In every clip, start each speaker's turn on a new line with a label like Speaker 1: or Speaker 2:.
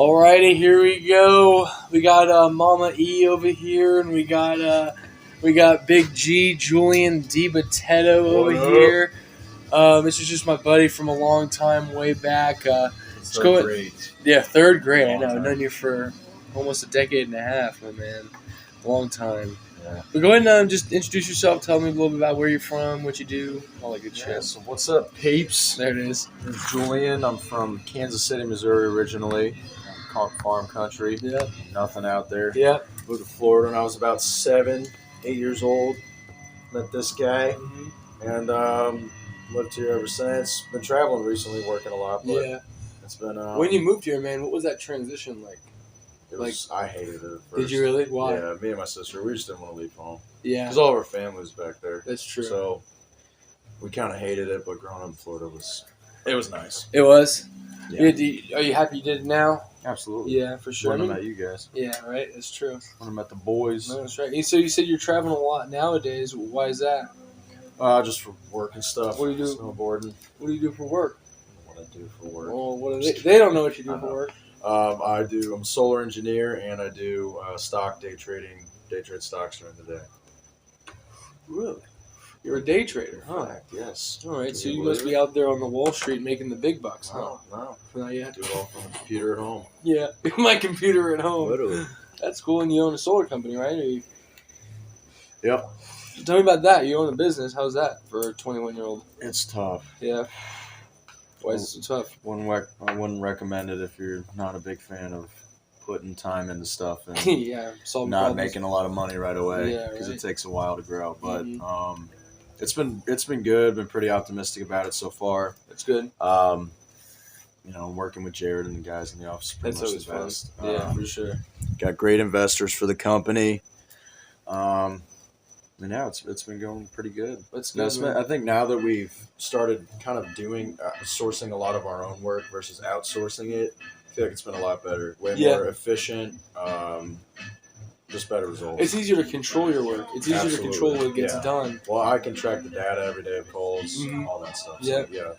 Speaker 1: Alrighty, here we go. We got Mama E over here, and we got Big G, Julian DiBattista over here. This is just my buddy from a long time way back.
Speaker 2: Third grade.
Speaker 1: Yeah, third grade. I know.
Speaker 2: Long
Speaker 1: I've
Speaker 2: time.
Speaker 1: known you for almost a decade and a half, my man. Long time.
Speaker 2: Yeah.
Speaker 1: But go ahead and just introduce yourself. Tell me a little bit about where you're from, what you do, all that good shit.
Speaker 2: So what's up, peeps?
Speaker 1: There it is.
Speaker 2: This is Julian. I'm from Kansas City, Missouri originally. Farm country.
Speaker 1: Yep.
Speaker 2: Nothing out there.
Speaker 1: Yep.
Speaker 2: Moved to Florida when I was about 7, 8 years old. Met this guy and lived here ever since. Been traveling recently, working a lot. But
Speaker 1: Yeah.
Speaker 2: It's been.
Speaker 1: When you moved here, man, what was that transition like?
Speaker 2: I hated it at first.
Speaker 1: Did you really? Why?
Speaker 2: Yeah, me and my sister, we just didn't want to leave home.
Speaker 1: Yeah.
Speaker 2: Because all of our family was back there.
Speaker 1: That's true.
Speaker 2: So we kind of hated it, but growing up in Florida was nice.
Speaker 1: It was?
Speaker 2: Yeah.
Speaker 1: Are you happy you did it now?
Speaker 2: Absolutely.
Speaker 1: Yeah, for sure.
Speaker 2: When I met you guys.
Speaker 1: Yeah, right. That's true.
Speaker 2: When I met the boys.
Speaker 1: No, that's right. So you said you're traveling a lot nowadays. Why is that?
Speaker 2: Just for work and stuff.
Speaker 1: What do you do?
Speaker 2: Snowboarding.
Speaker 1: What do you do for work?
Speaker 2: What I do for work.
Speaker 1: Well, what are they? They don't know what you do for work.
Speaker 2: I'm a solar engineer, and I do day trade stocks during the day.
Speaker 1: Really? You're a day trader, huh?
Speaker 2: Fact, yes.
Speaker 1: All right,
Speaker 2: Can
Speaker 1: so
Speaker 2: you
Speaker 1: you must
Speaker 2: believe
Speaker 1: be out there on the Wall Street making the big bucks, huh?
Speaker 2: No.
Speaker 1: Not
Speaker 2: I
Speaker 1: yet.
Speaker 2: do it all from the computer at home.
Speaker 1: Yeah, my computer at home.
Speaker 2: Literally.
Speaker 1: That's cool, and you own a solar company, right?
Speaker 2: Yep.
Speaker 1: Tell me about that. You own a business. How's that for a 21-year-old?
Speaker 2: It's tough.
Speaker 1: Yeah. Why is it so tough?
Speaker 2: I wouldn't recommend it if you're not a big fan of putting time into stuff and
Speaker 1: Yeah, solving
Speaker 2: not
Speaker 1: problems.
Speaker 2: making a lot of money right away
Speaker 1: Yeah,
Speaker 2: because
Speaker 1: right.
Speaker 2: it takes a while to grow. But
Speaker 1: Mhm.
Speaker 2: it's been good. Been pretty optimistic about it so far.
Speaker 1: That's good.
Speaker 2: Working with Jared and the guys in the office is pretty
Speaker 1: That's
Speaker 2: much the
Speaker 1: always
Speaker 2: best.
Speaker 1: fun. Yeah, for sure.
Speaker 2: Got great investors for the company. And now it's been going pretty good.
Speaker 1: That's
Speaker 2: Now,
Speaker 1: good.
Speaker 2: I think now that we've started kind of doing sourcing a lot of our own work versus outsourcing it, I feel like it's been a lot better, way more efficient, just better results.
Speaker 1: It's easier to control your work. It's easier
Speaker 2: Absolutely.
Speaker 1: to control what gets
Speaker 2: Yeah.
Speaker 1: done.
Speaker 2: Well, I can track the data every day of calls,
Speaker 1: Mhm.
Speaker 2: all that stuff.
Speaker 1: Yeah.
Speaker 2: So, yeah,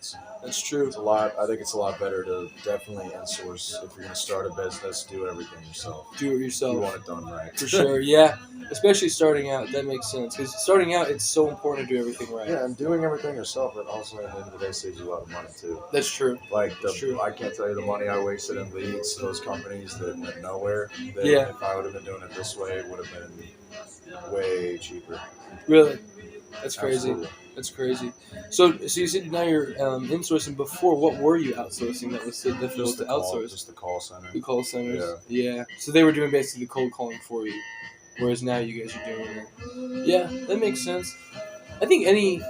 Speaker 1: That's true.
Speaker 2: it's a lot. I think it's a lot better to definitely insource if you're going to start a business. Do everything yourself.
Speaker 1: Do it
Speaker 2: You
Speaker 1: yourself.
Speaker 2: want it done right.
Speaker 1: For sure, yeah. Especially starting out, that makes sense. Because starting out, it's so important to do everything right.
Speaker 2: Yeah, and doing everything yourself, but also at the end of the day saves you a lot of money too.
Speaker 1: That's true.
Speaker 2: Like
Speaker 1: That's true.
Speaker 2: I can't tell you the money I wasted in leads to those companies that went nowhere. That
Speaker 1: Yeah.
Speaker 2: If I would have been doing it this way, it would have been way cheaper.
Speaker 1: Really. That's crazy.
Speaker 2: Absolutely.
Speaker 1: That's crazy. So you said now you're insourcing. Before, what were you outsourcing that was so difficult
Speaker 2: Just
Speaker 1: to
Speaker 2: the call,
Speaker 1: outsource?
Speaker 2: just the call center.
Speaker 1: The call centers.
Speaker 2: Yeah.
Speaker 1: Yeah. So they were doing basically the cold calling for you, whereas now you guys are doing it. Yeah, that makes sense. I think any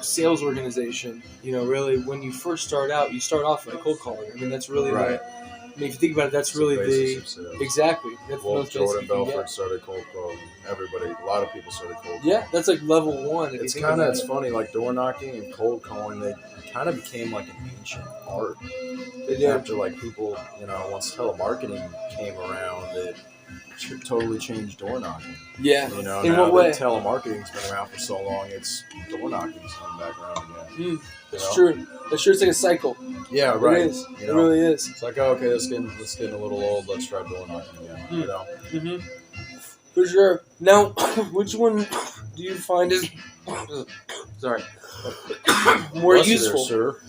Speaker 1: sales organization, really, when you first start out, you start off like cold calling. I mean, that's really
Speaker 2: Right.
Speaker 1: if you think about it, that's really
Speaker 2: Basics of sales.
Speaker 1: exactly. That's the
Speaker 2: Well,
Speaker 1: most
Speaker 2: Jordan
Speaker 1: basic you can
Speaker 2: Belfort
Speaker 1: get.
Speaker 2: started cold calling. A lot of people started cold calling.
Speaker 1: Yeah, that's like level one. if you
Speaker 2: It's
Speaker 1: think
Speaker 2: kind of
Speaker 1: about
Speaker 2: it's
Speaker 1: it.
Speaker 2: funny, like door knocking and cold calling. They kind of became like an ancient art.
Speaker 1: They do.
Speaker 2: After like people, once telemarketing came around, it totally changed door knocking.
Speaker 1: Yeah.
Speaker 2: In
Speaker 1: In
Speaker 2: now
Speaker 1: what way?
Speaker 2: that telemarketing's been around for so long, it's door knocking's coming back around again.
Speaker 1: That's true. That's true. It's like a cycle.
Speaker 2: Yeah, right.
Speaker 1: It is. It really is.
Speaker 2: It's like, okay, it's getting a little old. Let's try door knocking again.
Speaker 1: Mm-hmm. For sure. Now, which one do you find is sorry more
Speaker 2: Bless you
Speaker 1: useful?
Speaker 2: there, sir.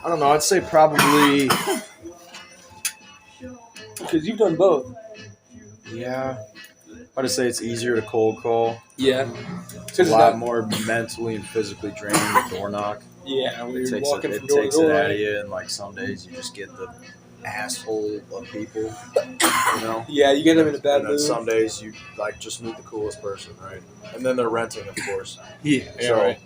Speaker 2: I don't know. I'd say probably.
Speaker 1: Because you've done both.
Speaker 2: Yeah. I'd say it's easier to cold call.
Speaker 1: Yeah.
Speaker 2: It's a lot more mentally and physically draining to door knock.
Speaker 1: Yeah, when
Speaker 2: It
Speaker 1: you're
Speaker 2: takes
Speaker 1: walking
Speaker 2: it
Speaker 1: from door to
Speaker 2: takes
Speaker 1: door.
Speaker 2: it out of you, and like some days you just get the asshole of people.
Speaker 1: Yeah, you get them in a bad
Speaker 2: And then
Speaker 1: mood.
Speaker 2: some days you like just meet the coolest person, right? And then they're renting, of course.
Speaker 1: Yeah,
Speaker 2: So
Speaker 1: right.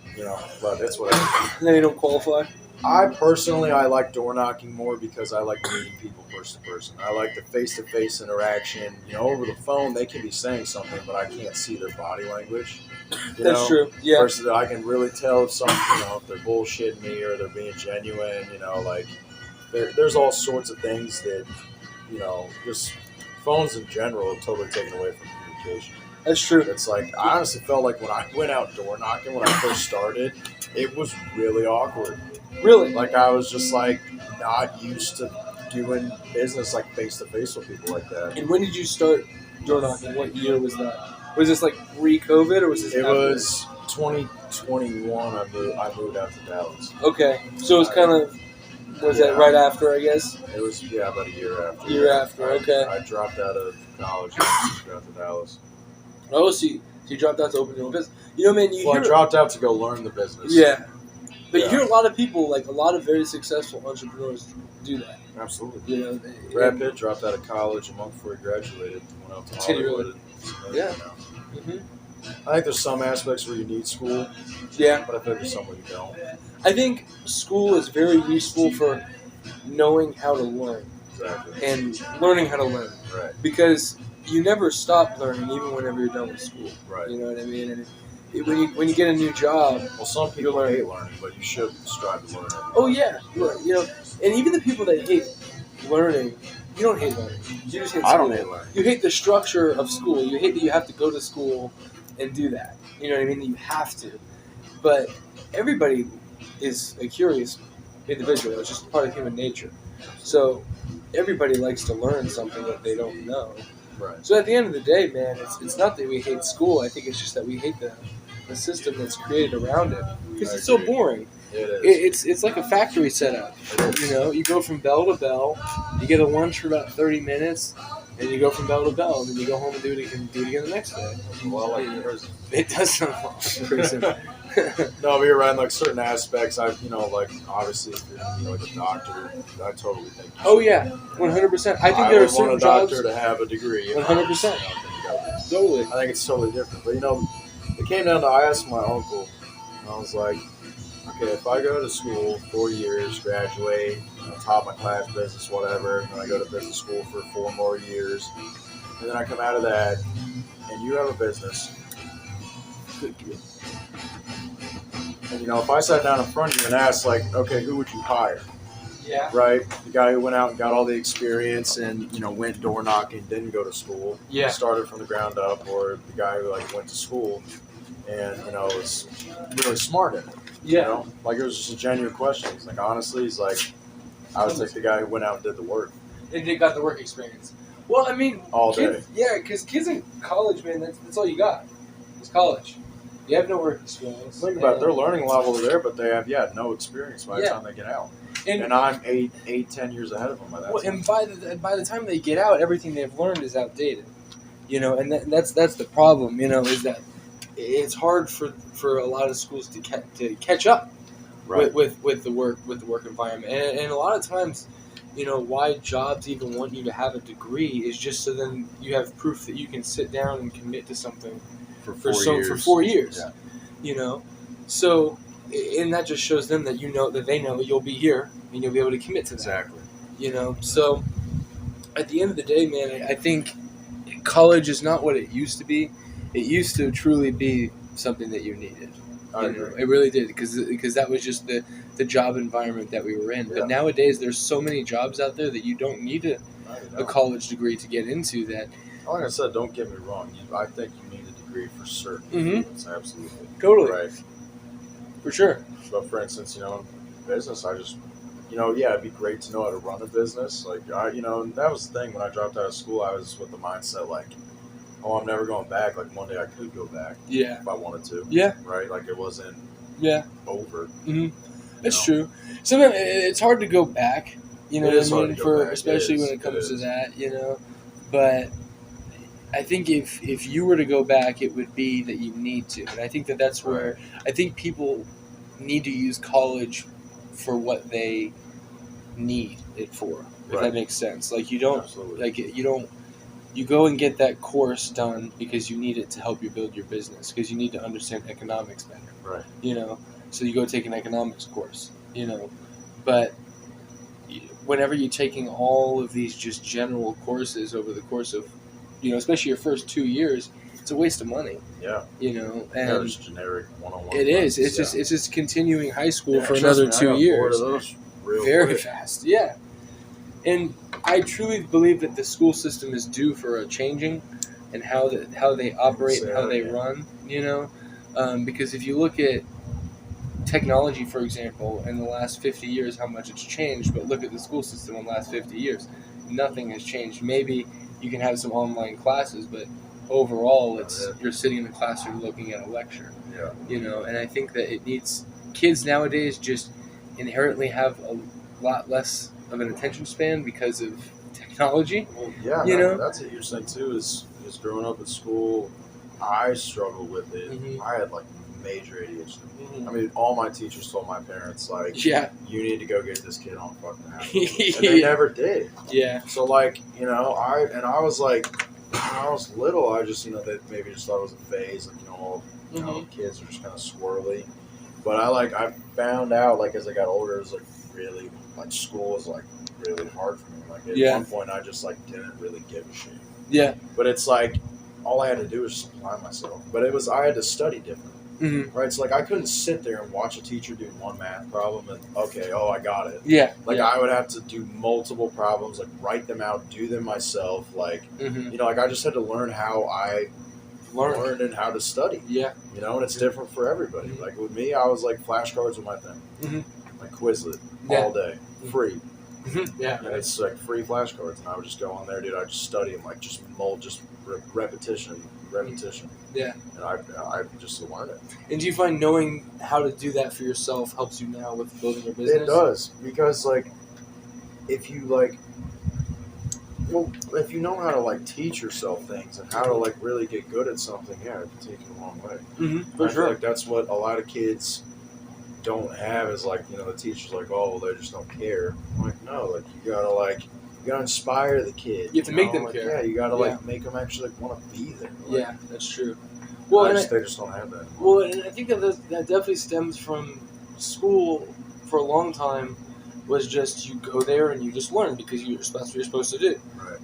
Speaker 2: but it's whatever.
Speaker 1: And then you don't qualify.
Speaker 2: I personally, I like door knocking more because I like meeting people person to person. I like the face-to-face interaction. Over the phone, they can be saying something, but I can't see their body language.
Speaker 1: That's true. Yeah.
Speaker 2: Versus I can really tell if if they're bullshitting me or they're being genuine. Like there's all sorts of things that, just phones in general have totally taken away from communication.
Speaker 1: That's true.
Speaker 2: It's like, I honestly felt like when I went out door knocking when I first started, it was really awkward.
Speaker 1: Really?
Speaker 2: Like, I was just like not used to doing business like face to face with people like that.
Speaker 1: And when did you start door knocking? What year was that? Was this like pre-COVID or was this?
Speaker 2: It
Speaker 1: after?
Speaker 2: was 2021. I moved out to Dallas.
Speaker 1: Okay, so it was kind of. Was that right after? I guess.
Speaker 2: It was about a year after.
Speaker 1: Year after. Okay.
Speaker 2: I dropped out of college and moved out to Dallas.
Speaker 1: Oh, so you dropped out to open your own business. You know, man.
Speaker 2: I dropped out to go learn the business.
Speaker 1: Yeah. But you hear a lot of people, like a lot of very successful entrepreneurs, do that.
Speaker 2: Absolutely.
Speaker 1: You know,
Speaker 2: Brad Pitt dropped out of college a month before he graduated. Went out to Hollywood.
Speaker 1: Yeah.
Speaker 2: I think there's some aspects where you need school.
Speaker 1: Yeah.
Speaker 2: But I think there's some where you don't.
Speaker 1: I think school is very useful for knowing how to learn.
Speaker 2: Exactly.
Speaker 1: And learning how to learn.
Speaker 2: Right.
Speaker 1: Because you never stop learning, even whenever you're done with school.
Speaker 2: Right.
Speaker 1: You know what I mean? And when you get a new job,
Speaker 2: well, some people hate learning, but you should strive to learn it.
Speaker 1: Oh yeah, you know, and even the people that hate learning, you don't hate learning. You just hate school.
Speaker 2: I don't hate learning.
Speaker 1: You hate the structure of school. You hate that you have to go to school and do that. You know what I mean? That you have to. But everybody is a curious individual. It's just part of human nature. So everybody likes to learn something that they don't know.
Speaker 2: Right.
Speaker 1: So at the end of the day, man, it's not that we hate school. I think it's just that we hate the system that's created around it because it's so boring.
Speaker 2: It is.
Speaker 1: It's like a factory setup. You know, you go from bell to bell, you get a lunch for about 30 minutes, and you go from bell to bell, and then you go home and do it again the next day.
Speaker 2: Well, like in prison.
Speaker 1: It does sound like in prison.
Speaker 2: No, but you're right. Like certain aspects, like obviously, if you're gonna be like a doctor, I totally think.
Speaker 1: Oh yeah, 100%. I think there are certain jobs.
Speaker 2: I want a doctor to have a degree.
Speaker 1: 100%. Totally.
Speaker 2: I think it's totally different. But it came down to I asked my uncle, and I was like, okay, if I go to school 4 years, graduate, top my class, business, whatever, and I go to business school for 4 more years, and then I come out of that, and you have a business. And if I sat down in front of you and asked, like, okay, who would you hire?
Speaker 1: Yeah.
Speaker 2: Right? The guy who went out and got all the experience and, went door knocking, didn't go to school.
Speaker 1: Yeah.
Speaker 2: Started from the ground up, or the guy who went to school and, was really smart in it.
Speaker 1: Yeah.
Speaker 2: Like it was just a genuine question. He's like, honestly, I would take the guy who went out and did the work.
Speaker 1: And they got the work experience. Well, I mean,
Speaker 2: all
Speaker 1: kids,
Speaker 2: day.
Speaker 1: Yeah, because kids in college, man, that's all you got. It's college. You have no work experience.
Speaker 2: Think about it. Their learning level is there, but they have no experience by the time they get out. And I'm 10 years ahead of them by that time.
Speaker 1: And by the time they get out, everything they've learned is outdated. And that's the problem. Is that it's hard for a lot of schools to catch up with the work environment, and a lot of times, why jobs even want you to have a degree is just so then you have proof that you can sit down and commit to something for 4 years. Yeah. So and that just shows them that that they know you'll be here and you'll be able to commit to that.
Speaker 2: Exactly.
Speaker 1: So at the end of the day, man, I think college is not what it used to be. It used to truly be something that you needed. It really did because that was just the job environment that we were in. Yeah. But nowadays, there's so many jobs out there that you don't need a college degree to get into that.
Speaker 2: Like I said, don't get me wrong. I think you need a degree for certain fields, absolutely.
Speaker 1: Totally.
Speaker 2: Right.
Speaker 1: For sure.
Speaker 2: But for instance, in business, I just, it'd be great to know how to run a business. Like, and that was the thing when I dropped out of school. I was with the mindset like, oh, I'm never going back. Like one day I could go back. Yeah. If I wanted to.
Speaker 1: Yeah.
Speaker 2: Right. Like it wasn't.
Speaker 1: Yeah.
Speaker 2: Over.
Speaker 1: Mm-hmm. It's true. Sometimes it's hard to go back. Especially when it comes to that. But I think if you were to go back, it would be that you need to, and I think that's where I think people need to use college for what they need it for. If that makes sense. Like you don't You go and get that course done because you need it to help you build your business, because you need to understand economics better.
Speaker 2: Right.
Speaker 1: So you go take an economics course, but whenever you're taking all of these just general courses over the course of, especially your first 2 years, it's a waste of money.
Speaker 2: Yeah.
Speaker 1: And
Speaker 2: there's generic one-on-one.
Speaker 1: It is. It's just continuing high school for another 2 years. Very fast. Yeah. And I truly believe that the school system is due for a changing, and how they operate and how they run. Because if you look at technology, for example, in the last 50 years, how much it's changed, but look at the school system in the last 50 years, nothing has changed. Maybe you can have some online classes, but overall, you're sitting in the classroom looking at a lecture.
Speaker 2: Yeah.
Speaker 1: And I think that it needs kids nowadays just inherently have a lot less of an attention span because of technology.
Speaker 2: Well, yeah, that's a huge thing too. Is growing up at school, I struggled with it.
Speaker 1: Mm-hmm.
Speaker 2: I had like major ADHD.
Speaker 1: Mm-hmm.
Speaker 2: I mean, all my teachers told my parents like,
Speaker 1: yeah,
Speaker 2: you need to go get this kid on fucking house, and they never did.
Speaker 1: Yeah.
Speaker 2: So like, I was like, when I was little, I just they maybe just thought it was a phase, like all kids are just kind of squirrely. But I found out like as I got older, it was like really like school was like really hard for me. Like at one point, I just like didn't really give a shit.
Speaker 1: Yeah.
Speaker 2: But it's like all I had to do was just apply myself. But I had to study different.
Speaker 1: Mm-hmm.
Speaker 2: Right, so like I couldn't sit there and watch a teacher do one math problem and I got it.
Speaker 1: Yeah.
Speaker 2: Like I would have to do multiple problems, like write them out, do them myself. Like like I just had to learn how I learned and how to study.
Speaker 1: Yeah.
Speaker 2: And it's different for everybody.
Speaker 1: Mm-hmm.
Speaker 2: Like with me, I was like flashcards with my thing, like Quizlet all day, free.
Speaker 1: Yeah.
Speaker 2: And it's like free flashcards, and I would just go on there, dude. I just study them, like just repetition.
Speaker 1: Yeah.
Speaker 2: And I just learned it.
Speaker 1: And do you find knowing how to do that for yourself helps you now with building your business?
Speaker 2: It does, because like if you if you know how to like teach yourself things and how to like really get good at something, it can take you a long way.
Speaker 1: For sure.
Speaker 2: Like that's what a lot of kids don't have is like the teacher's like, oh, well, they just don't care. I'm like, no, like you gotta inspire the kid.
Speaker 1: You have to make them care.
Speaker 2: Yeah, you gotta make them actually want to be there.
Speaker 1: Yeah, that's true. Well,
Speaker 2: they just don't have that.
Speaker 1: Well, and I think that definitely stems from school. For a long time, was just you go there and you just learn because that's what you're supposed to do.
Speaker 2: Right.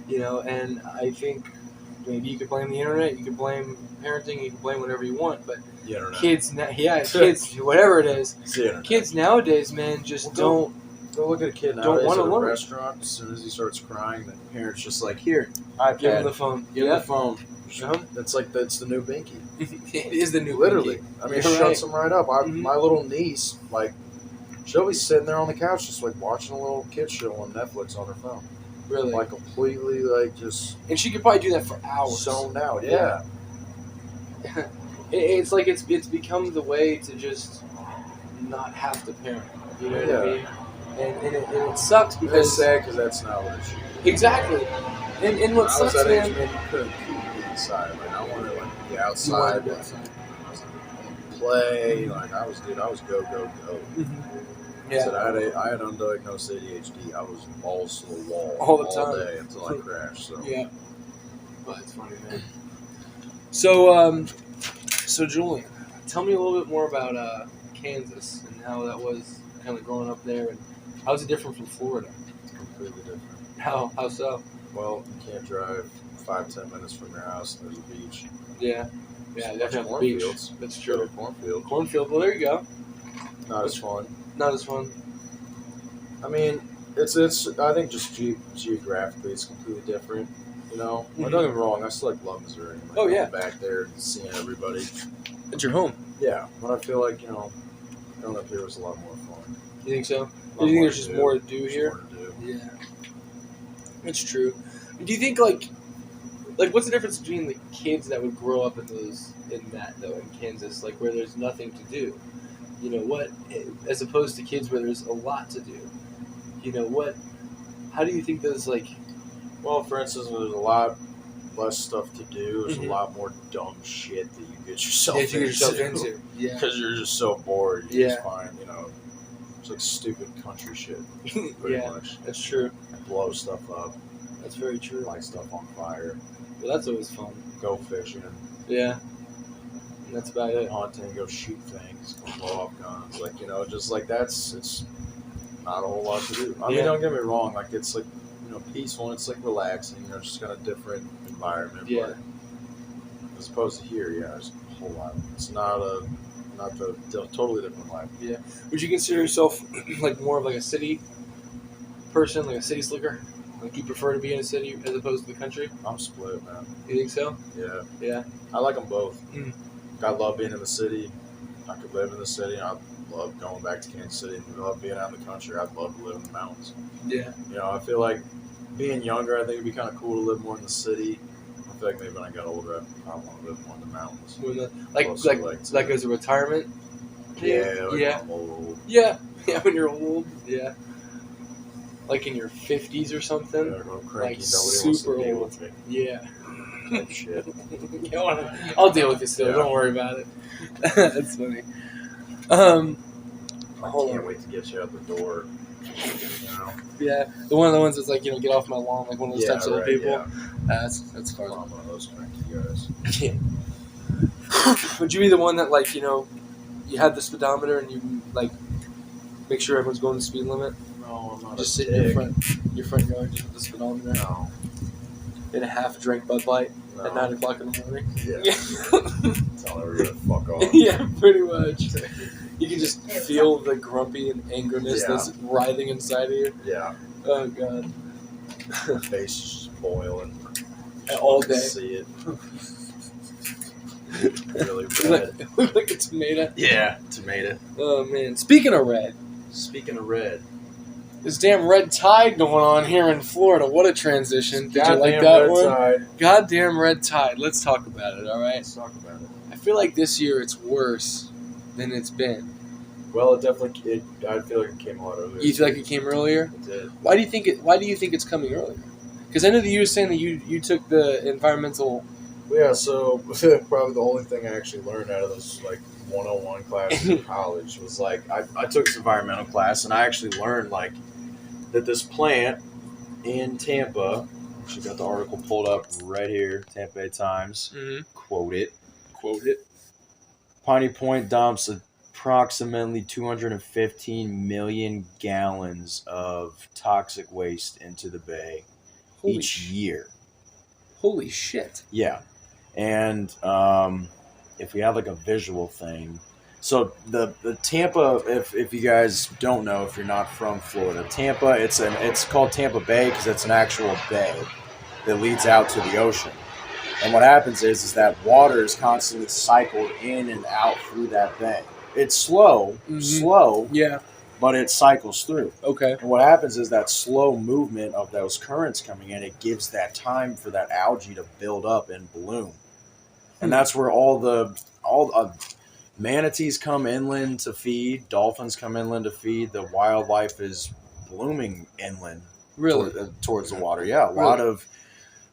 Speaker 1: And I think maybe you could blame the internet, you could blame parenting, you can blame whatever you want, but kids, whatever it is, kids nowadays, man, just don't.
Speaker 2: Go look at a kid nowadays at a restaurant. As soon as he starts crying, the parents just like, here, iPad,
Speaker 1: give him the phone.
Speaker 2: Give him the phone. That's the new Binky.
Speaker 1: It is the new
Speaker 2: literally.
Speaker 1: Binky.
Speaker 2: I mean, it shuts them right up. My little niece, like, she'll be sitting there on the couch just like watching a little kid show on Netflix on her phone.
Speaker 1: Really?
Speaker 2: Like completely like just.
Speaker 1: And she could probably do that for hours.
Speaker 2: Zoned out. Yeah.
Speaker 1: It's like it's become the way to just not have to parent. You know what I mean? And it sucks because
Speaker 2: it's sad because that's not what it should
Speaker 1: be. Exactly. And what sucks,
Speaker 2: man. I was that age,
Speaker 1: man,
Speaker 2: you couldn't be inside. Like I wanted to be outside. Play. Like I was go.
Speaker 1: Yeah.
Speaker 2: So I had undiagnosed ADHD. I was balls to the wall
Speaker 1: all the time
Speaker 2: day until I crashed. So
Speaker 1: yeah. Well, that's funny, man. So Julian, tell me a little bit more about Kansas and how that was kind of growing up there, and how's it different from Florida?
Speaker 2: Completely different.
Speaker 1: How so?
Speaker 2: Well, you can't drive 5-10 minutes from your house and there's a beach.
Speaker 1: Yeah, definitely a beach.
Speaker 2: Cornfields.
Speaker 1: That's true.
Speaker 2: Cornfield.
Speaker 1: Well, there you go.
Speaker 2: Not as fun. I mean, it's. I think just geographically, it's completely different. Don't get me wrong. I still love Missouri. Going back there and seeing everybody.
Speaker 1: It's your home.
Speaker 2: Yeah, but I feel like growing up here was a lot more fun.
Speaker 1: You think so? Do you think there's just more to do here?
Speaker 2: More to do.
Speaker 1: Yeah, it's true. Do you think like what's the difference between the kids that would grow up in Kansas, like where there's nothing to do? What, as opposed to kids where there's a lot to do? How do you think those
Speaker 2: Well, for instance, there's a lot less stuff to do. There's a lot more dumb shit that you get yourself into.
Speaker 1: Yeah.
Speaker 2: Because you're just so bored. You just find, it's like stupid country shit. Pretty much.
Speaker 1: That's true.
Speaker 2: Blow stuff up.
Speaker 1: That's very true.
Speaker 2: Light stuff on fire.
Speaker 1: Well, that's always fun.
Speaker 2: Go fishing.
Speaker 1: Yeah. And that's about it.
Speaker 2: Hunting, go shoot things, go blow up guns. It's not a whole lot to do. I mean, don't get me wrong. It's peaceful and it's relaxing. Just kind of different environment.
Speaker 1: Yeah.
Speaker 2: But as opposed to here, there's a whole lot. It's not the totally different life.
Speaker 1: Yeah. Would you consider yourself more of a city person, like a city slicker? Like, you prefer to be in a city as opposed to the country?
Speaker 2: I'm split, man.
Speaker 1: You think so?
Speaker 2: Yeah.
Speaker 1: Yeah.
Speaker 2: I like them both.
Speaker 1: Mm.
Speaker 2: I love being in the city. I could live in the city. I love going back to Kansas City. I love being out in the country. I'd love to live in the mountains.
Speaker 1: Yeah.
Speaker 2: You know, I feel like being younger, I think it'd be kind of cool to live more in the city. I feel like maybe when I get older, I want to live more in the mountains.
Speaker 1: Like as a retirement?
Speaker 2: Yeah, like
Speaker 1: Yeah.
Speaker 2: when I'm old.
Speaker 1: Yeah. Yeah, when you're old. Yeah. Like in your 50s or something.
Speaker 2: Yeah, I'm cranky.
Speaker 1: Like
Speaker 2: Nobody wants
Speaker 1: super
Speaker 2: to deal
Speaker 1: old.
Speaker 2: with me.
Speaker 1: Yeah.
Speaker 2: Type shit.
Speaker 1: I'll deal with you still.
Speaker 2: Yeah.
Speaker 1: Don't worry about it. That's funny.
Speaker 2: I can't wait to get you out the door. You know?
Speaker 1: Yeah, one of the ones that's like, get off my lawn, like one of those types of people.
Speaker 2: Yeah.
Speaker 1: That's fun.
Speaker 2: I'm one of those cranky guys.
Speaker 1: Yeah. Would you be the one that, like, you had the speedometer and you like make sure everyone's going the speed limit?
Speaker 2: No, I'm not.
Speaker 1: Just sit in your front yard just with the speedometer.
Speaker 2: No.
Speaker 1: In a half drink Bud Light at 9 o'clock in the morning.
Speaker 2: Yeah. Tell everyone to fuck off.
Speaker 1: Yeah, pretty much. You can just feel the grumpy and angerness that's writhing inside of you.
Speaker 2: Yeah.
Speaker 1: Oh god.
Speaker 2: My face is just boiling.
Speaker 1: All day.
Speaker 2: See it. Really red.
Speaker 1: It looked like a tomato.
Speaker 2: Yeah, tomato.
Speaker 1: Oh man. Speaking of red. This damn red tide going on here in Florida. What a transition. Did you like that one?
Speaker 2: Tide.
Speaker 1: Goddamn red tide. Let's talk about it, alright?
Speaker 2: Let's talk about it.
Speaker 1: I feel like this year it's worse than it's been.
Speaker 2: Well, I feel like it came a lot earlier.
Speaker 1: You feel like it came earlier?
Speaker 2: It did.
Speaker 1: Why do you think it's coming earlier? Because I know that you were saying that you took the environmental.
Speaker 2: Yeah, so probably the only thing I actually learned out of those 101 classes in college was I took this environmental class and I actually learned that this plant in Tampa, she got the article pulled up right here, Tampa Bay Times, quote it. Piney Point dumps approximately 215 million gallons of toxic waste into the bay each year.
Speaker 1: Holy shit.
Speaker 2: Yeah. And if we have a visual thing, so the Tampa, if you guys don't know, if you're not from Florida, Tampa, it's called Tampa Bay because it's an actual bay that leads out to the ocean. And what happens is that water is constantly cycled in and out through that bay. It's slow,
Speaker 1: yeah,
Speaker 2: but it cycles through.
Speaker 1: Okay.
Speaker 2: And what happens is that slow movement of those currents coming in, it gives that time for that algae to build up and bloom. And that's where all the manatees come inland to feed, dolphins come inland to feed. The wildlife is blooming inland,
Speaker 1: really,
Speaker 2: towards the water. Yeah, a lot of fish.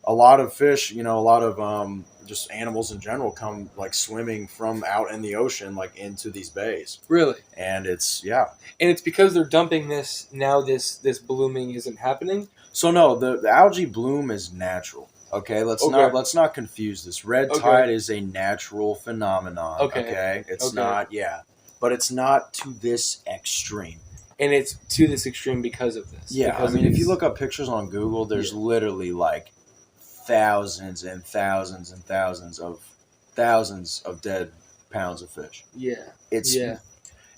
Speaker 2: A lot of just animals in general come swimming from out in the ocean into these bays.
Speaker 1: Really,
Speaker 2: and it's
Speaker 1: and it's because they're dumping this now. This blooming isn't happening.
Speaker 2: So no, the algae bloom is natural. Okay, let's not confuse this. Red tide is a natural phenomenon. Okay, it's not. Yeah, but it's not to this extreme.
Speaker 1: And it's to this extreme because of this.
Speaker 2: Yeah, I mean, if you look up pictures on Google, there's literally thousands and thousands and thousands of dead pounds of fish.
Speaker 1: Yeah,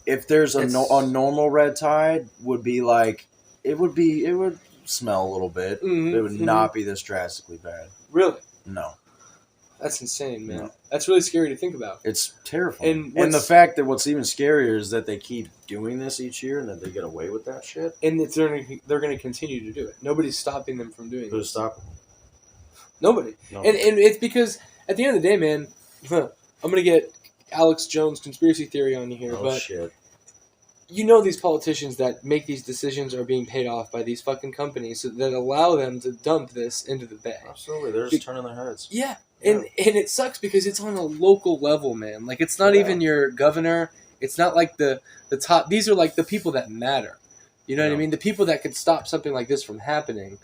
Speaker 2: If there's a normal red tide, would be it would smell a little bit. It would not be this drastically bad.
Speaker 1: Really?
Speaker 2: No.
Speaker 1: That's insane, man.
Speaker 2: No.
Speaker 1: That's really scary to think about.
Speaker 2: It's terrifying. And the fact that what's even scarier is that they keep doing this each year and that they get away with that shit.
Speaker 1: And they're going to continue to do it. Nobody's stopping them from doing it.
Speaker 2: Who's stopping them?
Speaker 1: Nobody. And it's because at the end of the day, man, I'm going to get Alex Jones conspiracy theory on you here.
Speaker 2: Oh, shit.
Speaker 1: These politicians that make these decisions are being paid off by these fucking companies that allow them to dump this into the bay.
Speaker 2: Absolutely. They're just turning their heads.
Speaker 1: Yeah. And it sucks because it's on a local level, man. It's not even your governor. It's not the top. These are the people that matter. You know what I mean? The people that could stop something like this from happening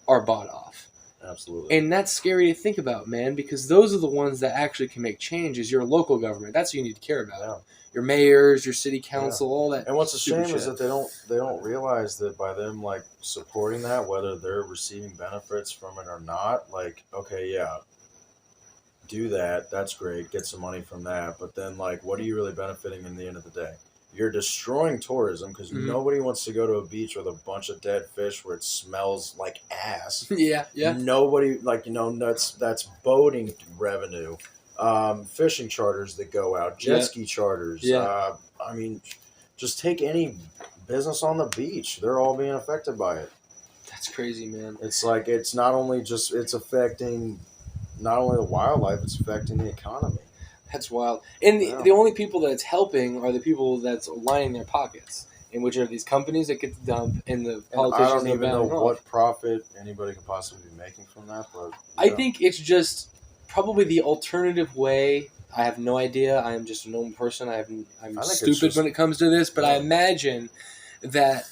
Speaker 1: are bought off.
Speaker 2: Absolutely.
Speaker 1: And that's scary to think about, man, because those are the ones that actually can make change is your local government. That's what you need to care about.
Speaker 2: Yeah.
Speaker 1: Your mayors, your city council, all that.
Speaker 2: And what's a shame is that they don't realize that by them supporting that, whether they're receiving benefits from it or not, do that. That's great. Get some money from that. But then what are you really benefiting in the end of the day? you're destroying tourism because
Speaker 1: Mhm.
Speaker 2: nobody wants to go to a beach with a bunch of dead fish where it smells like ass.
Speaker 1: Yeah.
Speaker 2: Nobody, like, that's boating revenue. Fishing charters that go out, jet ski charters.
Speaker 1: Yeah.
Speaker 2: I mean, just take any business on the beach; they're all being affected by it.
Speaker 1: That's crazy, man.
Speaker 2: It's like it's not only just it's affecting not only the wildlife, it's affecting the economy.
Speaker 1: That's wild. And
Speaker 2: Yeah.
Speaker 1: the only people that it's helping are the people that's lining their pockets, in which are these companies that get the dump and the
Speaker 2: And I
Speaker 1: politicians
Speaker 2: don't
Speaker 1: that are
Speaker 2: even know
Speaker 1: backing off.
Speaker 2: what profit anybody could possibly be making from that, but
Speaker 1: I think it's just probably the alternative way. I have no idea. I am just a normal person. I'm
Speaker 2: I think it's
Speaker 1: stupid
Speaker 2: just-
Speaker 1: when it comes to this, but I
Speaker 2: Yeah.
Speaker 1: imagine that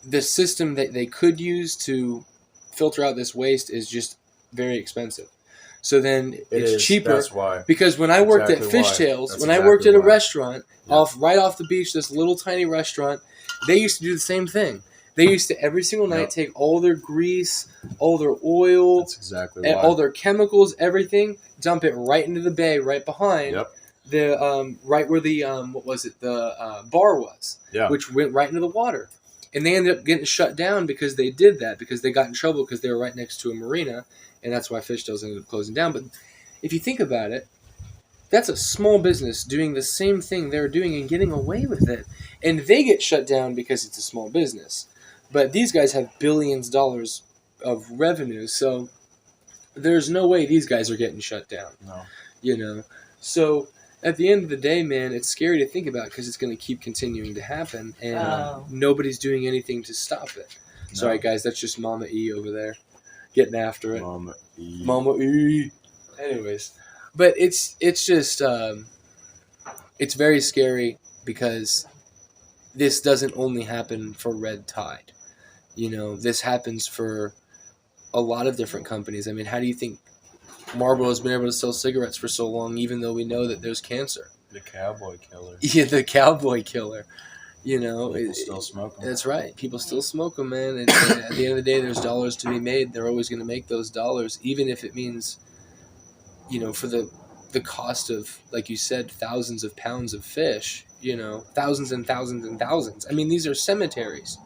Speaker 1: the system that they could use to filter out this waste is just very expensive. So then
Speaker 2: it
Speaker 1: it's
Speaker 2: is.
Speaker 1: cheaper.
Speaker 2: That's why.
Speaker 1: Because when I worked at
Speaker 2: Exactly why.
Speaker 1: Fishtails,
Speaker 2: That's
Speaker 1: when I worked at
Speaker 2: exactly
Speaker 1: a
Speaker 2: why.
Speaker 1: restaurant
Speaker 2: Yeah.
Speaker 1: right off the beach, this little tiny restaurant, they used to do the same thing. They used to every single night
Speaker 2: Yep.
Speaker 1: take all their grease, all their oil,
Speaker 2: That's exactly
Speaker 1: and
Speaker 2: why.
Speaker 1: all their chemicals, everything, dump it right into the bay, right behind
Speaker 2: Yep.
Speaker 1: the right where the bar was,
Speaker 2: Yeah.
Speaker 1: which went right into the water. And they ended up getting shut down because they did that, because they got in trouble because they were right next to a marina, and that's why Fishtails ended up closing down. But if you think about it, that's a small business doing the same thing they're doing and getting away with it. And they get shut down because it's a small business. But these guys have billions of dollars of revenue, so there's no way these guys are getting shut down.
Speaker 2: No.
Speaker 1: You know? So at the end of the day, man, it's scary to think about because it's going to keep continuing to happen, and nobody's doing anything to stop it.
Speaker 2: No.
Speaker 1: Sorry, guys, that's just Mama E over there getting after it.
Speaker 2: Mama E.
Speaker 1: Mama E. Anyways, but it's just it's very scary because this doesn't only happen for Red Tide. You know, this happens for a lot of different companies. I mean, how do you think Marlboro's been able to sell cigarettes for so long, even though we know that there's cancer?
Speaker 2: The cowboy killer.
Speaker 1: Yeah, the cowboy killer. You know,
Speaker 2: People still smoke them.
Speaker 1: that's right. People still smoke them, man. And at the end of the day, there's dollars to be made. They're always going to make those dollars, even if it means, you know, for the cost of, like you said, thousands of pounds of fish. You know, thousands and thousands and thousands. I mean, these are cemeteries.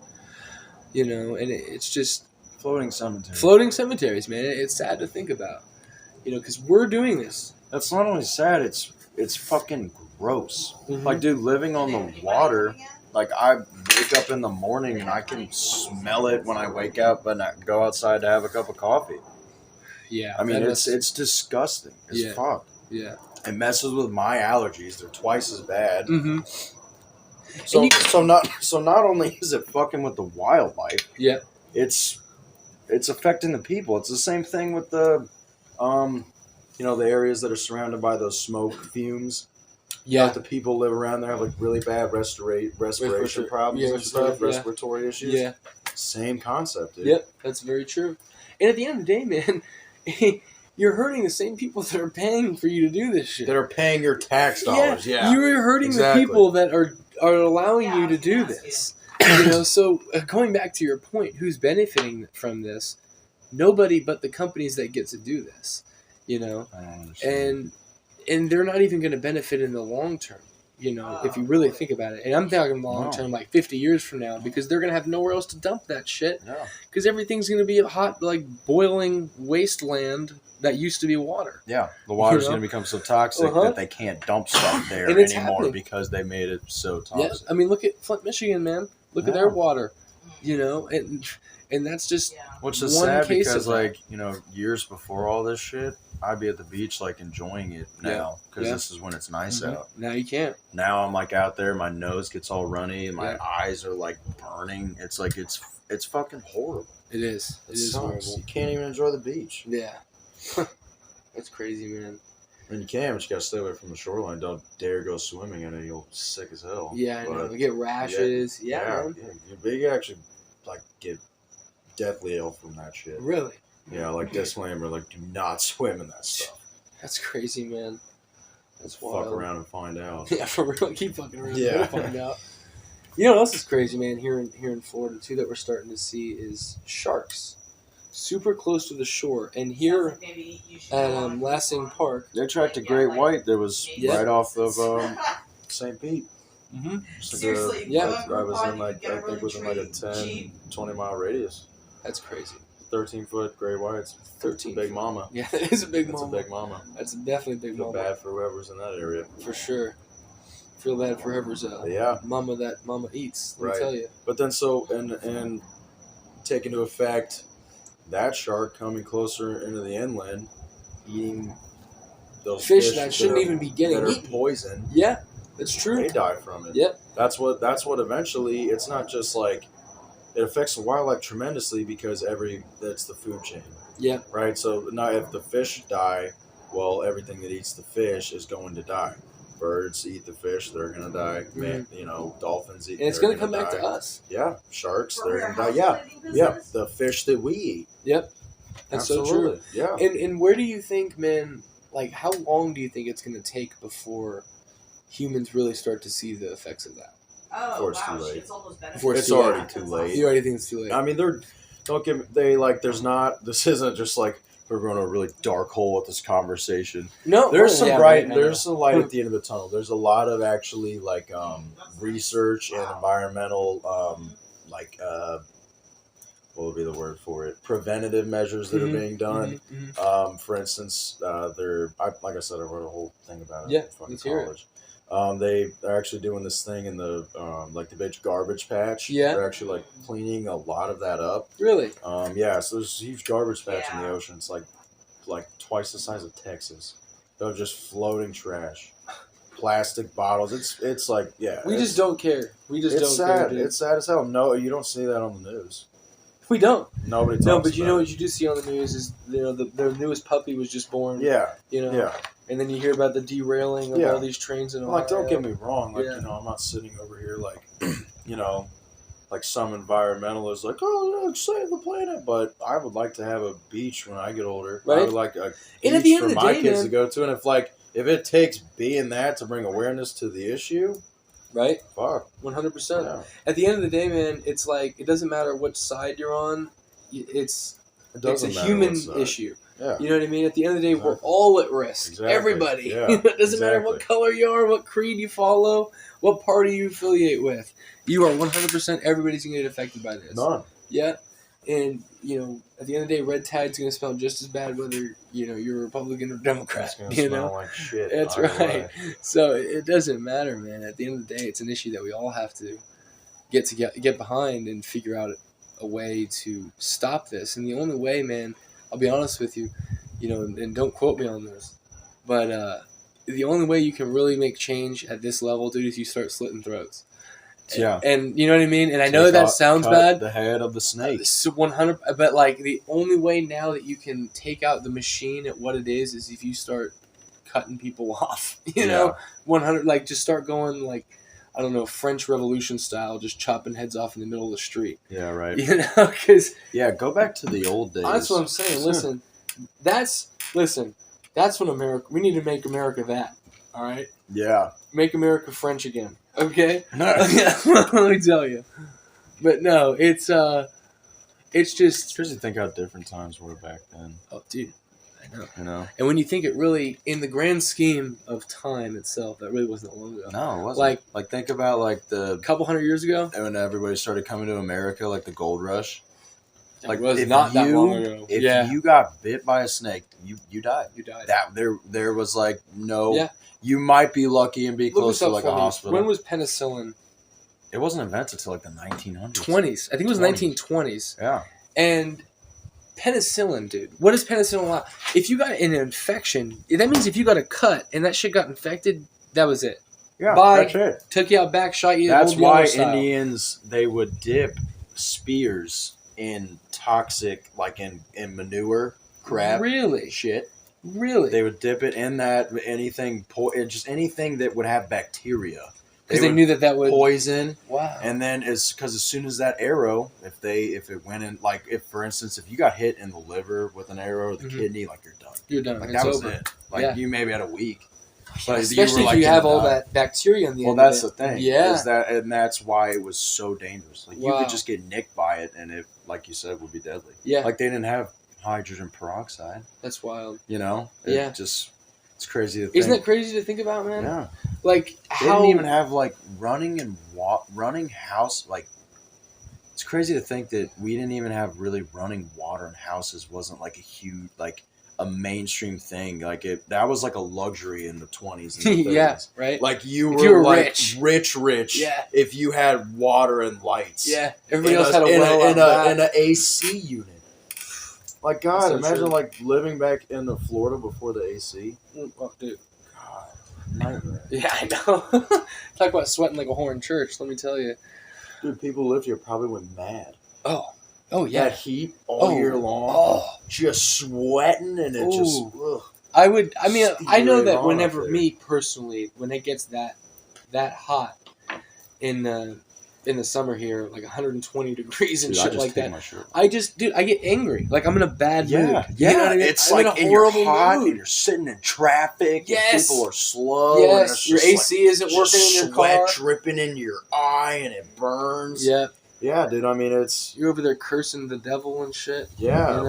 Speaker 1: You know, and it's just
Speaker 2: Floating cemetery.
Speaker 1: floating cemeteries, man. It's sad to think about. You know, because we're doing this.
Speaker 2: That's not only sad, it's fucking gross.
Speaker 1: Mhm.
Speaker 2: Like, dude, living on the water, like, I wake up in the morning and I can smell it when I wake up and I go outside to have a cup of coffee.
Speaker 1: Yeah,
Speaker 2: I mean,
Speaker 1: that
Speaker 2: it's disgusting as
Speaker 1: Yeah.
Speaker 2: fuck.
Speaker 1: yeah.
Speaker 2: It messes with my allergies. They're twice as bad.
Speaker 1: Mm-hmm.
Speaker 2: So not only is it fucking with the wildlife,
Speaker 1: Yeah.
Speaker 2: it's affecting the people. It's the same thing with the the areas that are surrounded by those smoke fumes.
Speaker 1: Yeah.
Speaker 2: Like the people live around there have like really bad respiration problems and stuff,
Speaker 1: yeah.
Speaker 2: respiratory issues.
Speaker 1: Yeah.
Speaker 2: Same concept, dude.
Speaker 1: Yep. That's very true. And at the end of the day, man, you're hurting the same people that are paying for you to do this shit.
Speaker 2: That are paying your tax dollars. Yeah.
Speaker 1: You're hurting
Speaker 2: Exactly.
Speaker 1: the people that are allowing you to do this. You know, so going back to your point, who's benefiting from this? Nobody but the companies that get to do this. You know,
Speaker 2: I don't understand.
Speaker 1: and they're not even going to benefit in the long term. You know, if you really think about it, and I'm talking long term, like 50 years from now, because they're going to have nowhere else to dump that shit.
Speaker 2: Yeah.
Speaker 1: Because everything's going to be a hot, like boiling wasteland that used to be water.
Speaker 2: Yeah, the water's
Speaker 1: You know?
Speaker 2: going to become so toxic that they can't dump stuff there
Speaker 1: And it's
Speaker 2: anymore
Speaker 1: happening.
Speaker 2: because they made it so
Speaker 1: Yeah,
Speaker 2: toxic.
Speaker 1: I mean, look at Flint, Michigan, man. Look at
Speaker 2: Yeah.
Speaker 1: their water. You know, and that's just
Speaker 2: Which is
Speaker 1: one
Speaker 2: sad
Speaker 1: case
Speaker 2: because,
Speaker 1: of that.
Speaker 2: like, you know, years before all this shit, I'd be at the beach, like, enjoying it now because
Speaker 1: Yeah.
Speaker 2: this is when it's nice out.
Speaker 1: now you can't.
Speaker 2: Now I'm, like, out there, my nose gets all runny, and my
Speaker 1: Yeah.
Speaker 2: eyes are, like, burning. It's, like, it's fucking horrible.
Speaker 1: It is. It is
Speaker 2: sucks.
Speaker 1: horrible.
Speaker 2: You can't even enjoy the beach.
Speaker 1: Yeah. That's crazy, man.
Speaker 2: And you can, but you gotta stay away from the shoreline. Don't dare go swimming in it. You'll be sick as hell.
Speaker 1: Yeah, I know.
Speaker 2: But
Speaker 1: You get rashes. Yeah, man.
Speaker 2: you actually, like, get deathly ill from that shit.
Speaker 1: Really?
Speaker 2: Yeah, like disclaimer, like, do not swim in that stuff.
Speaker 1: That's crazy, man. That's
Speaker 2: Fuck
Speaker 1: wild.
Speaker 2: around and find out.
Speaker 1: Yeah, for real. Keep fucking around.
Speaker 2: Yeah.
Speaker 1: We'll find out. You know what else is crazy, man? Here in Florida too, that we're starting to see is sharks, super close to the shore. And here at Lassing Park,
Speaker 2: They tracked a great white that was
Speaker 1: Yeah.
Speaker 2: right off of St. Pete.
Speaker 1: Mm-hmm.
Speaker 3: Seriously,
Speaker 1: yeah.
Speaker 2: I was in
Speaker 3: like
Speaker 2: I think it was in like a 10, 20 mile radius.
Speaker 1: That's crazy.
Speaker 2: 13-foot gray whites.
Speaker 1: 13.
Speaker 2: Big mama.
Speaker 1: Yeah, that is a big
Speaker 2: That's
Speaker 1: mama.
Speaker 2: a big mama.
Speaker 1: That's definitely a big
Speaker 2: Feel
Speaker 1: mama.
Speaker 2: bad for whoever's in that area.
Speaker 1: For sure. Feel bad for whoever's mama that mama eats. Let me tell you.
Speaker 2: But then and take into effect that shark coming closer into the inland, eating those
Speaker 1: fish that shouldn't even be getting
Speaker 2: eaten. Poison.
Speaker 1: Yeah, that's true.
Speaker 2: They die from it.
Speaker 1: Yep.
Speaker 2: That's what eventually. It's not just like it affects the wildlife tremendously because that's the food chain.
Speaker 1: Yeah.
Speaker 2: Right. So now if the fish die, well, everything that eats the fish is going to die. Birds eat the fish; they're gonna die.
Speaker 1: Mm-hmm.
Speaker 2: Dolphins eat.
Speaker 1: And it's gonna come back to us.
Speaker 2: Yeah, sharks. They're gonna die. Yeah, the fish that we eat.
Speaker 1: Yep, that's
Speaker 2: Absolutely.
Speaker 1: so true.
Speaker 2: Yeah.
Speaker 1: And where do you think, man? Like, how long do you think it's gonna take before humans really start to see the effects of that?
Speaker 2: Before it's too late.
Speaker 3: It's
Speaker 2: already too late.
Speaker 1: You already think it's too late.
Speaker 2: I mean, there's not. This isn't just like we're going to a really dark hole with this conversation.
Speaker 1: No,
Speaker 2: there's some bright. There's some light at the end of the tunnel. There's a lot of actually like research and environmental what would be the word for it? Preventative measures that are being done.
Speaker 1: Mm-hmm.
Speaker 2: For instance, like I said, I wrote a whole thing about it.
Speaker 1: Yeah,
Speaker 2: in college. They're actually doing this thing in the like the big garbage patch.
Speaker 1: Yeah,
Speaker 2: they're actually like cleaning a lot of that up.
Speaker 1: Really?
Speaker 2: Yeah. So there's a huge garbage patch in the ocean. It's like twice the size of Texas. They're just floating trash, plastic bottles. It's like
Speaker 1: We just don't care. We just don't care. Dude.
Speaker 2: It's sad as hell. No, you don't see that on the news.
Speaker 1: We don't.
Speaker 2: Nobody talks
Speaker 1: No, but you know
Speaker 2: it.
Speaker 1: what you do see on the news is their newest puppy was just born.
Speaker 2: Yeah.
Speaker 1: Yeah. And then you hear about the derailing of all these trains and all.
Speaker 2: Like, don't get me wrong. Like, I'm not sitting over here like, like some environmentalists like, oh, look, save the planet. But I would like to have a beach when I get older.
Speaker 1: Right.
Speaker 2: I would like a beach for my kids to go to. And if it takes being that to bring awareness to the issue,
Speaker 1: right?
Speaker 2: Fuck.
Speaker 1: 100%.
Speaker 2: Yeah.
Speaker 1: At the end of the day, man, it's like it doesn't matter which side you're on. It's a human issue.
Speaker 2: Yeah.
Speaker 1: You know what I mean? At the end of the day, we're all at risk.
Speaker 2: Exactly.
Speaker 1: Everybody.
Speaker 2: Yeah.
Speaker 1: It doesn't matter what color you are, what creed you follow, what party you affiliate with. You are 100%. Everybody's going to get affected by this.
Speaker 2: None.
Speaker 1: Yeah. And, at the end of the day, red tide's going to smell just as bad whether, you're a Republican or Democrat.
Speaker 2: It's going to smell like shit.
Speaker 1: That's right. So it doesn't matter, man. At the end of the day, it's an issue that we all have to get behind and figure out a way to stop this. And the only way, man, I'll be honest with you, and don't quote me on this, but the only way you can really make change at this level, dude, is you start slitting throats.
Speaker 2: Yeah.
Speaker 1: And you know what I mean? And I know that sounds bad.
Speaker 2: The head of the snake.
Speaker 1: 100, but like the only way now that you can take out the machine at what it is if you start cutting people off. You know, 100, like just start going like, I don't know, French Revolution style, just chopping heads off in the middle of the street.
Speaker 2: Yeah, right.
Speaker 1: Because
Speaker 2: go back to the old days.
Speaker 1: That's what I'm saying. Listen, that's when America. We need to make America that. All right.
Speaker 2: Yeah.
Speaker 1: Make America French again. Okay. Let me tell you. But no, it's just.
Speaker 2: It's crazy to think how different times were back then.
Speaker 1: Oh, dude. I
Speaker 2: know.
Speaker 1: And when you think it really, in the grand scheme of time itself, that really wasn't that long ago.
Speaker 2: No, it wasn't. Like think about like the
Speaker 1: couple hundred years ago
Speaker 2: when everybody started coming to America, like the gold rush.
Speaker 1: Like it was not that long ago.
Speaker 2: If you got bit by a snake, you died.
Speaker 1: You died.
Speaker 2: That there was like no. Yeah. You might be lucky and be close to like a hospital.
Speaker 1: When was penicillin?
Speaker 2: It wasn't invented until like the 1900s.
Speaker 1: 20s. I think it was 1920s.
Speaker 2: Yeah.
Speaker 1: And penicillin, dude. What is penicillin allow? If you got an infection, that means if you got a cut and that shit got infected, that was it.
Speaker 2: Yeah,
Speaker 1: bye.
Speaker 2: That's it.
Speaker 1: Took you out back, shot you.
Speaker 2: That's why Indians, they would dip spears in toxic, like in manure, crap.
Speaker 1: Really?
Speaker 2: Shit.
Speaker 1: Really?
Speaker 2: They would dip it in that, just anything that would have bacteria.
Speaker 1: Because they knew that would
Speaker 2: poison.
Speaker 1: Wow.
Speaker 2: And then because as soon as that arrow, if it went in, like for instance, if you got hit in the liver with an arrow or the kidney, like you're done.
Speaker 1: You're done.
Speaker 2: Like that was it. Like you maybe had a week.
Speaker 1: But especially if you have all that bacteria in the end.
Speaker 2: Well, that's the thing.
Speaker 1: Yeah.
Speaker 2: And that's why it was so dangerous. Like you could just get nicked by it, and it, like you said, would be deadly.
Speaker 1: Yeah.
Speaker 2: Like they didn't have hydrogen peroxide.
Speaker 1: That's wild.
Speaker 2: You know.
Speaker 1: Yeah.
Speaker 2: Just It's crazy to think.
Speaker 1: Isn't that crazy to think about, man?
Speaker 2: Yeah.
Speaker 1: Like
Speaker 2: They
Speaker 1: how
Speaker 2: didn't even have like running house. Like, it's crazy to think that we didn't even have really running water in houses. Wasn't like a huge, like a mainstream thing. Like that was like a luxury in the 20s and the 30s.
Speaker 1: Yeah, right.
Speaker 2: Like you
Speaker 1: If
Speaker 2: were
Speaker 1: you were
Speaker 2: like
Speaker 1: rich. Yeah.
Speaker 2: if you had water and lights.
Speaker 1: Yeah. Everybody else had a well
Speaker 2: in an AC unit. Like, God,
Speaker 1: so
Speaker 2: imagine
Speaker 1: true.
Speaker 2: like living back in Florida before the AC.
Speaker 1: Oh, dude.
Speaker 2: God, nightmare.
Speaker 1: Yeah, I know. Talk about sweating like a whore in church. Let me tell you.
Speaker 2: Dude, people who lived here probably went mad.
Speaker 1: Oh yeah.
Speaker 2: That heat all year long.
Speaker 1: Oh,
Speaker 2: just sweating and it just. Ugh.
Speaker 1: I know that
Speaker 2: on
Speaker 1: whenever
Speaker 2: up there.
Speaker 1: me personally, when it gets that hot in the summer here, like 120 degrees and shit like that, I get angry. Like I'm in a bad mood.
Speaker 2: Yeah.
Speaker 1: You know what I mean?
Speaker 2: It's
Speaker 1: I'm
Speaker 2: like
Speaker 1: in a horrible
Speaker 2: hot
Speaker 1: mood.
Speaker 2: and you're sitting in traffic.
Speaker 1: Yes.
Speaker 2: And people are slow.
Speaker 1: Yes.
Speaker 2: And it's
Speaker 1: Your
Speaker 2: just
Speaker 1: AC isn't working in your car.
Speaker 2: Sweat dripping in your eye and it burns.
Speaker 1: Yeah.
Speaker 2: Yeah, dude. I mean, it's
Speaker 1: you're over there cursing the devil and shit.
Speaker 2: Yeah,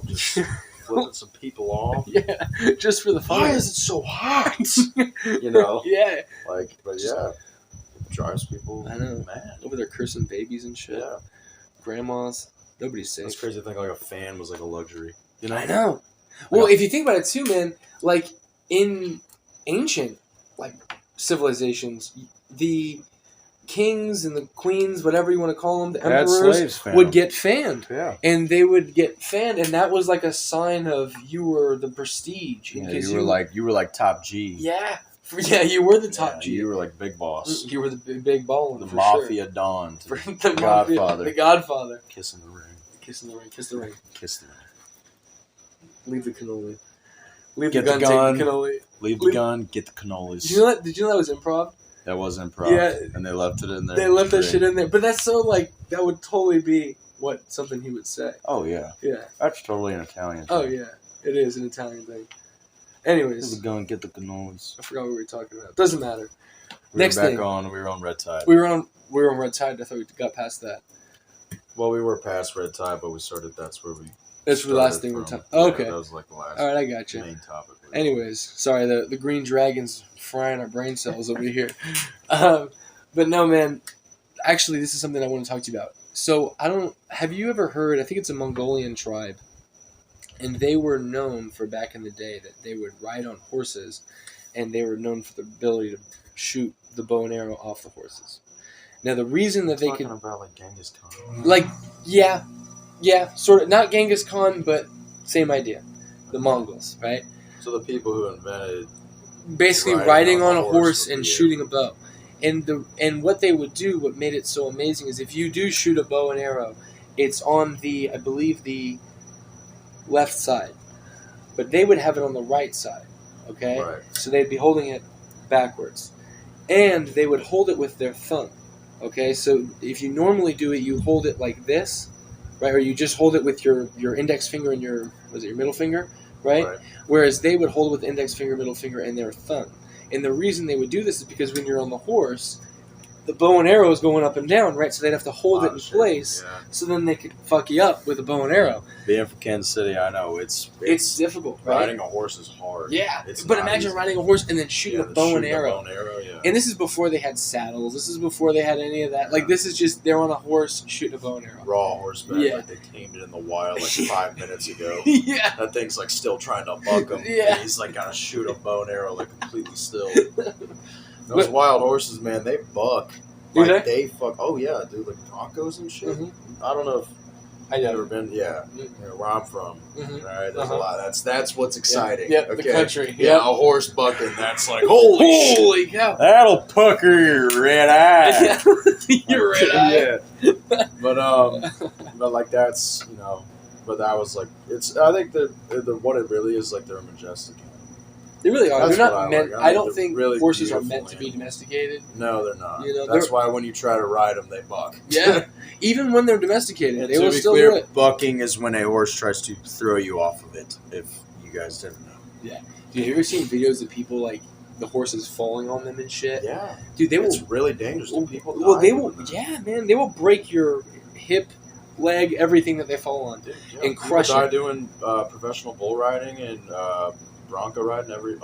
Speaker 2: just flipping some people off.
Speaker 1: Yeah, just for the fun.
Speaker 2: Why is it so hot? You know.
Speaker 1: Yeah.
Speaker 2: Like, but yeah, it drives people mad.
Speaker 1: Over there cursing babies and shit.
Speaker 2: Yeah.
Speaker 1: Grandmas. Nobody's safe.
Speaker 2: It's crazy to think like a fan was like a luxury. You know.
Speaker 1: I know. Well, if you think about it too, man, like in ancient like civilizations, the kings and the queens, whatever you want to call them, the emperors would get fanned.
Speaker 2: Yeah.
Speaker 1: And they would get fanned, and that was like a sign of you were the prestige.
Speaker 2: Yeah, you were like top G.
Speaker 1: Yeah. Yeah, you were the top G.
Speaker 2: You were like big boss.
Speaker 1: You were the big baller.
Speaker 2: The mafia don.
Speaker 1: The
Speaker 2: Godfather.
Speaker 1: The Godfather.
Speaker 2: Kissing the ring.
Speaker 1: Kissing the ring. Kiss the ring.
Speaker 2: Kiss the ring.
Speaker 1: Leave the cannoli. Leave
Speaker 2: get
Speaker 1: the gun. Take the cannoli.
Speaker 2: Leave the gun. Get the cannolis.
Speaker 1: Did you know that was improv?
Speaker 2: That was improv.
Speaker 1: Yeah.
Speaker 2: And they left it in there.
Speaker 1: They left that shit in there. But that's so, like, that would totally be something he would say.
Speaker 2: Oh, yeah.
Speaker 1: Yeah.
Speaker 2: That's totally an Italian thing.
Speaker 1: Oh, yeah. It is an Italian thing. Anyways.
Speaker 2: Leave the gun, get the cannolis.
Speaker 1: I forgot what we were talking about. Doesn't matter.
Speaker 2: We were on Red Tide.
Speaker 1: We were on Red Tide. I thought we got past that.
Speaker 2: Well, we were past Red Tide, but that's
Speaker 1: the last thing we're talking about.
Speaker 2: Yeah,
Speaker 1: okay.
Speaker 2: that was like the last
Speaker 1: All right, I got you.
Speaker 2: main topic.
Speaker 1: Anyways, sorry, the green dragon's frying our brain cells over here. But no, man, actually, this is something I want to talk to you about. So, have you ever heard, I think it's a Mongolian tribe, and they were known for back in the day that they would ride on horses, and they were known for the ability to shoot the bow and arrow off the horses. Now, the reason that they could...
Speaker 2: talking about like Genghis Khan.
Speaker 1: Like, yeah, sort of, not Genghis Khan, but same idea. The Mongols, right?
Speaker 2: So the people who invented
Speaker 1: basically riding on a horse and shooting a bow. And what they would do, what made it so amazing, is if you do shoot a bow and arrow, it's on I believe the left side. But they would have it on the right side, okay?
Speaker 2: Right.
Speaker 1: So they'd be holding it backwards. And they would hold it with their thumb, okay? So if you normally do it, you hold it like this, right? Or you just hold it with your index finger and your middle finger, right? Whereas they would hold it with index finger, middle finger, and their thumb. And the reason they would do this is because when you're on the horse, the bow and arrow is going up and down, right? So they'd have to hold it in place, so then they could fuck you up with a bow and arrow.
Speaker 2: Being from Kansas City, I know it's
Speaker 1: difficult, right?
Speaker 2: Riding a horse is hard.
Speaker 1: Yeah, but imagine riding a horse and then shooting a bow and arrow.
Speaker 2: Yeah.
Speaker 1: And this is before they had saddles. This is before they had any of that. Like, this is just, they're on a horse shooting a bow and arrow.
Speaker 2: Raw horseback, like they tamed it in the wild like 5 minutes ago. Yeah. That thing's like still trying to buck him. Yeah. And he's like got to shoot a bow and arrow like completely still. Those wild horses, man, they buck. Like they fuck. Oh yeah, dude, like Broncos and shit. Mm-hmm. I don't know if I've never been. Yeah, where I'm from. Mm-hmm. Right, there's a lot. That's what's exciting.
Speaker 1: Yep, okay. The country.
Speaker 2: Yeah, a horse bucking. That's like holy
Speaker 1: cow.
Speaker 2: That'll pucker your red eye.
Speaker 1: Your red eye.
Speaker 2: Yeah. But like that's But that was like I think the what it really is like they're majestic.
Speaker 1: They really are.
Speaker 2: That's
Speaker 1: they're not meant.
Speaker 2: Like.
Speaker 1: I don't think
Speaker 2: really
Speaker 1: horses are meant to be domesticated.
Speaker 2: No, they're not. That's why when you try to ride them, they buck.
Speaker 1: Yeah, even when they're domesticated, they will still do it.
Speaker 2: Bucking is when a horse tries to throw you off of it. If you guys didn't know.
Speaker 1: Yeah. Dude, have you ever seen videos of people like the horses falling on them and shit?
Speaker 2: Yeah.
Speaker 1: Dude,
Speaker 2: it's really dangerous. People
Speaker 1: they will. Yeah, man, they will break your hip, leg, everything that they fall on, and crush
Speaker 2: it. Die doing professional bull riding and. bronco riding every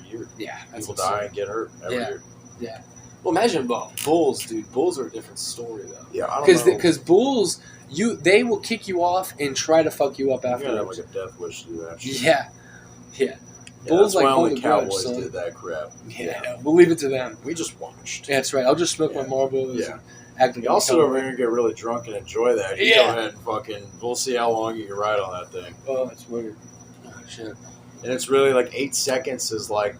Speaker 2: year.
Speaker 1: Yeah, that's
Speaker 2: People die and get hurt every year.
Speaker 1: Yeah. Well, imagine bulls, dude. Bulls are a different story, though.
Speaker 2: Yeah, I don't know.
Speaker 1: Because bulls, they will kick you off and try to fuck you up
Speaker 2: You
Speaker 1: afterwards.
Speaker 2: gotta have like a death wish to do that shit.
Speaker 1: Yeah.
Speaker 2: Bulls
Speaker 1: like
Speaker 2: why
Speaker 1: hold
Speaker 2: only
Speaker 1: the grudge,
Speaker 2: cowboys
Speaker 1: son.
Speaker 2: did that crap.
Speaker 1: Yeah, we'll leave it to them.
Speaker 2: We just watched.
Speaker 1: Yeah, that's right. I'll just smoke my Marlbos.
Speaker 2: Yeah.
Speaker 1: And act like
Speaker 2: Y'all sit over here and get really drunk and enjoy that. You
Speaker 1: Yeah.
Speaker 2: go ahead and fucking. We'll see how long you can ride on that thing.
Speaker 1: Oh, it's weird. Oh shit.
Speaker 2: And it's really like 8 seconds is like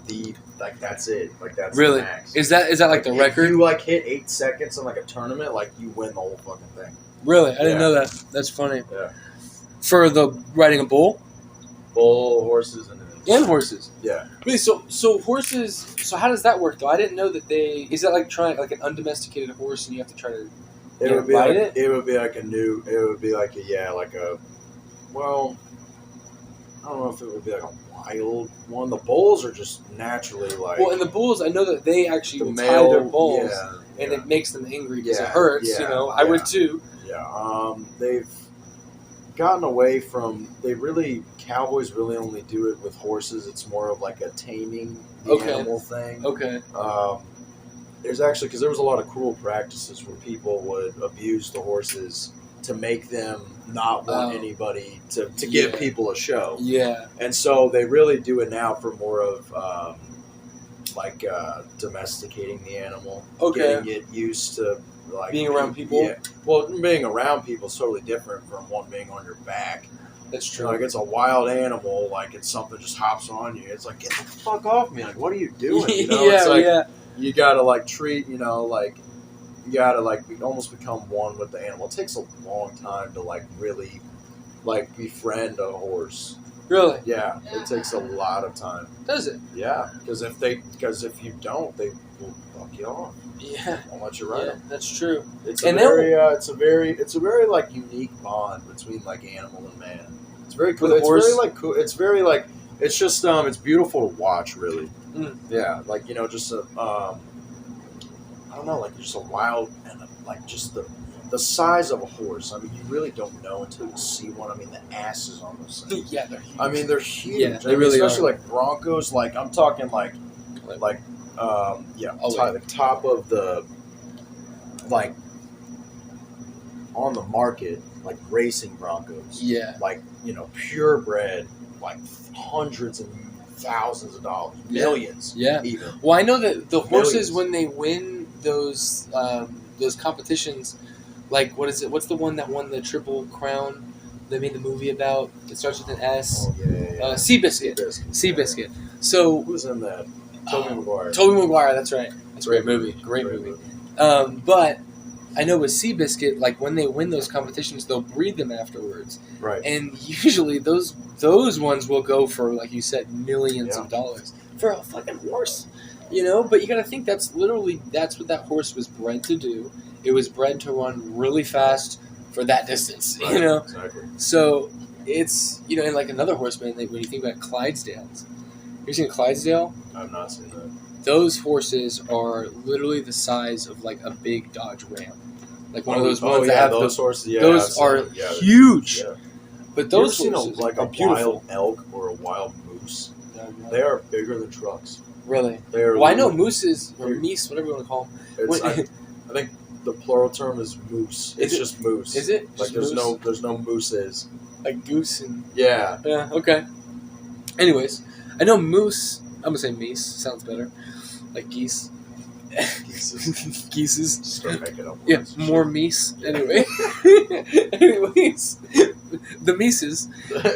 Speaker 2: that's it. Like that's
Speaker 1: Really?
Speaker 2: the max.
Speaker 1: Is that like the record?
Speaker 2: If you like hit 8 seconds in like a tournament, like you win the whole fucking thing.
Speaker 1: Really? I didn't know that. That's funny.
Speaker 2: Yeah.
Speaker 1: For the riding a bull?
Speaker 2: Bull, horses,
Speaker 1: And horses.
Speaker 2: Yeah.
Speaker 1: Wait, so horses. So how does that work though? I didn't know that they. Is that like trying like an undomesticated horse and you have to try to
Speaker 2: It would be
Speaker 1: ride
Speaker 2: like
Speaker 1: it?
Speaker 2: it would be like a new. It would be like a well. I don't know if it would be like a wild one. The bulls are just naturally like.
Speaker 1: Well, and the bulls, I know that they actually
Speaker 2: the
Speaker 1: will
Speaker 2: male,
Speaker 1: tie their bulls,
Speaker 2: yeah,
Speaker 1: and it makes them angry because
Speaker 2: Yeah,
Speaker 1: it hurts.
Speaker 2: yeah,
Speaker 1: You know, I would too.
Speaker 2: Yeah. They've gotten away from. Cowboys really only do it with horses. It's more of like a taming the animal thing.
Speaker 1: Okay.
Speaker 2: There's actually because there was a lot of cruel practices where people would abuse the horses to make them not want anybody to give people a show.
Speaker 1: Yeah.
Speaker 2: And so they really do it now for more of domesticating the animal, getting it used to like
Speaker 1: being around people.
Speaker 2: Yeah. Well, being around people is totally different from one being on your back.
Speaker 1: That's true.
Speaker 2: Like it's a wild animal, like it's something just hops on you. It's like get the fuck off me! Like what are you doing? You know? It's like, you gotta like treat, you gotta like almost become one with the animal. It takes a long time to like really like befriend a horse.
Speaker 1: Really?
Speaker 2: Yeah, it takes a lot of time.
Speaker 1: Does it?
Speaker 2: Yeah, because if you don't, they will fuck you off.
Speaker 1: Yeah.
Speaker 2: Won't let you ride them.
Speaker 1: That's true.
Speaker 2: It's a very like unique bond between like animal and man. It's very cool. It's very like cool. It's very like it's just it's beautiful to watch. Really.
Speaker 1: Mm.
Speaker 2: Yeah, like just a I don't know, like just a wild and like just the size of a horse. I mean, you really don't know until you see one. I mean, the asses on those things.
Speaker 1: Yeah, they're huge.
Speaker 2: I mean, they're huge.
Speaker 1: Yeah, they really
Speaker 2: especially
Speaker 1: are.
Speaker 2: like Broncos. Like I'm talking the top of the like on the market, like racing Broncos.
Speaker 1: Yeah.
Speaker 2: Like purebred, like hundreds and thousands of dollars, millions.
Speaker 1: Yeah.
Speaker 2: Even.
Speaker 1: Well, I know that the horses
Speaker 2: Millions.
Speaker 1: when they win those competitions, like what is it? What's the one that won the Triple Crown? They made the movie about. It starts with an S.
Speaker 2: Oh, yeah.
Speaker 1: Seabiscuit. Seabiscuit. So
Speaker 2: who's in that? Tobey Maguire.
Speaker 1: Tobey Maguire. That's right. That's a great movie. Great movie. But I know with Seabiscuit, like when they win those competitions, they'll breed them afterwards.
Speaker 2: Right.
Speaker 1: And usually those ones will go for, like you said, millions of dollars for a fucking horse. But you got to think that's what that horse was bred to do. It was bred to run really fast for that distance.
Speaker 2: Right. Exactly.
Speaker 1: So it's and like another horseman. Like when you think about Clydesdales, you seen a Clydesdale?
Speaker 2: I've not seen that.
Speaker 1: Those horses are literally the size of like a big Dodge Ram, like one of those ones that have
Speaker 2: those horses. Yeah,
Speaker 1: those are huge.
Speaker 2: Yeah.
Speaker 1: But those
Speaker 2: you ever
Speaker 1: horses
Speaker 2: seen a
Speaker 1: beautiful.
Speaker 2: wild elk or a wild moose? They are bigger than trucks.
Speaker 1: Really?
Speaker 2: They are.
Speaker 1: Well, I know mooses or meese, whatever you want to call them.
Speaker 2: I think the plural term is moose. It's just moose.
Speaker 1: Is it?
Speaker 2: Like there's no mooses.
Speaker 1: Like goose and
Speaker 2: yeah.
Speaker 1: Yeah. Okay. Anyways, I know moose. I'm gonna say meese. Sounds better. Like geese. Geeses.
Speaker 2: Start making up words.
Speaker 1: Yeah, more meese. Anyway. Anyways, the meeses.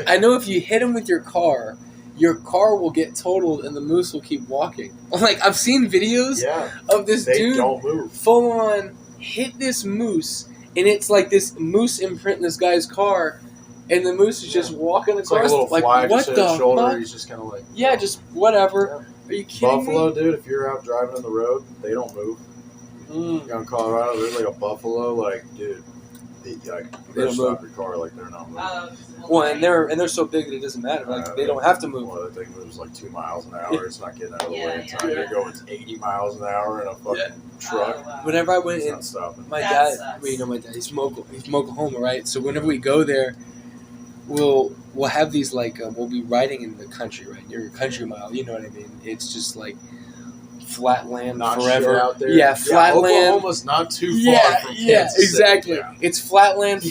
Speaker 1: I know if you hit them with your car will get totaled and the moose will keep walking. Like I've seen videos of this dude
Speaker 2: don't move.
Speaker 1: Full on hit this moose, and it's like this moose imprint in this guy's car, and the moose is just walking across.
Speaker 2: It's like a little fly
Speaker 1: what
Speaker 2: just hit his
Speaker 1: the
Speaker 2: shoulder.
Speaker 1: fuck?
Speaker 2: He's just kind of like
Speaker 1: just whatever.
Speaker 2: Yeah.
Speaker 1: Are you kidding
Speaker 2: Buffalo,
Speaker 1: me?
Speaker 2: dude, if you're out driving on the road, they don't move. You're in Colorado, there's like a buffalo, like, dude, you better stop your car, like, they're not moving.
Speaker 1: Well, and they're so big that it doesn't matter. Like, they don't have to move.
Speaker 2: Well, the thing moves like 2 miles an hour. It's not getting out of the way in time. You're going 80 miles an hour in a fucking truck.
Speaker 1: Whenever I went
Speaker 2: It's
Speaker 1: in,
Speaker 2: not stopping.
Speaker 1: my dad, my dad, he's from Oklahoma, right? So whenever we go there, we'll have these like we'll be riding in the country, right, near your country mile. You know what I mean? It's just like flat land
Speaker 2: Not
Speaker 1: forever.
Speaker 2: shit out there.
Speaker 1: Yeah, flat land.
Speaker 2: Oklahoma's not too far from Kansas
Speaker 1: exactly.
Speaker 2: City. Yeah.
Speaker 1: It's flat land.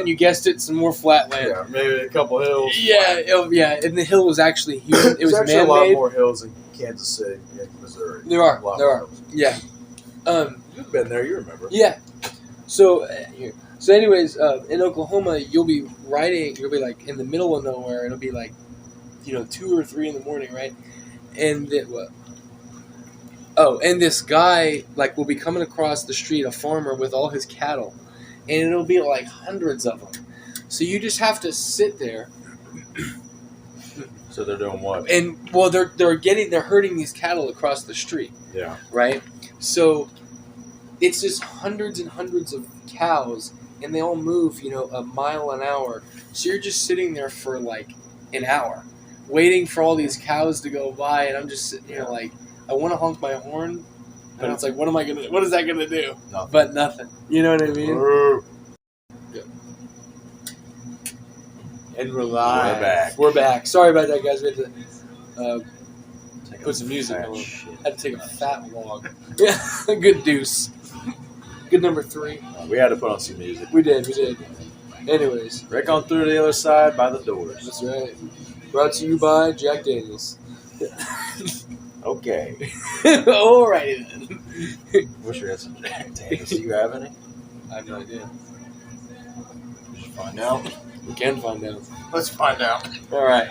Speaker 1: You guessed it. Some more flat land.
Speaker 2: Yeah, maybe a couple hills.
Speaker 1: Yeah. And the hill was actually human. It was
Speaker 2: actually a
Speaker 1: man-made.
Speaker 2: lot more hills in Kansas City than Missouri.
Speaker 1: There are.
Speaker 2: Hills.
Speaker 1: Yeah.
Speaker 2: You've been there. You remember.
Speaker 1: Yeah. So anyways, in Oklahoma, you'll be riding. You'll be like in the middle of nowhere. It'll be like, 2 or 3 in the morning, right? And and this guy like will be coming across the street, a farmer with all his cattle, and it'll be like hundreds of them. So you just have to sit there.
Speaker 2: So they're doing what?
Speaker 1: And well, they're herding these cattle across the street.
Speaker 2: Yeah.
Speaker 1: Right. So it's just hundreds and hundreds of cows, and they all move, a mile an hour. So you're just sitting there for like an hour, waiting for all these cows to go by, and I'm just sitting here like, I want to honk my horn, but it's like, what is that gonna do?
Speaker 2: Nothing.
Speaker 1: But nothing. You know what I mean? Yeah. And we're live. We're back. Sorry about that, guys. We had to put some music on. Had to take a fat log. Yeah, a good deuce. Good number 3.
Speaker 2: We had to put on some music.
Speaker 1: We did. Anyways.
Speaker 2: Break on through to the other side by the doors.
Speaker 1: That's right. Brought to you by Jack Daniels.
Speaker 2: Okay.
Speaker 1: Alrighty then.
Speaker 2: Wish we had some Jack Daniels. Do you have any?
Speaker 1: I have no idea.
Speaker 2: We should find out.
Speaker 1: We can find out.
Speaker 2: Let's find out.
Speaker 1: Alright,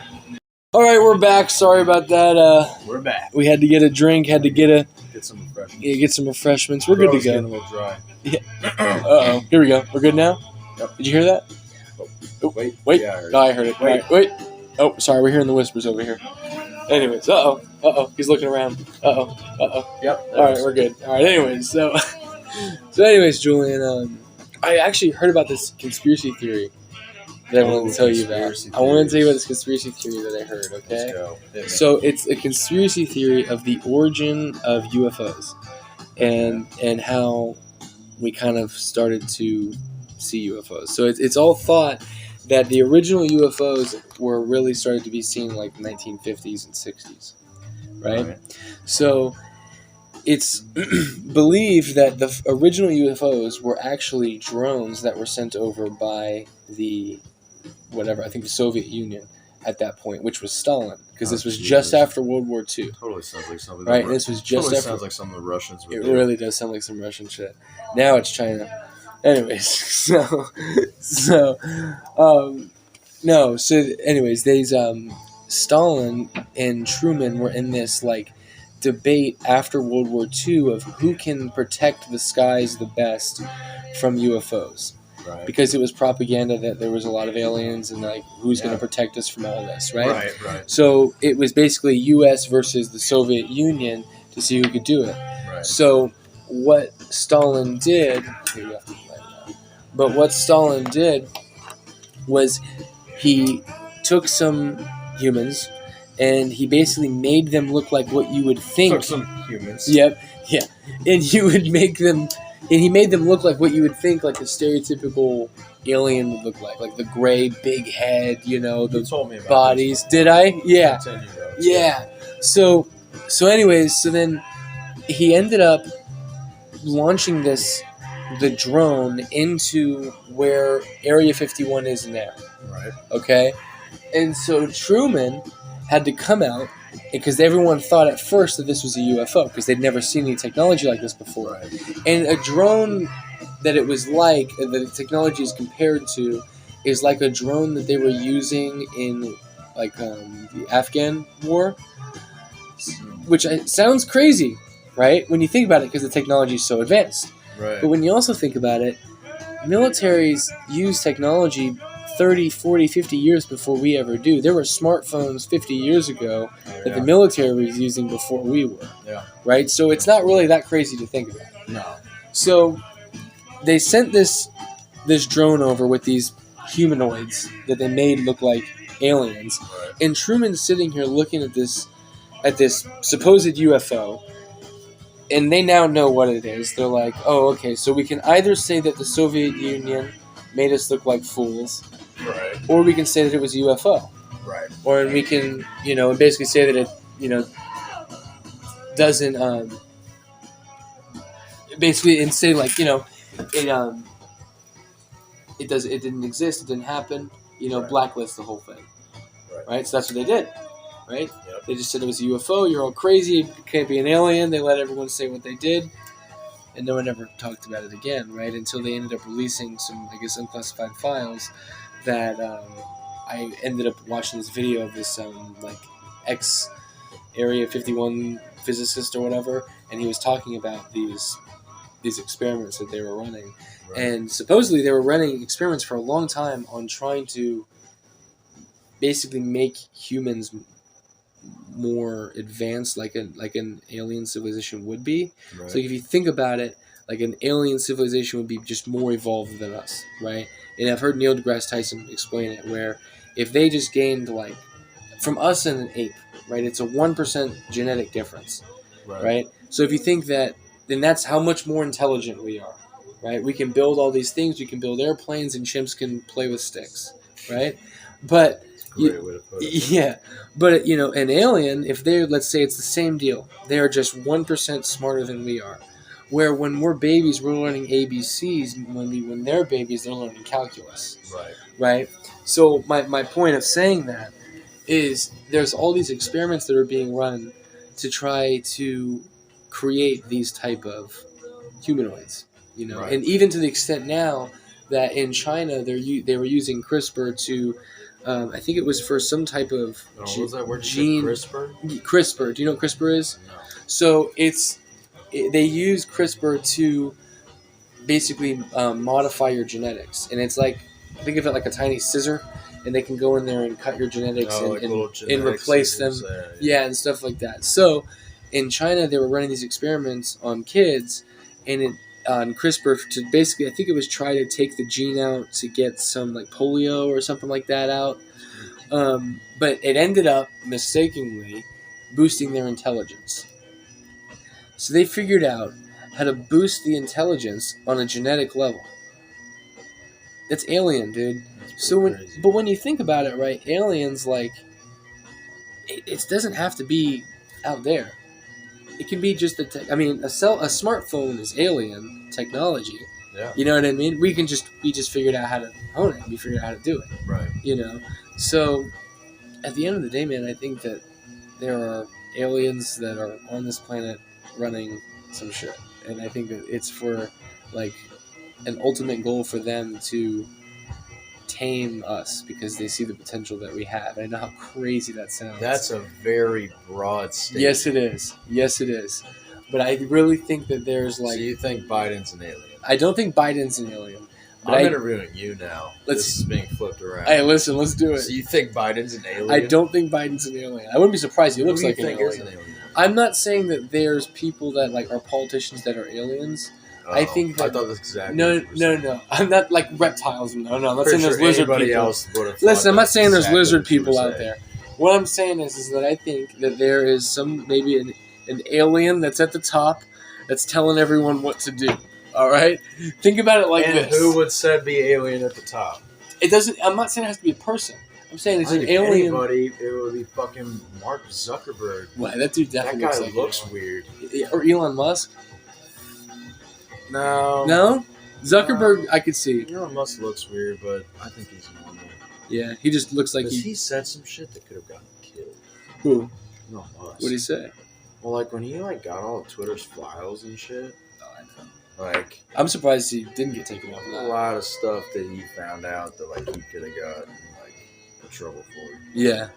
Speaker 1: we're back. Sorry about that.
Speaker 2: We're back.
Speaker 1: We had to get a drink,
Speaker 2: get some refreshments.
Speaker 1: Yeah, get some refreshments. We're good to go.
Speaker 2: Getting a little dry.
Speaker 1: Yeah. Uh-oh. Here we go. We're good now?
Speaker 2: Yep.
Speaker 1: Did you hear that?
Speaker 2: Oh, wait.
Speaker 1: Yeah, I heard it.
Speaker 2: Wait.
Speaker 1: Wait. Oh, sorry. We're hearing the whispers over here. Anyways. Uh-oh. He's looking around. Uh-oh.
Speaker 2: Yep.
Speaker 1: All right, we're good. All right, anyways. So anyways, Julian, I actually heard about this conspiracy theory that I wanted to tell you about. I want to tell you about this conspiracy theory that I heard, okay?
Speaker 2: Let's go.
Speaker 1: So it's a conspiracy theory of the origin of UFOs and how we kind of started to see UFOs. So it's all thought that the original UFOs were really started to be seen like the 1950s and 60s, right? So it's believed that the original UFOs were actually drones that were sent over by the Soviet Union at that point, which was Stalin, because this was just after World War II.
Speaker 2: Totally sounds like something.
Speaker 1: Right, this was just after.
Speaker 2: Sounds like some of the Russians would
Speaker 1: do.
Speaker 2: It
Speaker 1: really does sound like some Russian shit. Now it's China. Anyways, Stalin and Truman were in this like debate after World War II of who can protect the skies the best from UFOs.
Speaker 2: Right.
Speaker 1: Because it was propaganda that there was a lot of aliens and like who's going to protect us from all this, right?
Speaker 2: Right.
Speaker 1: So it was basically U.S. versus the Soviet Union to see who could do it.
Speaker 2: Right.
Speaker 1: So what Stalin did, was he took some humans and he basically made them look like what you would think.
Speaker 2: Took some humans.
Speaker 1: Yep. Yeah. And he made them look like what you would think like a stereotypical alien would look like the gray big head, the
Speaker 2: told me about
Speaker 1: bodies. Did I? Yeah.
Speaker 2: Continue,
Speaker 1: yeah. So then he ended up launching the drone into where Area 51 is now.
Speaker 2: Right.
Speaker 1: Okay? And so Truman had to come out because everyone thought at first that this was a UFO because they'd never seen any technology like this before.
Speaker 2: Right.
Speaker 1: And a drone that it was like, the technology is compared to, is like a drone that they were using in like the Afghan war, which sounds crazy, right? When you think about it because the technology is so advanced.
Speaker 2: Right.
Speaker 1: But when you also think about it, militaries use technology 30, 40, 50 years before we ever do. There were smartphones 50 years ago that the military was using before we were.
Speaker 2: Yeah.
Speaker 1: Right? So it's not really that crazy to think about.
Speaker 2: No.
Speaker 1: So they sent this drone over with these humanoids that they made look like aliens.
Speaker 2: Right.
Speaker 1: And Truman's sitting here looking at this supposed UFO. And they now know what it is. They're like, oh, okay, so we can either say that the Soviet Union made us look like fools,
Speaker 2: Right.
Speaker 1: or we can say that it was a UFO.
Speaker 2: Right.
Speaker 1: Or we can, basically say that it, doesn't, basically, and say like, it, it didn't exist, it didn't happen,
Speaker 2: Right.
Speaker 1: blacklist the whole thing. Right? So that's what they did. Right?
Speaker 2: Yep.
Speaker 1: They just said it was a UFO, you're all crazy, it can't be an alien, they let everyone say what they did, and no one ever talked about it again, right? Until they ended up releasing some, I guess, unclassified files that I ended up watching this video of this, ex-Area 51 physicist or whatever, and he was talking about these experiments that they were running. Right. And supposedly they were running experiments for a long time on trying to basically make humans more advanced, like an alien civilization would be. Right. So if you think about it, like an alien civilization would be just more evolved than us, right? And I've heard Neil deGrasse Tyson explain it, where if they just gained like from us and an ape, right? It's a 1% genetic difference, right? So if you think that, then that's how much more intelligent we are, right? We can build all these things. We can build airplanes, and chimps can play with sticks, right? But
Speaker 2: great way to put it.
Speaker 1: Yeah, but an alien, if they're, let's say it's the same deal, they are just 1% smarter than we are. Where when we're babies, we're learning ABCs. When they're babies, they're learning calculus. Right. So my point of saying that is there's all these experiments that are being run to try to create these type of humanoids.
Speaker 2: Right.
Speaker 1: And even to the extent now that in China they were using CRISPR to. I think it was for some type of
Speaker 2: what was that word?
Speaker 1: gene.
Speaker 2: CRISPR?
Speaker 1: CRISPR. Do you know what CRISPR is?
Speaker 2: No.
Speaker 1: So they use CRISPR to basically modify your genetics, and it's like, think of it like a tiny scissor, and they can go in there and cut your genetics and replace them, and stuff like that. So in China, they were running these experiments on kids, and on CRISPR to basically, I think it was try to take the gene out to get some like polio or something like that out. But it ended up mistakenly boosting their intelligence. So they figured out how to boost the intelligence on a genetic level. That's alien, dude. But when you think about it, right, aliens, like, it doesn't have to be out there. It can be just a smartphone is alien technology.
Speaker 2: Yeah.
Speaker 1: You know what I mean? We just figured out how to own it. We figured out how to do it.
Speaker 2: Right.
Speaker 1: So at the end of the day, man, I think that there are aliens that are on this planet running some shit, and I think that it's for like an ultimate goal for them to tame us because they see the potential that we have. I know how crazy that sounds.
Speaker 2: That's a very broad statement.
Speaker 1: Yes, it is. But I really think that there's like.
Speaker 2: So you think Biden's an alien?
Speaker 1: I don't think Biden's an alien.
Speaker 2: I'm interviewing you now. This is being flipped around.
Speaker 1: Hey, listen, let's do it.
Speaker 2: So you think Biden's an alien?
Speaker 1: I don't think Biden's an alien. I wouldn't be surprised. He looks like an alien.
Speaker 2: Who do you think is an alien?
Speaker 1: I'm not saying that there's people that like are politicians that are aliens. I think that,
Speaker 2: I thought that's exactly.
Speaker 1: No. I'm not like reptiles. No. I'm not saying there's lizard people.
Speaker 2: Else
Speaker 1: listen, I'm not saying there's lizard people out there. What I'm saying is that I think that there is maybe an alien that's at the top that's telling everyone what to do. All right, think about it like this.
Speaker 2: And who would said be alien at the top?
Speaker 1: It doesn't. I'm not saying it has to be a person. I'm saying it's an alien.
Speaker 2: Anybody, it would be fucking Mark Zuckerberg.
Speaker 1: Well, that dude definitely
Speaker 2: that guy looks weird.
Speaker 1: Or Elon Musk.
Speaker 2: No.
Speaker 1: Zuckerberg, I could see.
Speaker 2: Elon Musk looks weird, but I think he's normal.
Speaker 1: Yeah, he just looks like
Speaker 2: he said some shit that could have gotten killed.
Speaker 1: Who?
Speaker 2: Elon Musk.
Speaker 1: What'd he say?
Speaker 2: Well, like when he got all of Twitter's files and shit.
Speaker 1: Oh, I know.
Speaker 2: Like,
Speaker 1: I'm surprised he didn't get taken off of that.
Speaker 2: A lot of stuff that he found out that like he could have gotten in trouble for.
Speaker 1: Yeah.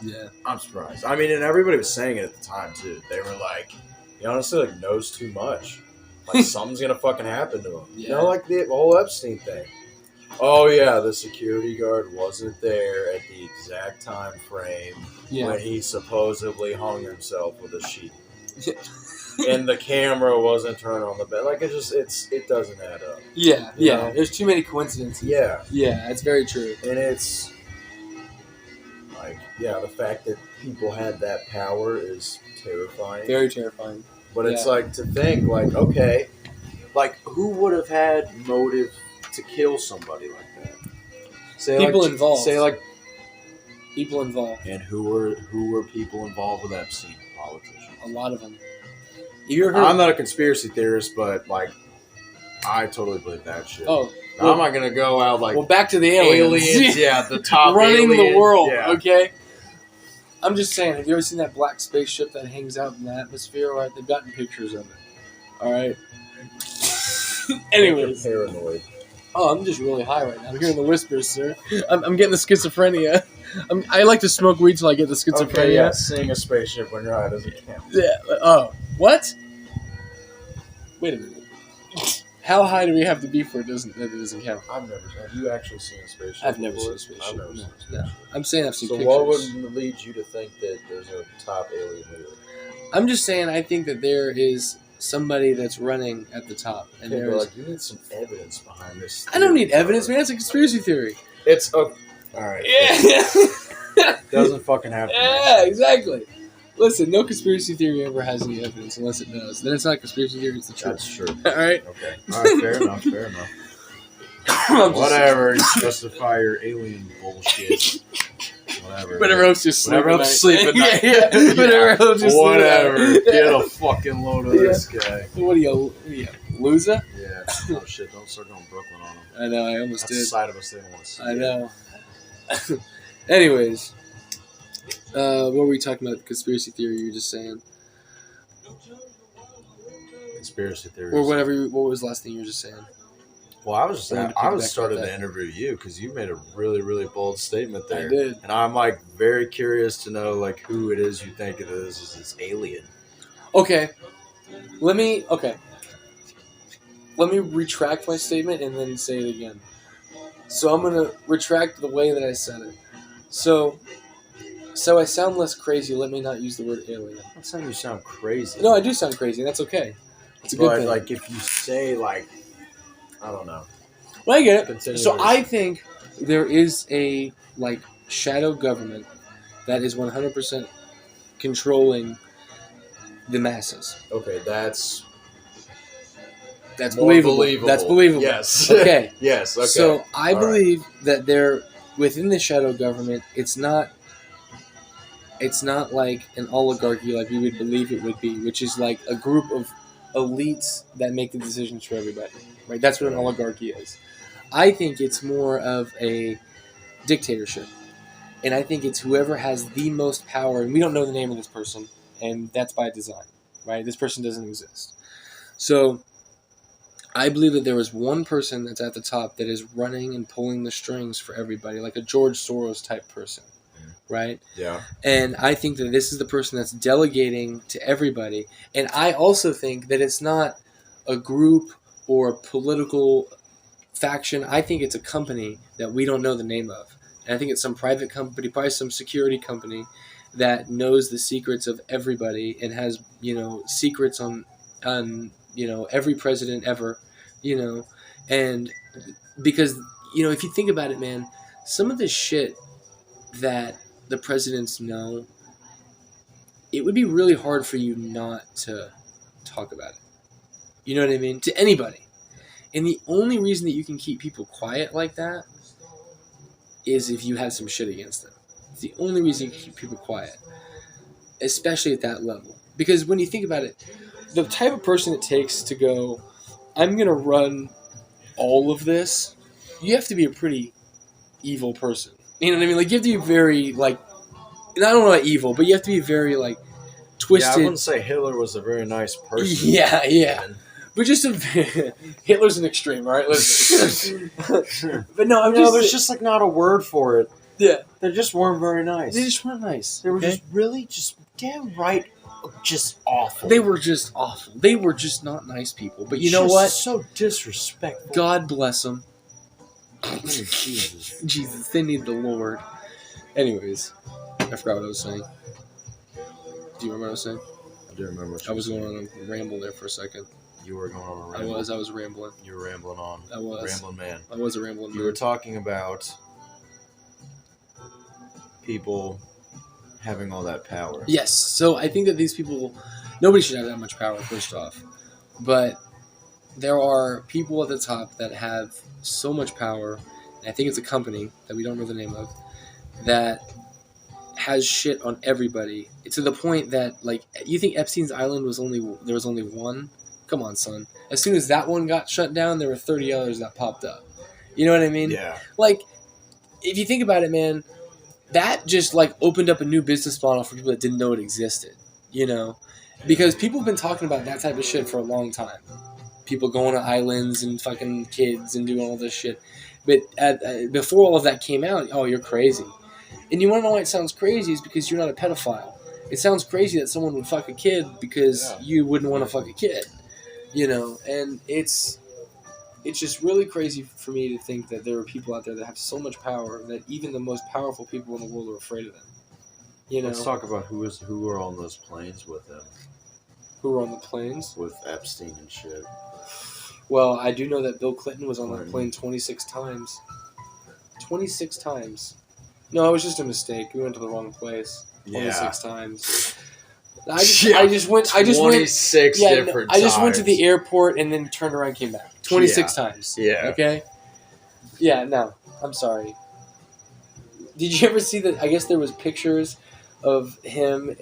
Speaker 2: Yeah. I'm surprised. I mean, and everybody was saying it at the time too. They were like, he honestly knows too much. Like something's gonna fucking happen to him.
Speaker 1: Yeah.
Speaker 2: Like the whole Epstein thing. Oh yeah, the security guard wasn't there at the exact time frame when he supposedly hung himself with a sheet. And the camera wasn't turned on the bed. Like it doesn't add up.
Speaker 1: Yeah. There's too many coincidences.
Speaker 2: Yeah.
Speaker 1: Yeah, that's very true.
Speaker 2: And it's like, the fact that people had that power is terrifying.
Speaker 1: Very terrifying.
Speaker 2: But it's like to think like, okay, like who would have had motive to kill somebody like that?
Speaker 1: People involved.
Speaker 2: Say like
Speaker 1: people involved.
Speaker 2: And who were people involved with Epstein? Politicians.
Speaker 1: A lot of them. You heard?
Speaker 2: I'm not a conspiracy theorist, but like, I totally believe that shit.
Speaker 1: Oh,
Speaker 2: now, I'm not gonna go out like.
Speaker 1: Well, back to the aliens.
Speaker 2: Yeah, the top
Speaker 1: running
Speaker 2: alien,
Speaker 1: the world.
Speaker 2: Yeah.
Speaker 1: Okay. I'm just saying. Have you ever seen that black spaceship that hangs out in the atmosphere? All right, they've gotten pictures of it. All right. Anyways.
Speaker 2: You're paranoid.
Speaker 1: Oh, I'm just really high right now. I'm hearing the whispers, sir. I'm getting the schizophrenia. I like to smoke weed till I get the schizophrenia.
Speaker 2: Okay, yeah, seeing a spaceship when you're high doesn't count.
Speaker 1: Yeah. Oh, what? Wait a minute. How high do we have to be for it doesn't count?
Speaker 2: Have you actually seen a spaceship?
Speaker 1: I've never
Speaker 2: before?
Speaker 1: seen a spaceship.
Speaker 2: I've never seen a spaceship.
Speaker 1: No. I'm saying I've seen
Speaker 2: so
Speaker 1: pictures.
Speaker 2: what would lead you to think that there's a top alien leader?
Speaker 1: I'm just saying I think that there is somebody that's running at the top. And
Speaker 2: Okay, like, you need some evidence behind this.
Speaker 1: I don't need evidence, man. It's a conspiracy theory.
Speaker 2: It's a... Alright.
Speaker 1: Yeah.
Speaker 2: Doesn't fucking have to.
Speaker 1: Yeah, exactly. Listen, no conspiracy theory ever has any evidence unless it does. Then it's not a conspiracy theory, it's the truth.
Speaker 2: That's true.
Speaker 1: Alright?
Speaker 2: Okay. Alright, fair enough. Whatever. Justify your alien bullshit.
Speaker 1: Whatever else just sleep
Speaker 2: Whatever else sleep at night.
Speaker 1: Yeah. Whatever else just sleep
Speaker 2: Whatever.
Speaker 1: at night.
Speaker 2: Get a fucking load of this guy.
Speaker 1: What are you, loser?
Speaker 2: Yeah. Oh shit, don't start going Brooklyn on him.
Speaker 1: I know, I almost
Speaker 2: That's
Speaker 1: did.
Speaker 2: the side of us they don't want to see.
Speaker 1: I know. Anyways, what were we talking about? Conspiracy theory? You were just saying,
Speaker 2: Conspiracy theories.
Speaker 1: or whatever. What was the last thing you were just saying?
Speaker 2: Well, I was just saying, I was started
Speaker 1: about
Speaker 2: to
Speaker 1: that.
Speaker 2: interview you because you made a really, really bold statement there.
Speaker 1: I did.
Speaker 2: And I'm like very curious to know like who it is you think it is this alien.
Speaker 1: Okay, let me retract my statement and then say it again. So I'm gonna retract the way that I said it. So I sound less crazy. Let me not use the word alien.
Speaker 2: I'm not saying you sound crazy.
Speaker 1: No, I do sound crazy, and that's okay. It's a good
Speaker 2: But
Speaker 1: thing.
Speaker 2: like if you say like, I don't know.
Speaker 1: Well, I get it.
Speaker 2: Continue.
Speaker 1: So I think there is a like shadow government that is 100% controlling the masses.
Speaker 2: Okay, that's
Speaker 1: More believable. That's believable.
Speaker 2: Yes.
Speaker 1: Okay.
Speaker 2: Yes. Okay.
Speaker 1: So I
Speaker 2: All
Speaker 1: believe that there within the shadow government, it's not like an oligarchy like we would believe it would be, which is like a group of elites that make the decisions for everybody. Right? That's what an oligarchy is. I think it's more of a dictatorship. And I think it's whoever has the most power, and we don't know the name of this person, and that's by design. Right? This person doesn't exist. So I believe that there is one person that's at the top that is running and pulling the strings for everybody, like a George Soros type person, right?
Speaker 2: Yeah.
Speaker 1: And I think that this is the person that's delegating to everybody. And I also think that it's not a group or a political faction. I think it's a company that we don't know the name of. And I think it's some private company, probably some security company that knows the secrets of everybody and has, secrets on every president ever, and because, if you think about it, man, some of the shit that the presidents know, it would be really hard for you not to talk about it. You know what I mean? To anybody. And the only reason that you can keep people quiet like that is if you have some shit against them. It's the only reason you can keep people quiet, especially at that level. Because when you think about it, the type of person it takes to go, I'm going to run all of this, you have to be a pretty evil person. You know what I mean? Like, you have to be very, like, I don't know about evil, but you have to be very, like, twisted.
Speaker 2: Yeah, I wouldn't say Hitler was a very nice person.
Speaker 1: Yeah. But just Hitler's an extreme, all right? Listen. But no,
Speaker 2: there's just, like, not a word for it.
Speaker 1: Yeah.
Speaker 2: They just weren't very nice.
Speaker 1: They just weren't nice.
Speaker 2: They were just damn right, just awful.
Speaker 1: They were just awful. They were just not nice people. But you know what?
Speaker 2: So disrespectful.
Speaker 1: God bless them.
Speaker 2: Jesus.
Speaker 1: Jesus, they need the Lord. Anyways, I forgot what I was saying. Do you remember what I was saying?
Speaker 2: I do remember.
Speaker 1: I was going on a ramble there for a second.
Speaker 2: You were going on a ramble.
Speaker 1: I was rambling.
Speaker 2: You were rambling on.
Speaker 1: I was.
Speaker 2: Rambling man.
Speaker 1: I was a rambling man.
Speaker 2: You were talking about people having all that power.
Speaker 1: Yes. So I think that these people, nobody should have that much power, first off. But there are people at the top that have so much power and I think it's a company that we don't know the name of, that has shit on everybody to the point that, like, you think Epstein's Island there was only one? Come on, son. As soon as that one got shut down, there were 30 others that popped up. You know what I mean?
Speaker 2: Yeah.
Speaker 1: Like, if you think about it, man, that just, like, opened up a new business model for people that didn't know it existed. You know? Because people have been talking about that type of shit for a long time. People going to islands and fucking kids and doing all this shit. But before all of that came out, oh, you're crazy. And you want to know why it sounds crazy is because you're not a pedophile. It sounds crazy that someone would fuck a kid because you wouldn't want to fuck a kid. You know? And it's just really crazy for me to think that there are people out there that have so much power that even the most powerful people in the world are afraid of them. You know?
Speaker 2: Let's talk about who were on those planes with him.
Speaker 1: Who were on the planes?
Speaker 2: With Epstein and shit.
Speaker 1: Well, I do know that Bill Clinton was on that plane 26 times. 26 times. No, it was just a mistake. We went to the wrong place 26 times. I just went
Speaker 2: 26 different times.
Speaker 1: I just went to the airport and then turned around and came back. 26 times.
Speaker 2: Yeah.
Speaker 1: Okay? Yeah, no. I'm sorry. Did you ever see that? I guess there was pictures of him,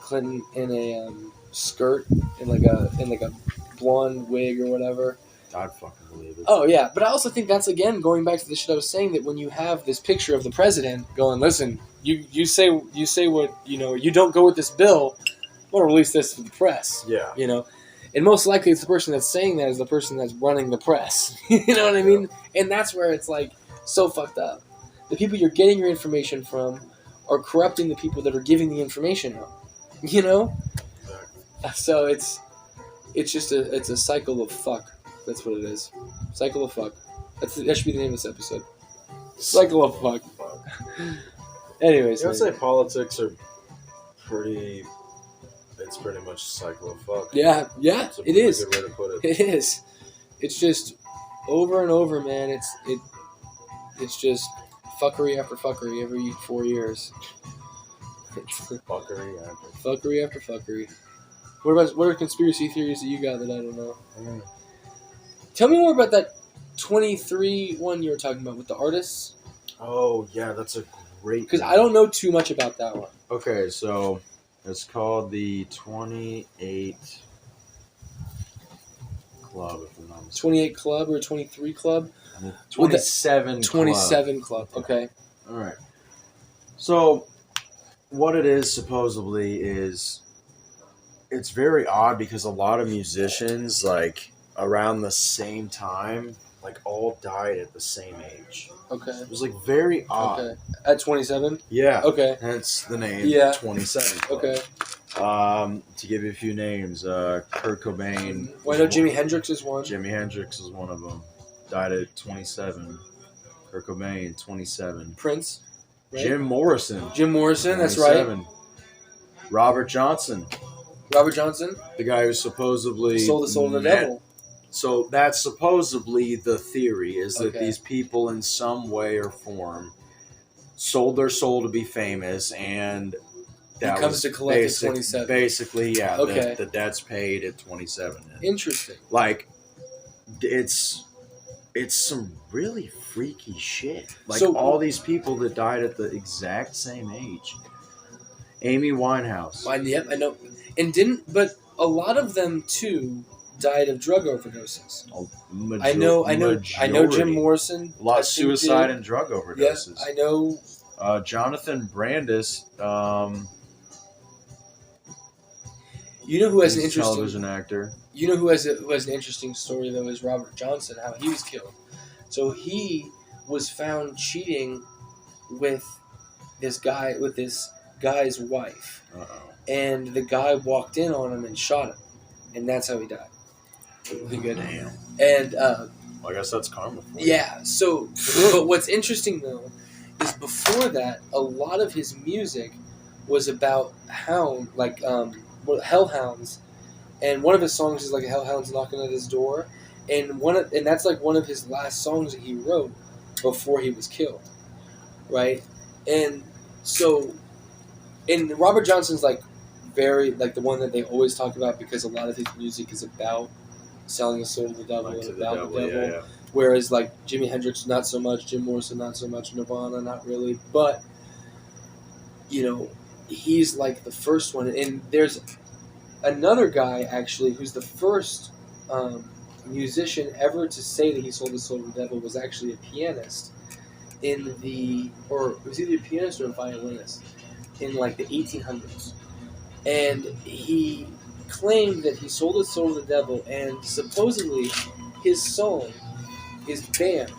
Speaker 1: Clinton, in a skirt, in like a blonde wig or whatever.
Speaker 2: I'd fucking believe it.
Speaker 1: Oh yeah, but I also think that's again going back to the shit I was saying, that when you have this picture of the president going, listen, you say what you don't go with this bill, I'm gonna release this to the press.
Speaker 2: Yeah.
Speaker 1: You know, and most likely it's the person that's saying that is the person that's running the press. You know what I mean? And that's where it's like so fucked up. The people you're getting your information from are corrupting the people that are giving the information out. You know? So it's just a cycle of fuck. That's what it is. Cycle of fuck. That should be the name of this episode. Cycle of fuck. Anyways,
Speaker 2: I would say politics are pretty. It's pretty much a cycle of fuck.
Speaker 1: Yeah, it is.
Speaker 2: Good way to put it.
Speaker 1: It is. It's just over and over, man. It's just fuckery after fuckery every 4 years.
Speaker 2: Fuckery after
Speaker 1: fuckery after fuckery. What are conspiracy theories that you got that I don't know? Tell me more about that 23 one you were talking about with the artists.
Speaker 2: Oh yeah, that's a great.
Speaker 1: Because I don't know too much about that one.
Speaker 2: Okay, so it's called the 28 Club. If I'm not mistaken.
Speaker 1: 28 Club or 23 Club?
Speaker 2: 27
Speaker 1: 27 Club. Okay.
Speaker 2: All right. So what it is supposedly is it's very odd because a lot of musicians like around the same time like all died at the same age.
Speaker 1: Okay.
Speaker 2: It was like very odd.
Speaker 1: Okay. At 27?
Speaker 2: Yeah.
Speaker 1: Okay.
Speaker 2: Hence the name 27 Club.
Speaker 1: Okay.
Speaker 2: To give you a few names, Kurt Cobain.
Speaker 1: Well, I know Jimi Hendrix is one.
Speaker 2: Jimi Hendrix is one of them. Died at 27. Kurt Cobain, 27.
Speaker 1: Prince. Right?
Speaker 2: Jim Morrison,
Speaker 1: that's right.
Speaker 2: Robert Johnson.
Speaker 1: The
Speaker 2: guy who supposedly
Speaker 1: sold the soul to the devil.
Speaker 2: So that's supposedly the theory, is that
Speaker 1: Okay.
Speaker 2: these people in some way or form sold their soul to be famous, and that
Speaker 1: he comes
Speaker 2: was
Speaker 1: to collect at 27.
Speaker 2: Basically, yeah.
Speaker 1: Okay.
Speaker 2: The debt's paid at 27.
Speaker 1: Interesting.
Speaker 2: Like, it's some really freaky shit. Like,
Speaker 1: So,
Speaker 2: all these people that died at the exact same age. Amy Winehouse.
Speaker 1: Yep, I know. But a lot of them too died of drug overdoses. I know Jim Morrison.
Speaker 2: A lot of suicide and drug overdoses.
Speaker 1: Yeah, I know.
Speaker 2: Jonathan Brandis.
Speaker 1: You know who has an interesting
Speaker 2: television actor.
Speaker 1: You know who has an interesting story though is Robert Johnson, how he was killed. So he was found cheating with this guy's wife.
Speaker 2: Uh-oh.
Speaker 1: And the guy walked in on him and shot him. And that's how he died. Really good.
Speaker 2: Damn.
Speaker 1: And
Speaker 2: I guess that's karma for you.
Speaker 1: yeah, so but what's interesting though is before that a lot of his music was about hellhounds. And one of his songs is like a hellhound's knocking at his door, and that's like one of his last songs that he wrote before he was killed, right? And so, and Robert Johnson's like very like the one that they always talk about because a lot of his music is about selling his soul to the devil
Speaker 2: Like to
Speaker 1: and
Speaker 2: the
Speaker 1: about the devil.
Speaker 2: yeah.
Speaker 1: Whereas like Jimi Hendrix, not so much. Jim Morrison, not so much. Nirvana, not really. But he's like the first one. And there's another guy actually who's the first musician ever to say that he sold his soul to the devil was actually a pianist or it was either a pianist or a violinist in like the 1800s, and he claimed that he sold his soul to the devil, and supposedly his song is banned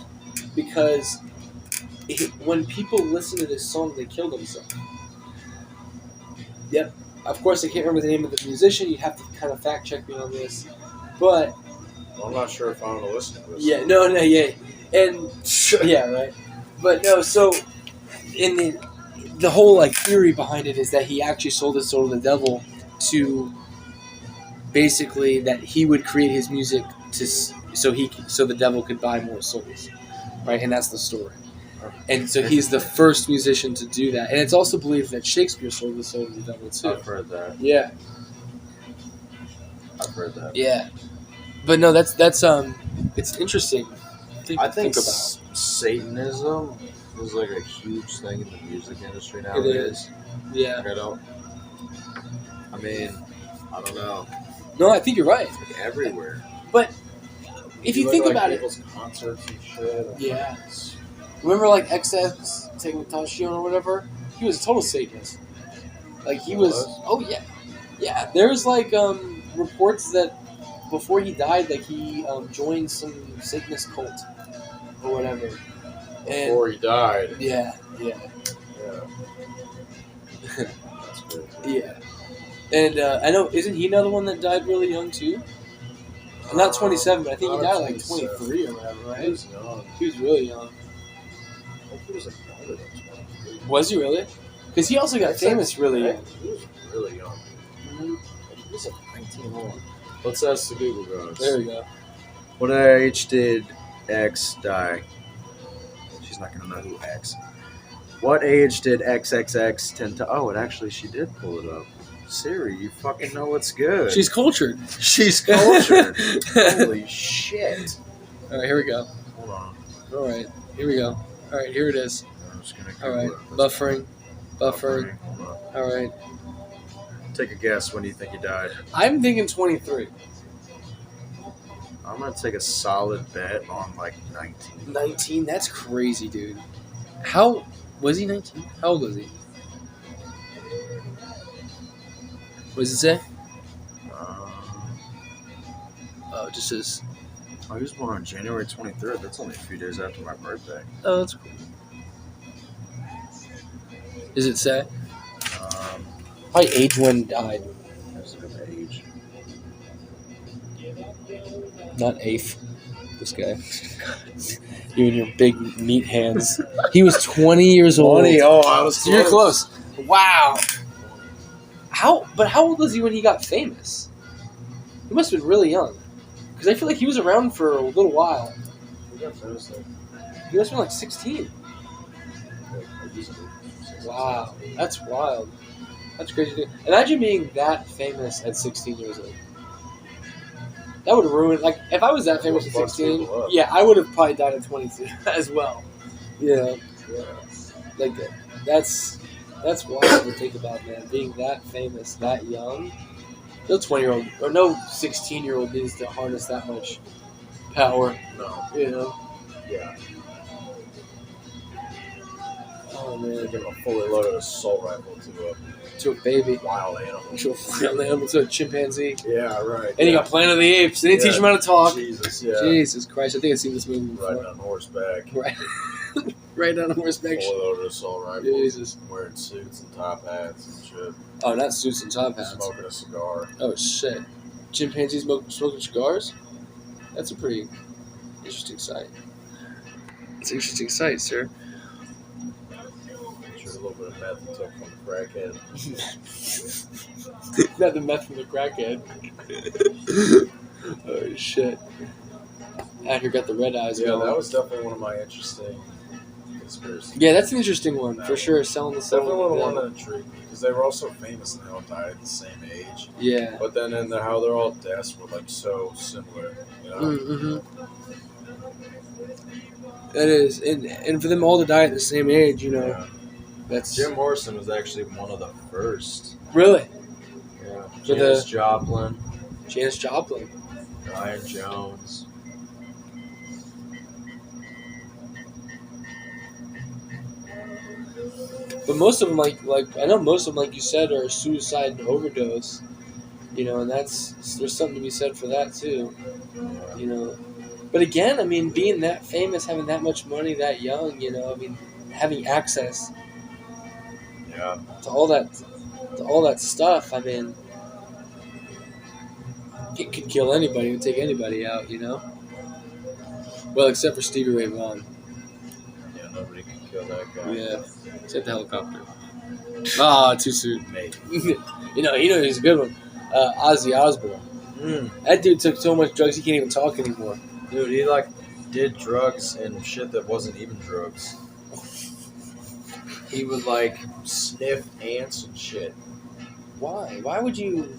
Speaker 1: because when people listen to this song, they kill themselves. Yep. Of course, I can't remember the name of the musician. You'd have to kind of fact check me on this, but
Speaker 2: I'm not sure if I'm going to listen to this.
Speaker 1: yeah, no, yeah, and yeah, right. But no, so in the whole like theory behind it is that he actually sold his soul to the devil to basically that he would create his music so the devil could buy more souls, right? And that's the story. And so he's the first musician to do that. And it's also believed that Shakespeare sold his soul to the devil too.
Speaker 2: I've heard that.
Speaker 1: Yeah.
Speaker 2: I've heard that.
Speaker 1: Yeah. But no, that's it's interesting.
Speaker 2: I think Satanism is like a huge thing in the music industry nowadays.
Speaker 1: It is. Yeah.
Speaker 2: I mean, I don't know.
Speaker 1: No, I think you're right.
Speaker 2: It's like everywhere.
Speaker 1: But if you think about it,
Speaker 2: people's concerts and shit.
Speaker 1: yeah. Remember like XX Tentacion or whatever? He was a total Satanist. Like he was. Oh yeah, yeah. There's like reports that before he died, like he joined some Satanist cult or whatever. And
Speaker 2: Before he died.
Speaker 1: yeah.
Speaker 2: That's good.
Speaker 1: Yeah. And I know, isn't he another one that died really young too? Not 27, but I think he died at like 23 or whatever, right?
Speaker 2: He was young.
Speaker 1: He was really young.
Speaker 2: I think he was like younger than 23.
Speaker 1: Was he really? Because he also got famous really young.
Speaker 2: He was really young.
Speaker 1: Mm-hmm.
Speaker 2: He was like 19 on. Let's ask the Google guys.
Speaker 1: There we go.
Speaker 2: What age did X die? She's not going to know who X. What age did XXX tend to... Oh, she did pull it up. Siri, you fucking know what's good.
Speaker 1: She's cultured.
Speaker 2: She's cultured. Holy shit.
Speaker 1: All right, here we go.
Speaker 2: Hold on.
Speaker 1: All right, here we go. All right, here it is.
Speaker 2: I'm just gonna
Speaker 1: All right, buffering.
Speaker 2: Hold on.
Speaker 1: All right.
Speaker 2: Take a guess. When do you think he died?
Speaker 1: I'm thinking 23.
Speaker 2: I'm gonna take a solid bet on like 19.
Speaker 1: 19? That's crazy, dude. How was he 19? How old was he? What does it say? Oh, it just says.
Speaker 2: Oh, he was born on January 23rd. That's only a few days after my birthday.
Speaker 1: Oh, that's cool. Does it say? Probably age when he died.
Speaker 2: There's an age.
Speaker 1: Not eighth. This guy. You and your big meat hands. He was 20 years old.
Speaker 2: 20? Oh, I was
Speaker 1: so you're close. Wow. How old was he when he got famous? He must have been really young. Because I feel like he was around for a little while. He must have been like 16. Wow. That's wild. That's crazy. Dude. Imagine being that famous at 16 years old. That would ruin. Like, if I was that famous at 16, yeah, I would have probably died at 22 as well. Yeah. Like, that's wild to think about, man. Being that famous, that young. No 20-year-old or no 16-year-old needs to harness that much power.
Speaker 2: No.
Speaker 1: You know?
Speaker 2: Yeah.
Speaker 1: Oh, man.
Speaker 2: Give him a fully loaded assault rifle
Speaker 1: to a baby.
Speaker 2: Wild animal.
Speaker 1: To a wild animal, to a chimpanzee.
Speaker 2: Yeah, right.
Speaker 1: And you got Planet of the Apes. They didn't teach him how to talk. Jesus Christ. I think I've seen this movie before.
Speaker 2: Riding on horseback.
Speaker 1: Right. Right on horseback.
Speaker 2: Fully loaded assault rifle.
Speaker 1: Jesus.
Speaker 2: Wearing suits and top hats and shit.
Speaker 1: Oh, not suits and top hats.
Speaker 2: Smoking a cigar.
Speaker 1: Oh, shit. Chimpanzees smoking cigars? That's a pretty interesting sight. It's an interesting sight, sir.
Speaker 2: Sure, a little bit of meth took from the crackhead.
Speaker 1: Not the meth from the crackhead. Oh, shit. Out here got the red eyes.
Speaker 2: Yeah,
Speaker 1: going.
Speaker 2: that was definitely one of my interesting conspiracy.
Speaker 1: Yeah, that's an interesting one for sure. Selling the soul.
Speaker 2: Definitely one that intrigued me because they were all so famous and they all died at the same age.
Speaker 1: Yeah.
Speaker 2: But then in how their all deaths were like so similar. You know?
Speaker 1: Mm-hmm. That is, and for them all to die at the same age, you know,
Speaker 2: Yeah.
Speaker 1: that's
Speaker 2: Jim Morrison was actually one of the first.
Speaker 1: really.
Speaker 2: Yeah.
Speaker 1: For
Speaker 2: Janis Joplin,
Speaker 1: Janis Joplin.
Speaker 2: Ryan Jones.
Speaker 1: But most of them, like I know most of them, like you said, are suicide and overdose. You know, and there's something to be said for that too.
Speaker 2: Yeah.
Speaker 1: You know, but again, I mean, being that famous, having that much money, that young, you know, I mean, having access
Speaker 2: Yeah.
Speaker 1: to all that stuff, I mean, it could kill anybody, it would take anybody out, you know. Well, except for Stevie Ray Vaughan.
Speaker 2: Yeah, nobody can kill that guy.
Speaker 1: Yeah, except the helicopter. Ah, too soon.
Speaker 2: Maybe.
Speaker 1: you know he's a good one. Ozzy Osbourne. That dude took so much drugs he can't even talk anymore.
Speaker 2: Dude, he did drugs and shit that wasn't even drugs. He would sniff ants and shit.
Speaker 1: Why? Why would you?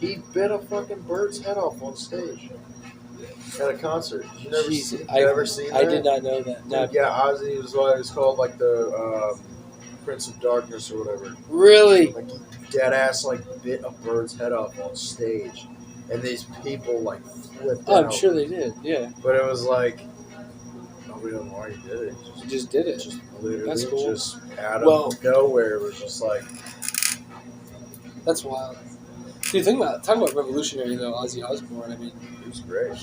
Speaker 2: He bit a fucking bird's head off on stage at a concert. You never seen that?
Speaker 1: I did not know that. No.
Speaker 2: Yeah, Ozzy was what it was called, the Prince of Darkness or whatever.
Speaker 1: Really?
Speaker 2: Like he dead ass bit a bird's head off on stage, and these people flipped out.
Speaker 1: I'm sure they did. Yeah.
Speaker 2: But it was nobody knows why he did it.
Speaker 1: He just did it.
Speaker 2: Just literally,
Speaker 1: That's cool.
Speaker 2: just out of nowhere, it was just
Speaker 1: That's wild. Dude, talk about revolutionary though, Ozzy Osbourne. I mean,
Speaker 2: he was great.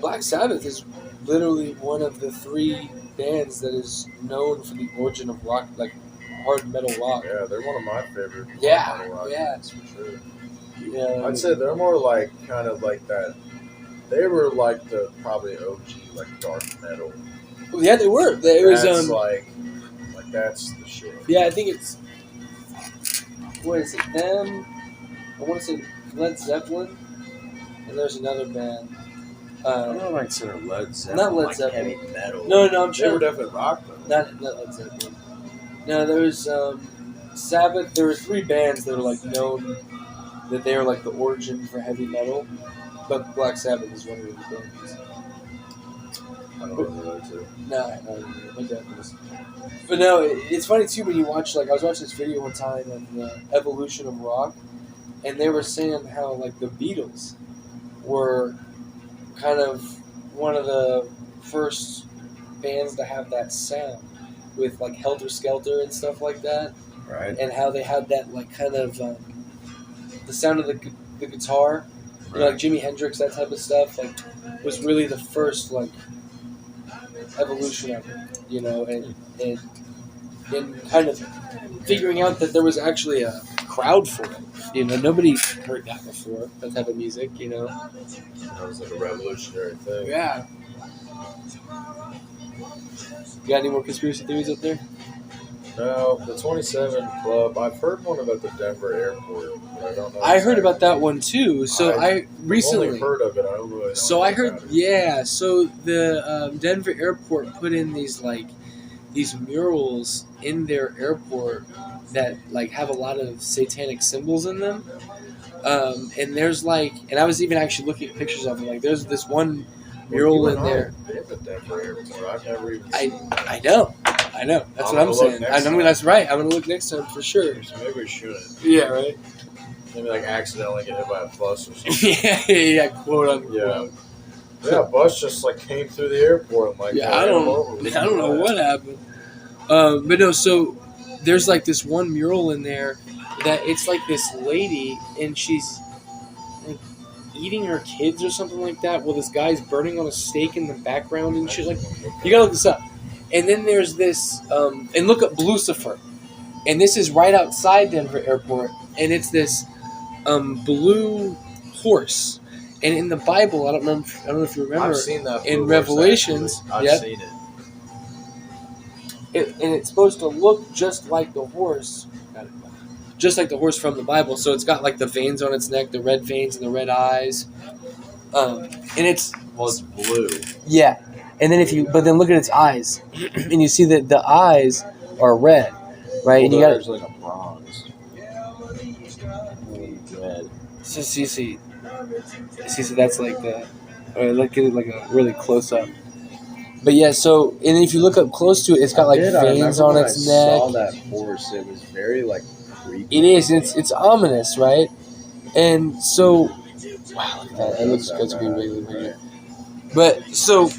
Speaker 1: Black Sabbath is literally one of the 3 bands that is known for the origin of rock, like hard metal rock.
Speaker 2: Yeah, they're one of my favorite.
Speaker 1: Yeah,
Speaker 2: rock
Speaker 1: yeah,
Speaker 2: bands for sure.
Speaker 1: Yeah,
Speaker 2: I'd say they're more kind of like that. They were the probably OG dark metal.
Speaker 1: Yeah, they were. It was
Speaker 2: that's the shit.
Speaker 1: Yeah, I think it's what is it? Them. I want to say Led Zeppelin, and there's another band.
Speaker 2: I don't know if I'd consider Led Zeppelin.
Speaker 1: Not Led Zeppelin.
Speaker 2: Heavy metal.
Speaker 1: No, I'm sure.
Speaker 2: They were definitely rock though.
Speaker 1: Not Led Zeppelin. No, there was Sabbath. There were 3 bands that were known that they were the origin for heavy metal, but Black Sabbath is one of the bands.
Speaker 2: I don't know the other 2.
Speaker 1: No, my dad was. But no, it's funny too when you watch I was watching this video one time on the evolution of rock, and they were saying how the Beatles were kind of one of the first bands to have that sound with Helter Skelter and stuff like that,
Speaker 2: right?
Speaker 1: And how they had that kind of the sound of the guitar,
Speaker 2: right.
Speaker 1: You know, Jimi Hendrix, that type of stuff, was really the first evolution of it, you know, and kind of figuring out that there was actually a crowd for it. You know, nobody heard that before, that type of music, you know.
Speaker 2: That was a revolutionary thing.
Speaker 1: Yeah. You got any more conspiracy theories up there?
Speaker 2: No, the 27 Club. I've heard one about the Denver airport, but I don't know.
Speaker 1: I heard about that one too. So I recently
Speaker 2: only heard of it. I don't really know.
Speaker 1: So I heard, yeah. So the Denver airport put in these these murals in their airport that have a lot of satanic symbols in them. And there's and I was even actually looking at pictures of it. There's this one mural in there.
Speaker 2: The Denver airport. I've never even.
Speaker 1: I know. That's what I'm saying. That's right. I'm gonna look next time for sure.
Speaker 2: So maybe we shouldn't.
Speaker 1: Yeah, right.
Speaker 2: Maybe accidentally get hit by a bus or something.
Speaker 1: yeah, quote unquote.
Speaker 2: Yeah, a bus just came through the airport. And,
Speaker 1: I don't know what happened. But no, so there's this one mural in there that it's this lady and she's eating her kids or something like that. Well, this guy's burning on a stake in the background and shit. You gotta look this up. And then there's this, and look up Lucifer. And this is right outside Denver Airport. And it's this blue horse. And in the Bible, I don't know if you remember.
Speaker 2: I've seen that.
Speaker 1: In Revelations,
Speaker 2: I've seen it.
Speaker 1: And it's supposed to look just like the horse. Just like the horse from the Bible. So it's got the veins on its neck, the red veins and the red eyes. And it's...
Speaker 2: Well, it's blue.
Speaker 1: Yeah. And then but then look at its eyes, and you see that the eyes are red, right? And you got
Speaker 2: there's like a bronze. Red.
Speaker 1: so that's like the. Look at it like a really close up. But yeah, so and if you look up close to it, it's got like veins on its neck.
Speaker 2: I saw that horse. It was very like creepy.
Speaker 1: It is. It's ominous, right? And so, wow, look at that. It looks really weird. But so,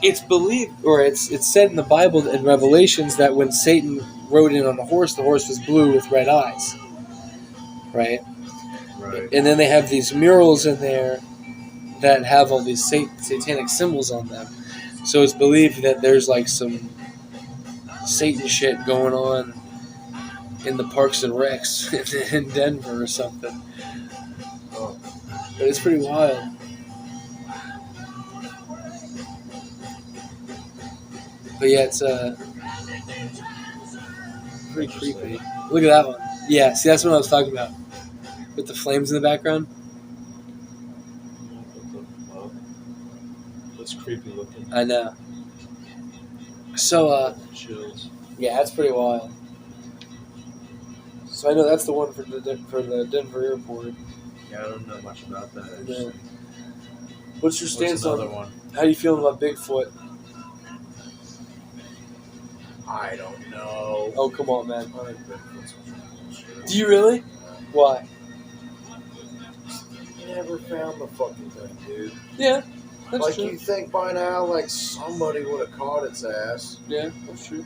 Speaker 1: it's believed, or it's said in the Bible in Revelations that when Satan rode in on the horse was blue with red eyes, right?
Speaker 2: Right.
Speaker 1: And then they have these murals in there that have all these satanic symbols on them. So it's believed that there's like some Satan shit going on in the Parks and Recs in Denver or something.
Speaker 2: Oh.
Speaker 1: But it's pretty wild. But yeah, it's pretty creepy. Look at that one. Yeah, see, that's what I was talking about. With the flames in the background.
Speaker 2: That's creepy looking.
Speaker 1: I know. So,
Speaker 2: Chills.
Speaker 1: yeah, that's pretty wild. So I know that's the one for the Denver airport.
Speaker 2: Yeah, I don't know much about that.
Speaker 1: Yeah. What's your stance on
Speaker 2: one?
Speaker 1: How do you feel about Bigfoot?
Speaker 2: I don't know.
Speaker 1: Oh, come on, man.
Speaker 2: I think Bigfoot's bullshit.
Speaker 1: Do you really? Why?
Speaker 2: You never found the fucking thing, dude.
Speaker 1: Yeah, that's
Speaker 2: Like,
Speaker 1: true.
Speaker 2: you think by now, like, somebody would have caught its ass.
Speaker 1: Yeah, that's true.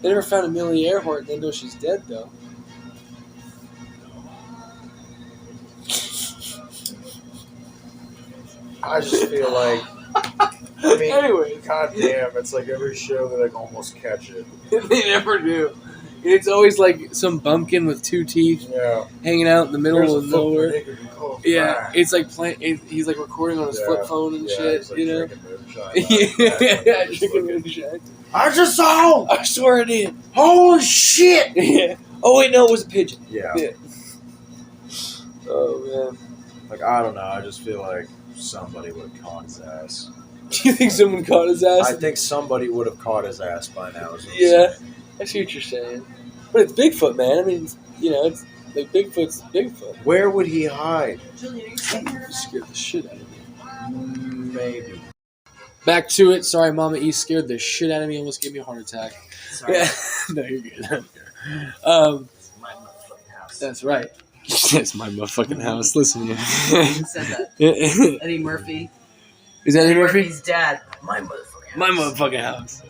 Speaker 1: They never found Amelia Earhart and they know she's dead, though.
Speaker 2: I just feel like, I mean,
Speaker 1: Anyways.
Speaker 2: goddamn, it's like every show they like almost catch it.
Speaker 1: They never do. It's always like some bumpkin with two teeth
Speaker 2: Yeah.
Speaker 1: hanging out in the middle of nowhere. Yeah,
Speaker 2: Yeah.
Speaker 1: it's like he's like recording on his flip phone and shit,
Speaker 2: He's like
Speaker 1: you know?
Speaker 2: drinking moonshine.
Speaker 1: Yeah, drinking moonshine.
Speaker 2: I just saw him!
Speaker 1: I swear I did.
Speaker 2: Holy shit!
Speaker 1: Yeah. Oh wait, no, it was a pigeon.
Speaker 2: Yeah.
Speaker 1: Oh man.
Speaker 2: Like, I don't know, I just feel like somebody would have caught his ass.
Speaker 1: Do you think someone caught his ass?
Speaker 2: I think somebody would have caught his ass by now. Is what I'm
Speaker 1: Yeah,
Speaker 2: saying.
Speaker 1: I see what you're saying. But it's Bigfoot, man. I mean, it's like Bigfoot's Bigfoot.
Speaker 2: Where would he hide?
Speaker 1: Scared the shit out of me.
Speaker 2: Maybe.
Speaker 1: Back to it. Sorry, Mama E scared the shit out of me. Almost gave me a heart attack.
Speaker 3: Sorry.
Speaker 1: Yeah. No, you're good.
Speaker 3: It's my motherfucking house.
Speaker 1: That's right. That's my motherfucking house. Listen to you.
Speaker 3: Who said that?
Speaker 1: Is
Speaker 3: Eddie Murphy.
Speaker 1: that Eddie Murphy?
Speaker 3: Murphy's dad. My motherfucking house.
Speaker 1: My motherfucking house.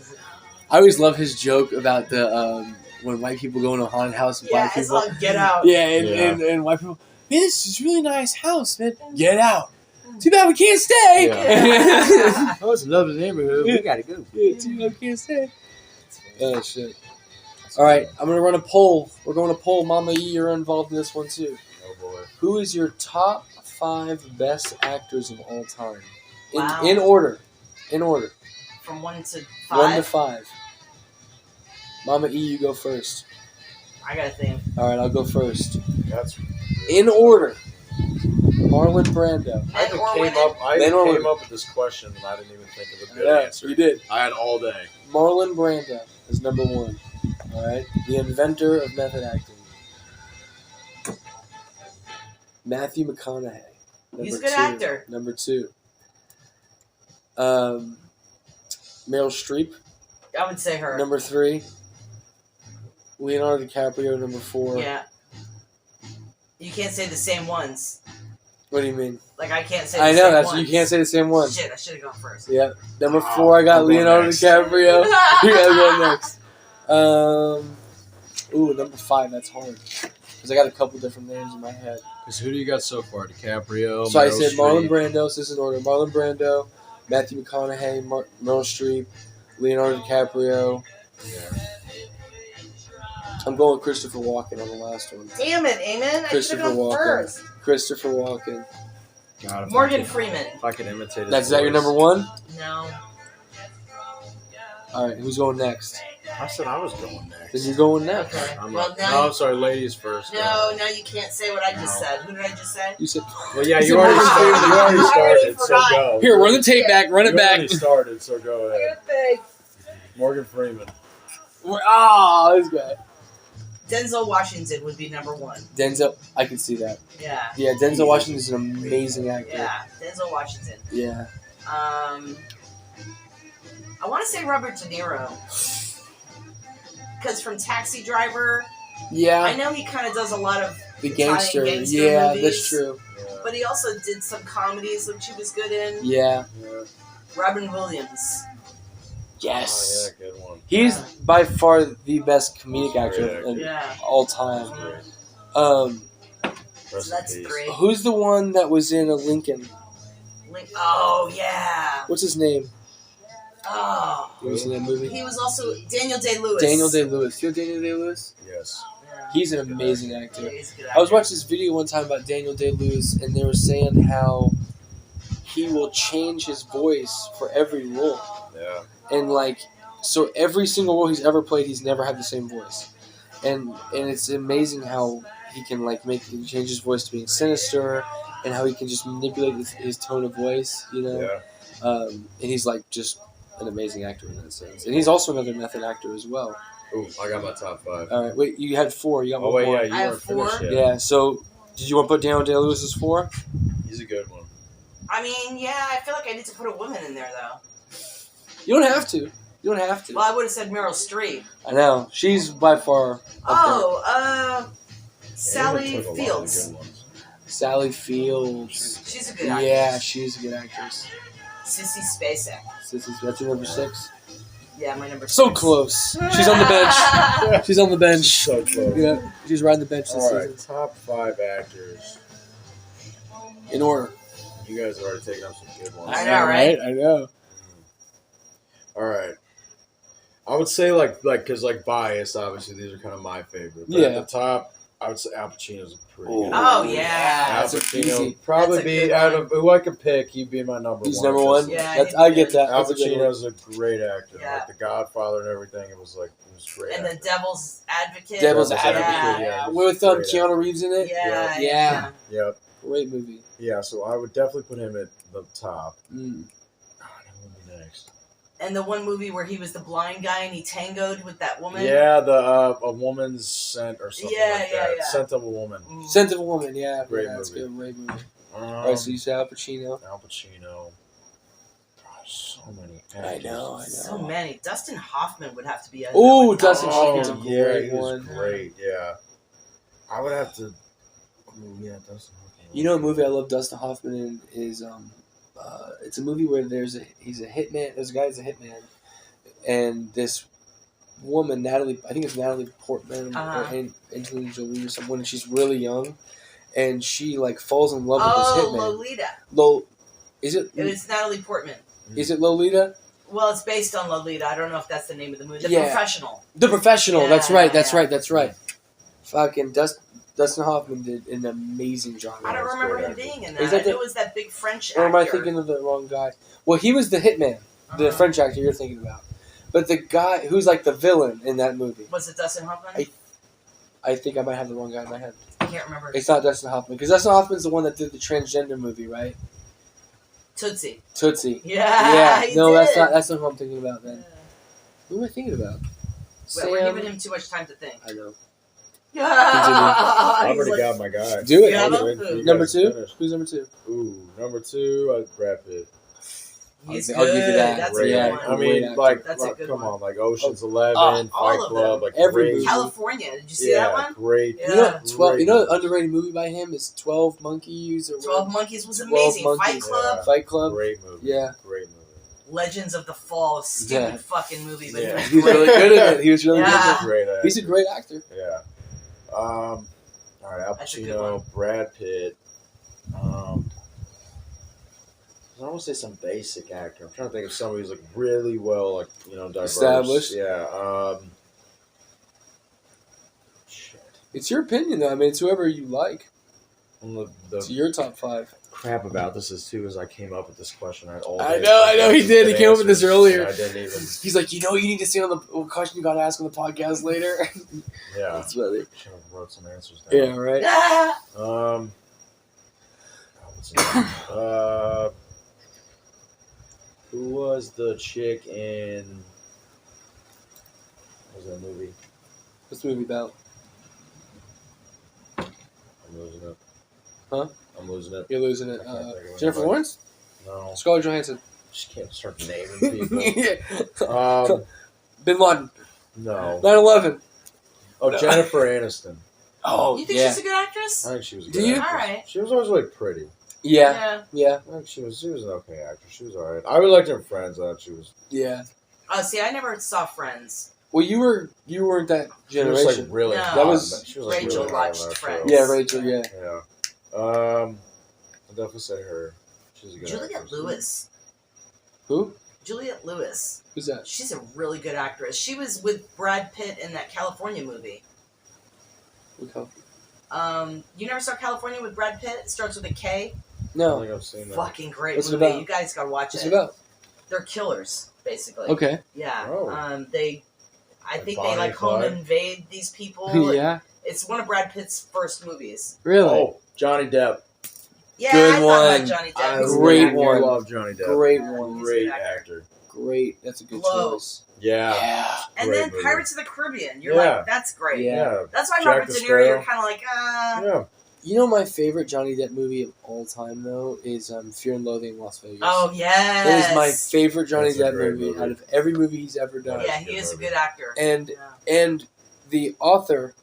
Speaker 1: I always love his joke about the when white people go into a haunted house and black
Speaker 3: It's
Speaker 1: people.
Speaker 3: like Get Out.
Speaker 1: Yeah, and white people. Man, this is a really nice house, man. Get out. Too bad we can't stay.
Speaker 2: Yeah. Oh, it's a lovely neighborhood. We gotta go.
Speaker 1: Yeah, too bad we can't stay. Oh shit. All right, I'm gonna run a poll. We're going to poll. Mama E, you're involved in this one too.
Speaker 2: Oh boy.
Speaker 1: Who is your top 5 best actors of all time?
Speaker 3: Wow.
Speaker 1: In order. In order.
Speaker 3: From 1 to
Speaker 1: 1 to
Speaker 3: 5.
Speaker 1: 5. Mama E, you go first.
Speaker 3: I gotta think.
Speaker 1: All right, I'll go first.
Speaker 2: That's
Speaker 1: In order. Marlon Brando.
Speaker 3: Men or women?
Speaker 2: I
Speaker 1: Men or
Speaker 2: came
Speaker 1: women.
Speaker 2: up with this question and I didn't even think of a good
Speaker 1: Yeah,
Speaker 2: answer.
Speaker 1: you did.
Speaker 2: I had all day.
Speaker 1: Marlon Brando is number 1. All right, the inventor of method acting. Matthew McConaughey.
Speaker 3: He's a good actor.
Speaker 1: Number 2. Meryl Streep.
Speaker 3: I would say her.
Speaker 1: Number 3. Leonardo DiCaprio. Number 4.
Speaker 3: Yeah. You can't say the same ones.
Speaker 1: What do you mean?
Speaker 3: Like, I can't say the
Speaker 1: I
Speaker 3: same
Speaker 1: know that's
Speaker 3: ones.
Speaker 1: you can't say the same one.
Speaker 3: Shit, I should have gone first.
Speaker 1: Yeah. Number 4, I got
Speaker 2: I'm going
Speaker 1: Leonardo
Speaker 2: next.
Speaker 1: DiCaprio. You gotta go next. Number 5. That's hard because I got a couple different names in my head.
Speaker 2: Because who do you got so far? DiCaprio.
Speaker 1: So I
Speaker 2: Meryl
Speaker 1: said
Speaker 2: Streep.
Speaker 1: Marlon Brando. So this is in order: Marlon Brando, Matthew McConaughey, Meryl Streep, Leonardo DiCaprio.
Speaker 2: Yeah.
Speaker 1: I'm going Christopher Walken on the last one.
Speaker 3: Damn it, Eamon. I should
Speaker 1: Christopher
Speaker 3: have gone
Speaker 1: Walken.
Speaker 3: first.
Speaker 1: Christopher Walken.
Speaker 2: God, if
Speaker 3: Morgan
Speaker 2: I could,
Speaker 3: Freeman.
Speaker 2: If I could imitate his
Speaker 1: Is that your
Speaker 2: voice.
Speaker 1: number 1?
Speaker 3: No.
Speaker 1: All right, who's going next?
Speaker 2: I said I was going next.
Speaker 1: Then you're going next.
Speaker 3: Okay.
Speaker 2: I'm
Speaker 3: Well,
Speaker 2: up.
Speaker 3: now
Speaker 2: No,
Speaker 3: you-
Speaker 2: I'm sorry, ladies first.
Speaker 3: No, you can't say what I just
Speaker 2: No.
Speaker 3: said. Who did I just say?
Speaker 1: You said.
Speaker 2: Well, yeah,
Speaker 1: You
Speaker 2: you
Speaker 1: said
Speaker 2: already
Speaker 1: Morgan
Speaker 2: started.
Speaker 1: Freeman.
Speaker 2: You already
Speaker 3: I already
Speaker 2: started, so
Speaker 3: forgot.
Speaker 2: go.
Speaker 1: Here, run the tape back. Run it
Speaker 2: You
Speaker 1: back.
Speaker 2: already started, so go
Speaker 3: I
Speaker 2: ahead.
Speaker 3: gotta think.
Speaker 2: Morgan Freeman.
Speaker 1: Oh, this guy.
Speaker 3: Denzel Washington would be number one.
Speaker 1: Denzel. I can see that.
Speaker 3: Yeah.
Speaker 1: Yeah, Denzel Washington is an amazing actor.
Speaker 3: Yeah. Denzel Washington.
Speaker 1: Yeah.
Speaker 3: I want to say Robert De Niro. Because from Taxi Driver,
Speaker 1: Yeah.
Speaker 3: I know he kind of does a lot of
Speaker 1: The
Speaker 3: Italian
Speaker 1: gangster.
Speaker 3: gangster
Speaker 1: Yeah,
Speaker 3: movies,
Speaker 1: that's true.
Speaker 2: Yeah.
Speaker 3: but he also did some comedies which he was good in.
Speaker 1: Yeah.
Speaker 2: Yeah.
Speaker 3: Robin Williams.
Speaker 1: Yes.
Speaker 2: Oh, yeah, good one.
Speaker 1: He's by far the best comedic actor
Speaker 2: Great
Speaker 1: of
Speaker 3: Yeah.
Speaker 1: all time.
Speaker 2: Great.
Speaker 3: So
Speaker 2: Rest
Speaker 3: that's
Speaker 2: in peace.
Speaker 3: three.
Speaker 1: Who's the one that was in a Lincoln?
Speaker 3: Oh, yeah.
Speaker 1: What's his name?
Speaker 3: Oh.
Speaker 1: He was in that movie.
Speaker 3: He was also Daniel Day-Lewis.
Speaker 1: Daniel Day-Lewis. You know Daniel Day-Lewis?
Speaker 2: Yes.
Speaker 3: Yeah.
Speaker 1: He's an amazing
Speaker 3: Yeah,
Speaker 1: actor.
Speaker 3: he's a good
Speaker 1: I was
Speaker 3: actor.
Speaker 1: watching this video one time about Daniel Day-Lewis, and they were saying how he will change his voice for every role.
Speaker 2: Yeah.
Speaker 1: And like, so every single role he's ever played, he's never had the same voice. And it's amazing how he can like change his voice to being sinister, and how he can just manipulate his tone of voice, you know.
Speaker 2: Yeah.
Speaker 1: And he's like just an amazing actor in that sense. And he's also another method actor as well.
Speaker 2: Ooh, I got my top 5.
Speaker 1: All right, wait, you had 4. You got
Speaker 2: Oh
Speaker 1: one
Speaker 2: wait,
Speaker 1: more.
Speaker 2: yeah, you
Speaker 3: I have
Speaker 2: weren't finished
Speaker 3: 4?
Speaker 2: yet.
Speaker 1: Yeah. So, did you want to put Daniel Day-Lewis as 4?
Speaker 2: He's a good one.
Speaker 3: I mean, yeah, I feel like I need to put a woman in there, though.
Speaker 1: You don't have to. You don't have to.
Speaker 3: Well, I would have said Meryl Streep.
Speaker 1: I know she's by far. Up
Speaker 3: Oh, Sally
Speaker 2: Yeah, took a lot of
Speaker 3: Fields.
Speaker 2: good ones.
Speaker 1: there. Sally Fields.
Speaker 3: She's a good actress.
Speaker 1: Yeah, she's a good actress.
Speaker 3: Sissy Spacek.
Speaker 1: That's your number 6.
Speaker 3: Yeah, my number 6.
Speaker 1: So close. She's on the bench. She's on the bench.
Speaker 2: So close.
Speaker 1: Yeah, she's riding the bench this
Speaker 2: All right,
Speaker 1: season.
Speaker 2: top 5 actors.
Speaker 1: In order.
Speaker 2: You guys have already taken up some good ones.
Speaker 3: I know, right?
Speaker 1: I know.
Speaker 2: All right. I would say because bias, obviously these are kind of my favorite. But
Speaker 1: Yeah.
Speaker 2: at the top, I would say Al Pacino's a pretty good.
Speaker 3: Oh,
Speaker 2: one.
Speaker 3: yeah.
Speaker 2: Al
Speaker 1: That's a
Speaker 2: Pacino
Speaker 1: easy.
Speaker 2: probably
Speaker 3: That's a
Speaker 2: be
Speaker 3: good
Speaker 2: out
Speaker 3: one.
Speaker 2: of who I could pick. He'd be my number
Speaker 1: He's
Speaker 2: one.
Speaker 1: number 1.
Speaker 3: Yeah,
Speaker 1: That's,
Speaker 3: he's
Speaker 1: I get
Speaker 3: good.
Speaker 1: that.
Speaker 2: Al
Speaker 1: That's a good one.
Speaker 2: Pacino's a great actor.
Speaker 1: Yeah.
Speaker 2: Like The Godfather and everything. It was great.
Speaker 3: And The
Speaker 2: actor.
Speaker 3: Devil's Advocate.
Speaker 1: Devil's
Speaker 2: Devil's
Speaker 1: Advocate.
Speaker 2: Advocate,
Speaker 1: Yeah.
Speaker 2: yeah.
Speaker 1: With
Speaker 2: Great
Speaker 1: Keanu Reeves in it.
Speaker 3: Yeah.
Speaker 1: Yeah.
Speaker 2: Yep.
Speaker 1: Great movie.
Speaker 2: Yeah. So I would definitely put him at the top.
Speaker 1: Mm.
Speaker 2: God, who would be next?
Speaker 3: And the one movie where he was the blind guy and he tangoed with that woman.
Speaker 2: Yeah, the A Woman's Scent or something
Speaker 3: Yeah,
Speaker 2: like
Speaker 3: yeah,
Speaker 2: that.
Speaker 3: yeah.
Speaker 2: Scent of a Woman.
Speaker 3: Mm.
Speaker 1: Scent of a Woman. Yeah.
Speaker 2: Great
Speaker 1: That's
Speaker 2: movie.
Speaker 1: good. Great movie.
Speaker 2: Um,
Speaker 1: All right, so you said Al Pacino.
Speaker 2: Al Pacino. Gosh, so many
Speaker 1: I
Speaker 2: actors.
Speaker 1: know.
Speaker 3: So many. Dustin Hoffman would have to be.
Speaker 1: Ooh,
Speaker 3: like,
Speaker 1: Dustin
Speaker 2: Oh,
Speaker 1: Hoffman's a
Speaker 2: yeah,
Speaker 1: great
Speaker 2: he was
Speaker 1: one.
Speaker 2: great. Yeah, I would have to. Ooh, yeah, Dustin Hoffman.
Speaker 1: You know, a movie I love Dustin Hoffman in is it's a movie where he's a hitman. There's a guy who's a hitman, and this woman I think it's Natalie Portman
Speaker 3: Uh-huh.
Speaker 1: or Angelina Jolie or someone. And she's really young, and she like falls in love with
Speaker 3: Oh,
Speaker 1: this hitman.
Speaker 3: Lolita.
Speaker 1: Is it?
Speaker 3: It's Natalie Portman.
Speaker 1: Is it Lolita?
Speaker 3: Well, it's based on Lolita. I don't know if that's the name of the movie. The
Speaker 1: Yeah.
Speaker 3: Professional.
Speaker 1: The Professional.
Speaker 3: Yeah,
Speaker 1: That's right.
Speaker 3: yeah,
Speaker 1: That's
Speaker 3: yeah.
Speaker 1: right. That's right. Fucking Dustin Hoffman did an amazing job.
Speaker 3: I don't
Speaker 2: that's
Speaker 3: remember
Speaker 2: great
Speaker 3: him
Speaker 2: actor.
Speaker 3: being in
Speaker 1: Is
Speaker 3: that.
Speaker 1: that
Speaker 3: I knew it was that big French actor.
Speaker 1: Or am I thinking of the wrong guy? Well, he was the hitman, the
Speaker 3: Uh-huh.
Speaker 1: French actor you're thinking about. But the guy who's like the villain in that movie,
Speaker 3: Was it Dustin Hoffman?
Speaker 1: I think I might have the wrong guy in my head.
Speaker 3: I can't remember.
Speaker 1: It's not Dustin Hoffman, because Dustin Hoffman's the one that did the transgender movie, right?
Speaker 3: Tootsie.
Speaker 1: Tootsie.
Speaker 3: Yeah. he
Speaker 1: No,
Speaker 3: did.
Speaker 1: that's not who I'm thinking about then. Who am I thinking about?
Speaker 3: Well, we're giving him too much time to think.
Speaker 1: I know.
Speaker 2: I've
Speaker 3: He's
Speaker 2: already
Speaker 3: like,
Speaker 2: got my guy.
Speaker 1: Do it.
Speaker 3: You have
Speaker 2: I'll
Speaker 3: him?
Speaker 2: wait for you
Speaker 1: Number
Speaker 2: guys to
Speaker 1: 2?
Speaker 2: finish.
Speaker 1: Who's number 2?
Speaker 2: Ooh, number 2, Brad Pitt.
Speaker 3: He's
Speaker 1: I'll give you
Speaker 3: good.
Speaker 1: that.
Speaker 3: That's
Speaker 2: Great.
Speaker 3: a
Speaker 1: Yeah,
Speaker 3: good
Speaker 2: I
Speaker 3: one.
Speaker 1: great
Speaker 2: mean,
Speaker 1: actor.
Speaker 3: That's a good
Speaker 2: come
Speaker 3: one.
Speaker 2: on, like Ocean's 11,
Speaker 3: all
Speaker 2: Fight
Speaker 3: of
Speaker 2: Club,
Speaker 3: them.
Speaker 2: like
Speaker 1: Every
Speaker 2: great.
Speaker 1: movie.
Speaker 3: California. Did you see
Speaker 2: yeah,
Speaker 3: that one?
Speaker 2: great.
Speaker 3: Yeah.
Speaker 1: You know, 12.
Speaker 2: Great
Speaker 1: You know,
Speaker 2: movie.
Speaker 1: underrated movie by him is 12 Monkeys or
Speaker 3: 12 Monkeys was
Speaker 1: 12
Speaker 3: amazing.
Speaker 1: Monkeys.
Speaker 3: Fight Club,
Speaker 2: Yeah.
Speaker 1: Fight Club.
Speaker 2: Great movie.
Speaker 1: Yeah.
Speaker 2: Great movie.
Speaker 3: Legends of the Fall. Stupid
Speaker 1: Yeah.
Speaker 3: fucking movie, but
Speaker 2: Yeah.
Speaker 3: he
Speaker 1: He was
Speaker 3: was
Speaker 1: really
Speaker 3: great.
Speaker 1: good at it. He was really
Speaker 3: Yeah.
Speaker 1: good.
Speaker 2: Great actor.
Speaker 1: He's a great actor.
Speaker 2: Yeah. All right, Al
Speaker 3: That's a good
Speaker 2: Pacino,
Speaker 3: one.
Speaker 2: Brad Pitt. I don't want to say some basic actor. I'm trying to think of somebody who's like really well, like diverse.
Speaker 1: Established.
Speaker 2: Yeah. Shit.
Speaker 1: It's your opinion, though. I mean, it's whoever you like.
Speaker 2: On
Speaker 1: It's
Speaker 2: the
Speaker 1: your top 5.
Speaker 2: crap about this is too is I came up with this question. I had all
Speaker 1: I
Speaker 2: day
Speaker 1: know, he did. He came up with this earlier.
Speaker 2: I didn't even.
Speaker 1: He's like, you need to see on the question you got to ask on the podcast later.
Speaker 2: Yeah.
Speaker 1: That's funny.
Speaker 2: Should have wrote some answers down.
Speaker 1: Yeah, right.
Speaker 2: What's his name? Who was the chick in? What was that movie?
Speaker 1: What's the movie about?
Speaker 2: I'm losing it.
Speaker 1: Huh?
Speaker 2: I'm losing it.
Speaker 1: You're losing it.
Speaker 2: I can't think of
Speaker 1: Jennifer
Speaker 2: anybody.
Speaker 1: Lawrence?
Speaker 2: No.
Speaker 1: Scarlett Johansson.
Speaker 2: Just can't start naming people.
Speaker 1: Yeah. Bin Laden.
Speaker 2: No.
Speaker 1: 9/11.
Speaker 2: Oh, Jennifer Aniston.
Speaker 1: Oh,
Speaker 3: You think
Speaker 1: yeah.
Speaker 3: she's a good actress?
Speaker 2: I think she was a
Speaker 1: Do
Speaker 2: good
Speaker 1: you?
Speaker 2: actress.
Speaker 3: Alright.
Speaker 2: She was always really pretty.
Speaker 1: Yeah.
Speaker 2: I think she was an okay actress. She was alright. I really liked her in Friends. I thought she was.
Speaker 1: Yeah.
Speaker 3: Oh, see, I never saw Friends.
Speaker 1: Well, you weren't that
Speaker 2: She was
Speaker 1: generation.
Speaker 2: like really.
Speaker 3: No.
Speaker 2: hot,
Speaker 1: That was-
Speaker 2: but she was like
Speaker 3: Rachel
Speaker 2: really hot in
Speaker 3: watched
Speaker 2: that
Speaker 3: Friends.
Speaker 2: show.
Speaker 1: Yeah, Rachel. Yeah.
Speaker 2: Yeah. I'll definitely say her. She's a good
Speaker 3: Juliette
Speaker 2: actress.
Speaker 3: Lewis.
Speaker 1: Who?
Speaker 3: Juliette Lewis.
Speaker 1: Who's that?
Speaker 3: She's a really good actress. She was with Brad Pitt in that California movie.
Speaker 1: Okay.
Speaker 3: You never saw California with Brad Pitt? It starts with a K.
Speaker 2: I
Speaker 1: No.
Speaker 2: don't think I've seen that.
Speaker 3: Fucking great
Speaker 1: What's it
Speaker 3: movie.
Speaker 1: about?
Speaker 3: You guys gotta watch
Speaker 1: What's
Speaker 3: it.
Speaker 1: it about?
Speaker 3: They're killers, basically.
Speaker 1: Okay.
Speaker 3: Yeah.
Speaker 2: Oh.
Speaker 3: I
Speaker 2: Like
Speaker 3: think
Speaker 2: Bonnie
Speaker 3: they like
Speaker 2: and
Speaker 3: home
Speaker 2: Clyde?
Speaker 3: invade these people.
Speaker 1: Yeah.
Speaker 3: It's one of Brad Pitt's first movies.
Speaker 1: Really?
Speaker 2: Oh, Johnny Depp.
Speaker 3: Yeah,
Speaker 1: Good
Speaker 3: I thought
Speaker 1: one.
Speaker 3: about Johnny Depp. He's a
Speaker 1: Great
Speaker 3: good actor.
Speaker 1: one.
Speaker 2: I love Johnny Depp.
Speaker 1: Great
Speaker 3: Yeah.
Speaker 1: one.
Speaker 3: He's a
Speaker 2: Great
Speaker 3: good actor.
Speaker 2: actor.
Speaker 1: Great. That's a good
Speaker 3: Glow.
Speaker 1: choice.
Speaker 2: Yeah.
Speaker 1: Yeah.
Speaker 3: And
Speaker 2: Great
Speaker 3: then
Speaker 2: movie.
Speaker 3: Pirates of the Caribbean. You're
Speaker 2: Yeah.
Speaker 3: like, that's great.
Speaker 1: Yeah.
Speaker 3: That's why
Speaker 2: Jack
Speaker 3: Robert
Speaker 2: the
Speaker 3: De Niro,
Speaker 2: Sparrow.
Speaker 3: you're kind of like,
Speaker 2: Yeah.
Speaker 1: You know my favorite Johnny Depp movie of all time though is Fear and Loathing in Las Vegas.
Speaker 3: Oh, yes.
Speaker 1: That is my favorite Johnny
Speaker 2: That's a
Speaker 1: Depp
Speaker 2: great
Speaker 1: movie
Speaker 2: movie.
Speaker 1: out of every movie he's ever done.
Speaker 3: Yeah, he is a good actor.
Speaker 1: And
Speaker 3: Yeah.
Speaker 1: the author,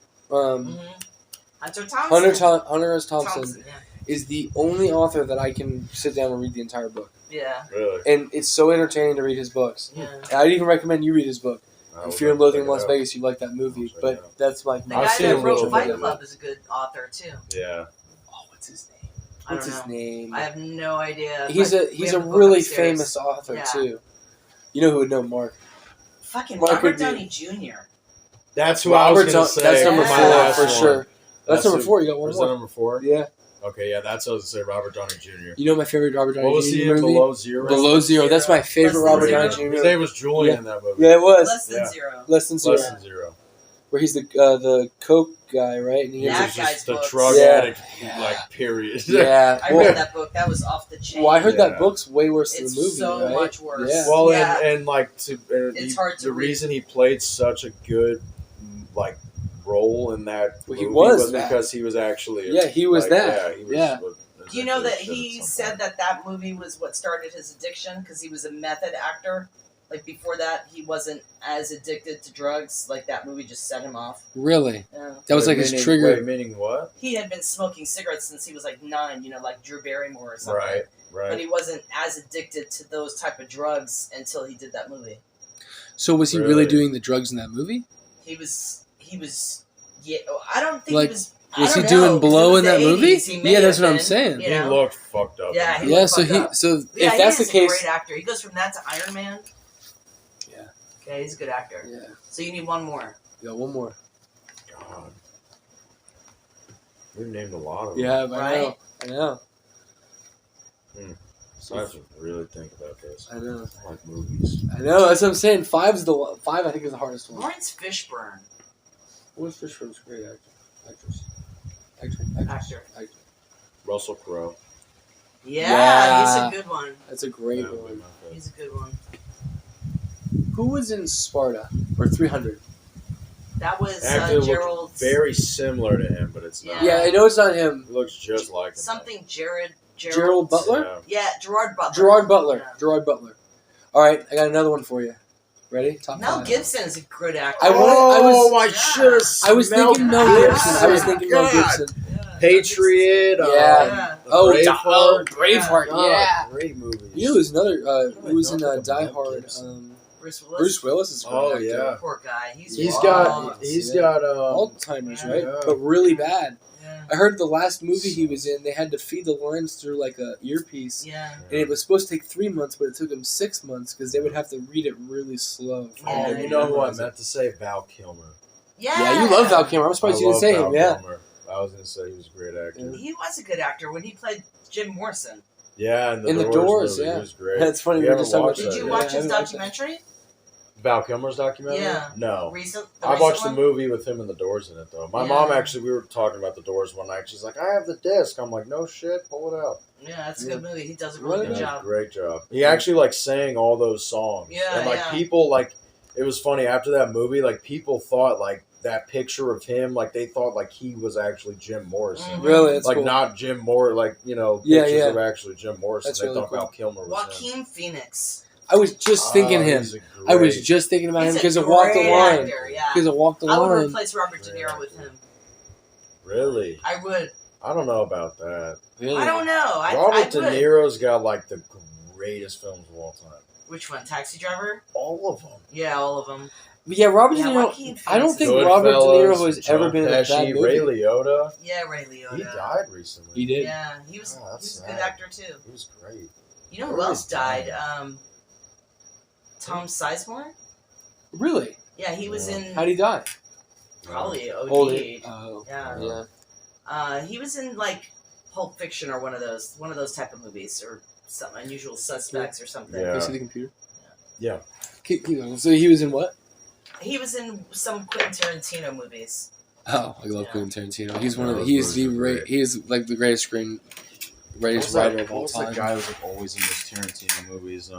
Speaker 3: Hunter Thompson.
Speaker 1: Hunter S. Thompson,
Speaker 3: yeah.
Speaker 1: is the only author that I can sit down and read the entire book.
Speaker 3: Yeah.
Speaker 2: Really?
Speaker 1: And it's so entertaining to read his books.
Speaker 3: Yeah.
Speaker 1: And I'd even recommend you read his book.
Speaker 2: I
Speaker 1: Fear and Loathing in
Speaker 2: check it
Speaker 1: Las
Speaker 2: out.
Speaker 1: Vegas, you like that movie.
Speaker 2: I'll check it
Speaker 1: But
Speaker 2: out.
Speaker 1: that's like
Speaker 3: The
Speaker 2: I've
Speaker 3: guy
Speaker 2: seen
Speaker 3: that
Speaker 2: a
Speaker 3: wrote
Speaker 2: little
Speaker 3: Fight
Speaker 2: bit of
Speaker 3: Club
Speaker 2: it.
Speaker 3: is a good author, too.
Speaker 2: Yeah.
Speaker 1: Oh, what's his name?
Speaker 3: I don't
Speaker 1: What's his
Speaker 3: know.
Speaker 1: name?
Speaker 3: I have no idea.
Speaker 1: He's
Speaker 3: but
Speaker 1: a
Speaker 3: we have the book
Speaker 1: really
Speaker 3: upstairs.
Speaker 1: famous author
Speaker 3: Yeah.
Speaker 1: too. You know who would know Mark?
Speaker 3: Fucking
Speaker 1: Mark
Speaker 3: Robert
Speaker 1: would be-
Speaker 3: Downey Jr.
Speaker 2: That's who I was
Speaker 1: Robert
Speaker 2: going
Speaker 1: Down-
Speaker 2: to say.
Speaker 1: That's number
Speaker 3: Yeah.
Speaker 2: my
Speaker 1: 4
Speaker 2: last
Speaker 1: for
Speaker 2: one.
Speaker 1: sure. That's number
Speaker 2: who-
Speaker 1: 4. You got one
Speaker 2: Was that
Speaker 1: more.
Speaker 2: number 4?
Speaker 1: Yeah.
Speaker 2: Okay, yeah, that's what I was going to say. Robert Downey Jr.
Speaker 1: You know my favorite Robert Downey
Speaker 2: What was
Speaker 1: Jr.
Speaker 2: he in
Speaker 1: movie?
Speaker 2: Below Zero?
Speaker 1: Below Zero. That's my favorite
Speaker 3: Less than
Speaker 1: Robert
Speaker 3: Zero.
Speaker 1: Downey Jr.
Speaker 2: His name was Julian
Speaker 1: Yeah.
Speaker 2: in that movie.
Speaker 1: Yeah, it was.
Speaker 3: Less than
Speaker 2: Yeah.
Speaker 3: zero.
Speaker 1: Less than Zero.
Speaker 2: Less than Zero.
Speaker 1: Where he's the coke guy, right? And he
Speaker 3: That
Speaker 2: He was
Speaker 3: guy's
Speaker 2: just the
Speaker 3: books.
Speaker 2: drug
Speaker 1: Yeah.
Speaker 2: addict,
Speaker 1: Yeah.
Speaker 2: like, period.
Speaker 1: Yeah.
Speaker 3: I
Speaker 1: Well,
Speaker 3: read that book. That was off the chain.
Speaker 1: well, I heard
Speaker 2: Yeah.
Speaker 1: that book's way worse than
Speaker 3: It's
Speaker 1: the movie,
Speaker 3: so
Speaker 1: right?
Speaker 3: much worse.
Speaker 1: Yeah.
Speaker 2: Well,
Speaker 3: Yeah.
Speaker 2: and like,
Speaker 3: It's hard to
Speaker 2: the
Speaker 3: read.
Speaker 2: reason he played such a good, like, role in that
Speaker 1: Well, he
Speaker 2: movie
Speaker 1: was that.
Speaker 2: because he was actually
Speaker 1: Yeah, he was
Speaker 2: like,
Speaker 1: that.
Speaker 2: Yeah, he was,
Speaker 1: Yeah.
Speaker 3: Do you know that
Speaker 2: addicted
Speaker 3: he
Speaker 2: at some
Speaker 3: said
Speaker 2: point.
Speaker 3: that movie was what started his addiction because he was a method actor? Like before that, he wasn't as addicted to drugs. Like that movie just set him off.
Speaker 1: Really?
Speaker 3: Yeah.
Speaker 1: That was
Speaker 2: Wait,
Speaker 1: like his
Speaker 2: meaning-
Speaker 1: trigger.
Speaker 2: Wait, meaning what?
Speaker 3: He had been smoking cigarettes since he was like 9. You know, like Drew Barrymore or something.
Speaker 2: Right,
Speaker 3: But
Speaker 2: right.
Speaker 3: he wasn't as addicted to those type of drugs until he did that movie.
Speaker 1: So was he really
Speaker 2: Really?
Speaker 1: doing the drugs in that movie?
Speaker 3: He was. Yeah, I don't think
Speaker 1: Like,
Speaker 3: he was.
Speaker 1: Was
Speaker 3: I
Speaker 1: he
Speaker 3: don't
Speaker 1: doing
Speaker 3: know, 'cause it
Speaker 1: blow
Speaker 3: was
Speaker 1: in
Speaker 3: the
Speaker 1: that movie?
Speaker 3: 80s. He may
Speaker 1: Yeah, that's
Speaker 3: have
Speaker 1: what I'm
Speaker 3: been,
Speaker 1: saying.
Speaker 3: you
Speaker 2: He
Speaker 3: know?
Speaker 2: looked fucked up.
Speaker 3: Yeah,
Speaker 2: in
Speaker 3: he
Speaker 2: that.
Speaker 1: Yeah, so
Speaker 3: fucked up. Yeah,
Speaker 1: if that's the
Speaker 3: he's
Speaker 1: case,
Speaker 3: a great actor. He goes from that to Iron Man.
Speaker 1: Yeah.
Speaker 3: Okay, he's a good actor.
Speaker 1: yeah,
Speaker 3: So you need one more.
Speaker 1: you got one more.
Speaker 2: God. We've named a lot of them.
Speaker 1: Yeah,
Speaker 3: Right?
Speaker 1: I know,
Speaker 2: So I have to really think about this.
Speaker 1: I know.
Speaker 2: I like movies.
Speaker 1: I know. That's what I'm saying. Five's the one. 5, I think, is the hardest one.
Speaker 3: Lawrence Fishburne.
Speaker 1: What's Fishburne's great actress?
Speaker 3: Actor.
Speaker 2: Russell Crowe.
Speaker 3: Yeah,
Speaker 1: Yeah.
Speaker 3: he's a good one.
Speaker 1: That's a great
Speaker 2: That would be
Speaker 1: one.
Speaker 2: my favorite.
Speaker 3: He's a good one.
Speaker 1: Who was in Sparta or 300?
Speaker 3: That was
Speaker 2: Actually, it
Speaker 3: Gerald.
Speaker 2: looked very similar to him, but it's not.
Speaker 1: Yeah, I know it's not him.
Speaker 2: He looks just like him.
Speaker 3: Something Gerald.
Speaker 1: Gerald Butler.
Speaker 2: Yeah.
Speaker 3: Yeah, Gerard Butler.
Speaker 1: Gerard Butler.
Speaker 3: Yeah.
Speaker 1: Gerard Butler. All right, I got another one for you. Ready? Top
Speaker 3: Mel
Speaker 1: 5.
Speaker 3: Gibson is a good actor.
Speaker 2: I
Speaker 3: Yeah.
Speaker 2: should have.
Speaker 1: I was thinking Mel Gibson. I was thinking Mel
Speaker 2: God.
Speaker 1: Gibson.
Speaker 3: Yeah,
Speaker 2: Patriot.
Speaker 1: Yeah.
Speaker 3: Yeah.
Speaker 1: Oh,
Speaker 2: Braveheart.
Speaker 1: Braveheart.
Speaker 2: God,
Speaker 1: Yeah.
Speaker 2: great movie.
Speaker 1: You know, there's another. Who was in
Speaker 2: Don't think
Speaker 1: Die
Speaker 2: about Mel
Speaker 1: Hard?
Speaker 2: Gibson.
Speaker 3: Bruce Willis.
Speaker 1: Bruce Willis is a great
Speaker 2: Oh,
Speaker 1: actor.
Speaker 2: yeah.
Speaker 3: Poor guy.
Speaker 2: He's
Speaker 3: raw.
Speaker 2: got. He's
Speaker 1: Yeah.
Speaker 2: got.
Speaker 1: Alzheimer's, right?
Speaker 2: Yeah.
Speaker 1: But really bad.
Speaker 3: Yeah.
Speaker 1: I heard the last movie he was in, they had to feed the lines through like a earpiece,
Speaker 3: Yeah.
Speaker 1: and it was supposed to take 3 months, but it took him 6 months because they would have to read it really slow.
Speaker 2: Oh,
Speaker 3: Yeah,
Speaker 2: you know who I
Speaker 1: memorize it.
Speaker 2: meant to say? Val Kilmer.
Speaker 3: Yeah.
Speaker 1: Yeah, you love Val Kilmer. I'm surprised you didn't
Speaker 2: love
Speaker 1: say
Speaker 2: Val
Speaker 1: him. Yeah,
Speaker 2: Kilmer. I was gonna say he was a great actor.
Speaker 3: He was a good actor when he played Jim Morrison.
Speaker 2: Yeah,
Speaker 1: In the Doors,
Speaker 2: movie,
Speaker 1: yeah.
Speaker 2: he was great.
Speaker 1: That's funny.
Speaker 2: We
Speaker 1: We were
Speaker 2: haven't
Speaker 1: just talking
Speaker 2: watched
Speaker 1: about
Speaker 3: Did
Speaker 2: that
Speaker 3: you
Speaker 2: yet.
Speaker 3: watch his documentary?
Speaker 2: Val Kilmer's documentary?
Speaker 3: Yeah.
Speaker 2: No.
Speaker 3: The
Speaker 2: I watched
Speaker 3: recent
Speaker 2: the
Speaker 3: one?
Speaker 2: movie with him and the Doors in it, though. My
Speaker 3: Yeah.
Speaker 2: mom actually, we were talking about the Doors one night. She's like, I have the disc. I'm like, no shit, pull it out.
Speaker 3: Yeah, that's a good movie. He does a
Speaker 1: Really?
Speaker 3: really good
Speaker 2: Yeah,
Speaker 3: job.
Speaker 2: great job. He actually like sang all those songs.
Speaker 3: Yeah,
Speaker 2: and like
Speaker 3: yeah.
Speaker 2: people like it was funny after that movie. Like people thought like that picture of him, like they thought like he was actually Jim Morrison.
Speaker 3: Mhm.
Speaker 1: Really, that's
Speaker 2: Like
Speaker 1: cool.
Speaker 2: not Jim Moore, like
Speaker 1: Yeah,
Speaker 2: pictures
Speaker 1: yeah.
Speaker 2: of actually Jim Morrison.
Speaker 1: That's
Speaker 2: they
Speaker 1: really
Speaker 2: thought
Speaker 1: cool.
Speaker 2: Val Kilmer was him.
Speaker 3: Joaquin Phoenix.
Speaker 1: I was just thinking him.
Speaker 2: He's a
Speaker 1: I was
Speaker 2: great-
Speaker 1: just thinking about him
Speaker 3: He's
Speaker 1: because
Speaker 3: a
Speaker 1: it walked the
Speaker 3: great
Speaker 1: line.
Speaker 3: actor, yeah.
Speaker 1: Because it walked the
Speaker 3: I would
Speaker 1: line.
Speaker 3: replace Robert De
Speaker 2: Great
Speaker 3: Niro with
Speaker 2: actor.
Speaker 3: him.
Speaker 2: Really.
Speaker 3: I would.
Speaker 2: I don't know about that.
Speaker 1: Really?
Speaker 3: I don't know. I
Speaker 2: Robert De
Speaker 3: would.
Speaker 2: Niro's got like the greatest films of all time.
Speaker 3: Which one? Taxi Driver?
Speaker 2: All of them.
Speaker 3: Yeah, all of them.
Speaker 1: But yeah, Robert
Speaker 3: Yeah,
Speaker 1: De Niro.
Speaker 3: Joaquin
Speaker 1: I don't
Speaker 3: Phoenix
Speaker 1: think
Speaker 3: is-
Speaker 1: Robert De Niro
Speaker 2: Goodfellas,
Speaker 1: has
Speaker 2: John
Speaker 1: ever been in a
Speaker 2: Pesci,
Speaker 1: bad movie.
Speaker 2: Ray Liotta.
Speaker 3: Yeah, Ray Liotta.
Speaker 2: He died recently.
Speaker 1: He did.
Speaker 3: Yeah, he was,
Speaker 2: Oh, that's
Speaker 3: he was a good
Speaker 2: sad.
Speaker 3: actor too.
Speaker 2: He was great.
Speaker 3: You know who
Speaker 2: Where
Speaker 3: else
Speaker 2: is Tom?
Speaker 3: died? Tom Sizemore?
Speaker 1: Really?
Speaker 3: Yeah, he was
Speaker 2: Yeah.
Speaker 3: in
Speaker 1: How'd he die?
Speaker 3: probably
Speaker 1: Old.
Speaker 3: OD.
Speaker 1: Oh.
Speaker 3: Yeah.
Speaker 1: Yeah.
Speaker 3: He was in like Pulp Fiction or one of those type of movies or some Unusual Suspects or something.
Speaker 2: Yeah.
Speaker 1: Can you see the computer?
Speaker 2: Yeah.
Speaker 1: Keep going. So he was in what?
Speaker 3: He was in some Quentin Tarantino movies.
Speaker 1: Oh, I love
Speaker 3: Yeah.
Speaker 1: Quentin Tarantino. He's one of the,
Speaker 2: Those
Speaker 1: he is
Speaker 2: movies
Speaker 1: the
Speaker 2: are great.
Speaker 1: he is like the greatest writer of all
Speaker 2: What was that
Speaker 1: time.
Speaker 2: guy who's like always in those Tarantino movies?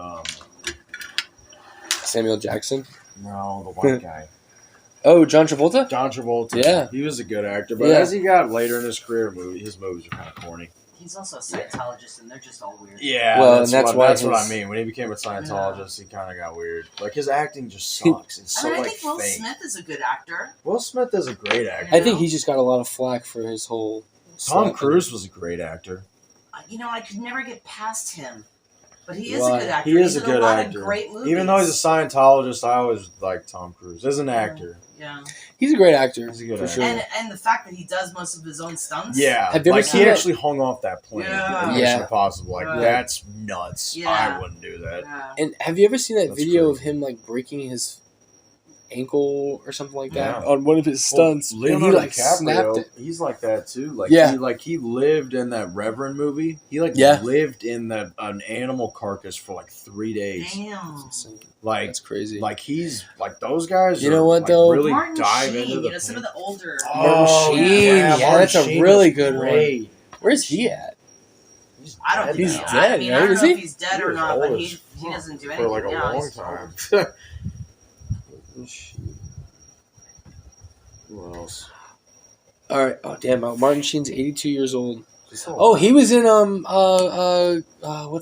Speaker 1: Samuel Jackson.
Speaker 2: No, the white guy.
Speaker 1: Oh, John Travolta.
Speaker 2: John Travolta.
Speaker 1: Yeah.
Speaker 2: He was a good actor, but
Speaker 1: Yeah.
Speaker 2: as he got later in his career, his movies are kind of corny.
Speaker 3: He's also a Scientologist, and they're just all weird.
Speaker 2: Yeah,
Speaker 1: Well,
Speaker 2: that's,
Speaker 1: and that's
Speaker 2: what,
Speaker 1: why
Speaker 2: that's what I
Speaker 1: his-
Speaker 2: mean. When he became a Scientologist, he kind of got weird. Like his acting just sucks. It's so
Speaker 3: I
Speaker 2: like
Speaker 3: think Will
Speaker 2: fake.
Speaker 3: Smith is a good actor.
Speaker 2: Will Smith is a great actor.
Speaker 1: I think he just got a lot of flack for his whole.
Speaker 2: Tom
Speaker 1: slapping.
Speaker 2: Cruise was a great actor.
Speaker 3: You know, I could never get past him, but he is
Speaker 1: Why?
Speaker 3: a good actor.
Speaker 2: He is
Speaker 3: He's
Speaker 2: a
Speaker 3: in
Speaker 2: good
Speaker 3: a lot
Speaker 2: actor.
Speaker 3: of great movies.
Speaker 2: Even though he's a Scientologist, I always like Tom Cruise as an actor.
Speaker 3: yeah,
Speaker 1: He's a great actor.
Speaker 2: He's a good
Speaker 1: for
Speaker 2: actor.
Speaker 1: sure.
Speaker 3: and the fact that he does most of his own stunts.
Speaker 2: Yeah,
Speaker 1: Have you ever
Speaker 2: like
Speaker 1: seen
Speaker 2: he
Speaker 1: that-
Speaker 2: actually hung off that plane.
Speaker 3: Yeah.
Speaker 2: in Mission
Speaker 1: Yeah.
Speaker 2: Impossible. Like
Speaker 3: Right.
Speaker 2: that's nuts.
Speaker 3: Yeah.
Speaker 2: I wouldn't do that.
Speaker 3: Yeah.
Speaker 1: And have you ever seen that
Speaker 2: That's
Speaker 1: video of
Speaker 2: crazy.
Speaker 1: him like breaking his ankle or something like that
Speaker 2: Yeah.
Speaker 1: on one of his stunts?
Speaker 2: Well,
Speaker 1: and he
Speaker 2: Leonardo
Speaker 1: like
Speaker 2: DiCaprio,
Speaker 1: snapped it.
Speaker 2: He's like that too. Like
Speaker 1: Yeah.
Speaker 2: he lived in that Reverend movie. He like
Speaker 1: Yeah.
Speaker 2: lived in that an animal carcass for like 3 days.
Speaker 3: Damn.
Speaker 2: Like
Speaker 1: That's crazy.
Speaker 2: like he's like those guys.
Speaker 1: You
Speaker 2: are,
Speaker 1: know what,
Speaker 2: like,
Speaker 1: though?
Speaker 2: Really
Speaker 3: Martin
Speaker 2: dive
Speaker 3: Sheen,
Speaker 2: into the
Speaker 3: you know, some of the older.
Speaker 1: Martin Sheen, yeah,
Speaker 2: Martin
Speaker 1: that's a
Speaker 2: Sheen
Speaker 1: really
Speaker 2: was
Speaker 1: good one.
Speaker 2: great.
Speaker 1: Where's he at?
Speaker 2: He's
Speaker 3: I don't
Speaker 2: dead
Speaker 3: think
Speaker 1: He's
Speaker 3: he,
Speaker 2: now.
Speaker 1: dead,
Speaker 3: I mean,
Speaker 1: right?
Speaker 3: I don't
Speaker 1: Is
Speaker 3: know
Speaker 1: he?
Speaker 3: if he's dead
Speaker 2: He
Speaker 3: or
Speaker 2: was
Speaker 3: not,
Speaker 2: old
Speaker 3: but
Speaker 2: as
Speaker 3: he
Speaker 2: fuck
Speaker 3: doesn't do
Speaker 2: for
Speaker 3: anything
Speaker 2: like a
Speaker 3: now.
Speaker 2: long
Speaker 3: He's
Speaker 2: time. Who else?
Speaker 1: All right. Oh damn! Martin Sheen's 82 years old.
Speaker 2: Just
Speaker 1: Oh, he was in what's